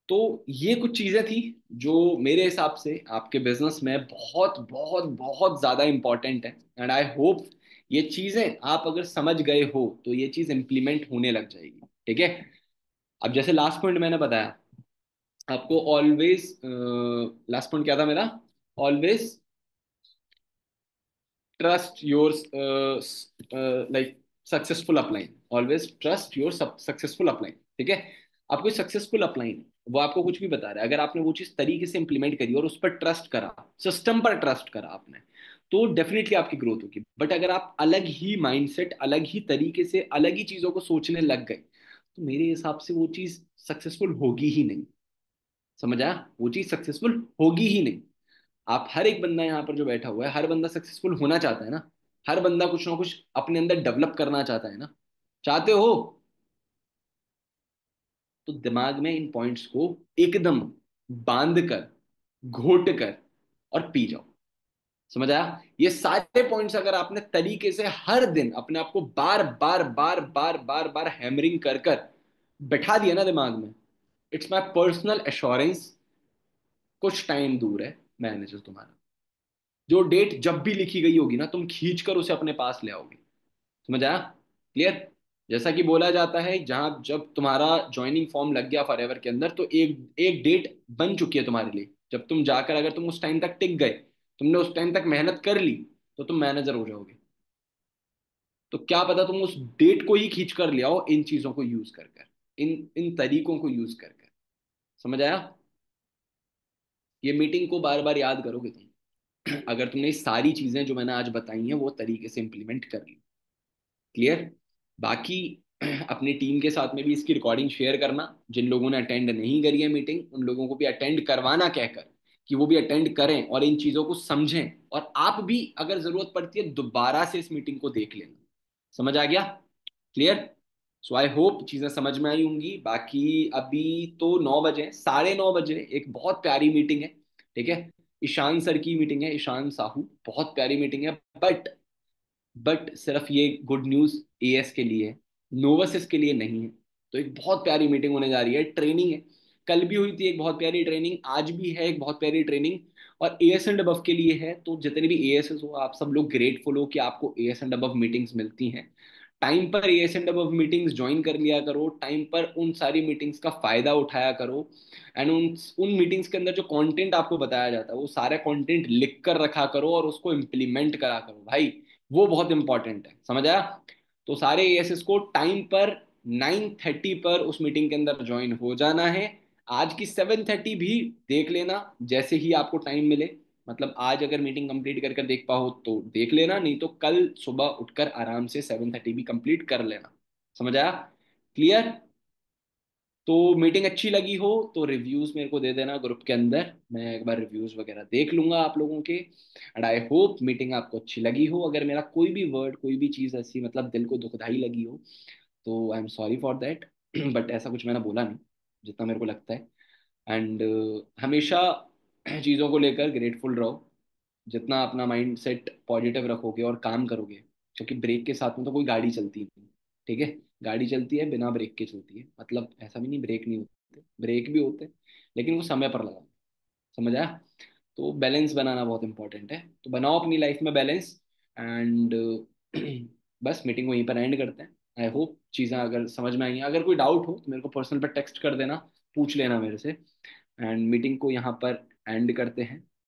तो ये कुछ चीजें थी जो मेरे हिसाब से आपके बिजनेस में बहुत बहुत बहुत ज्यादा इंपॉर्टेंट है, एंड आई होप ये चीजें आप अगर समझ गए हो तो ये चीज इंप्लीमेंट होने लग जाएगी, ठीक है। अब जैसे लास्ट पॉइंट मैंने बताया आपको, ऑलवेज, लास्ट पॉइंट क्या था मेरा? Always trust your like successful upline, always trust your successful upline, ठीक है। आपको सक्सेसफुल अपलाइन, वो आपको कुछ भी बता रहा है, अगर आपने वो चीज तरीके से इंप्लीमेंट करी और उस पर ट्रस्ट करा, सिस्टम पर ट्रस्ट करा आपने, तो डेफिनेटली आपकी ग्रोथ होगी। बट अगर आप अलग ही माइंडसेट, अलग ही तरीके से, अलग ही चीजों को सोचने लग गए, तो मेरे हिसाब से वो चीज सक्सेसफुल होगी ही नहीं। समझ आया? वो चीज सक्सेसफुल होगी ही नहीं। आप हर एक बंदा यहाँ पर जो बैठा हुआ है, हर बंदा सक्सेसफुल होना चाहता है ना, हर बंदा कुछ ना कुछ अपने अंदर डेवलप करना चाहता है ना, चाहते हो? तो दिमाग में इन पॉइंट्स को एकदम बांध कर, घोट कर और पी जाओ। समझ आया? ये सारे पॉइंट्स अगर आपने तरीके से हर दिन अपने आप को बार बार बार बार बार बार हैमरिंग कर कर बैठा दिया ना दिमाग में, इट्स माय पर्सनल एश्योरेंस, कुछ टाइम दूर है मैनेजर तुम्हारा। जो डेट जब भी लिखी गई होगी ना, तुम खींच कर उसे अपने पास ले आओगे। समझ आया? क्लियर? जैसा कि बोला जाता है, जहां जब तुम्हारा ज्वाइनिंग फॉर्म लग गया फॉरएवर के अंदर, तो एक एक डेट बन चुकी है तुम्हारे लिए। जब तुम जाकर, अगर तुम उस टाइम तक टिक गए, तुमने उस टाइम तक मेहनत कर ली, तो तुम मैनेजर हो जाओगे। तो क्या पता तुम उस डेट को ही खींच कर ले आओ, इन चीजों को यूज कर कर, इन इन तरीकों को यूज कर कर। समझ आया? ये मीटिंग को बार बार याद करोगे तुम, अगर तुमने ये सारी चीजें जो मैंने आज बताई हैं वो तरीके से इंप्लीमेंट कर ली। क्लियर? बाकी अपनी टीम के साथ में भी इसकी रिकॉर्डिंग शेयर करना। जिन लोगों ने अटेंड नहीं करी है मीटिंग, उन लोगों को भी अटेंड करवाना कहकर, कि वो भी अटेंड करें और इन चीजों को समझें, और आप भी अगर जरूरत पड़ती है दोबारा से इस मीटिंग को देख लेना। समझ आ गया? क्लियर? सो आई होप चीजें समझ में आई होंगी। बाकी अभी तो 9 बजे, 9:30 बजे एक बहुत प्यारी मीटिंग है। ठीक है? ईशान सर की मीटिंग है, ईशान साहू, बहुत प्यारी मीटिंग है। बट सिर्फ ये गुड न्यूज एएस के लिए है, नोवसिस के लिए नहीं है। तो एक बहुत प्यारी मीटिंग होने जा रही है, ट्रेनिंग है। कल भी हुई थी एक बहुत प्यारी ट्रेनिंग, आज भी है एक बहुत प्यारी ट्रेनिंग, और एएस एंड अबव के लिए है। तो जितने भी एएस हो, आप सब लोग ग्रेटफुल हो कि आपको एएस एंड अबव मीटिंग्स मिलती हैं। टाइम पर as and above meetings join कर लिया करो, टाइम पर उन सारी मीटिंग्स का फायदा उठाया करो। एंड उन उन मीटिंग्स के अंदर जो कंटेंट आपको बताया जाता है, वो सारा कंटेंट लिख कर रखा करो और उसको इम्प्लीमेंट करा करो भाई। वो बहुत इंपॉर्टेंट है। समझ आया? तो सारे एएसएस को टाइम पर 9:30 पर उस मीटिंग के अंदर ज्वाइन हो जाना है। आज की 7:30 भी देख लेना, जैसे ही आपको टाइम मिले। मतलब आज अगर मीटिंग कंप्लीट कर कर देख पाओ तो देख लेना, नहीं तो कल सुबह उठकर आराम से 7:30 भी कंप्लीट कर लेना। समझ आया? क्लियर? तो मीटिंग अच्छी लगी हो तो रिव्यूज मेरे को दे देना ग्रुप के अंदर, मैं एक बार रिव्यूज वगैरह देख लूंगा आप लोगों के। एंड आई होप मीटिंग आपको अच्छी लगी हो। अगर मेरा कोई भी वर्ड, कोई भी चीज़ ऐसी मतलब दिल को दुखदाई लगी हो, तो I am sorry for that. But ऐसा कुछ मैंने बोला नहीं, जितना मेरे को लगता है। एंड हमेशा चीज़ों को लेकर ग्रेटफुल रहो। जितना अपना माइंड सेट पॉजिटिव रखोगे और काम करोगे, क्योंकि ब्रेक के साथ में तो कोई गाड़ी चलती नहीं। ठीक है? गाड़ी चलती है बिना ब्रेक के चलती है, मतलब ऐसा भी नहीं ब्रेक नहीं होते, ब्रेक भी होते हैं, लेकिन वो समय पर लगा। समझ आया? तो बैलेंस बनाना बहुत इंपॉर्टेंट है, तो बनाओ अपनी लाइफ में बैलेंस। एंड बस मीटिंग वहीं पर एंड करते हैं। आई होप चीज़ें अगर समझ में आई हैं, अगर कोई डाउट हो तो मेरे को पर्सनल पर टेक्स्ट कर देना, पूछ लेना मेरे से। एंड मीटिंग को यहाँ पर एंड करते हैं।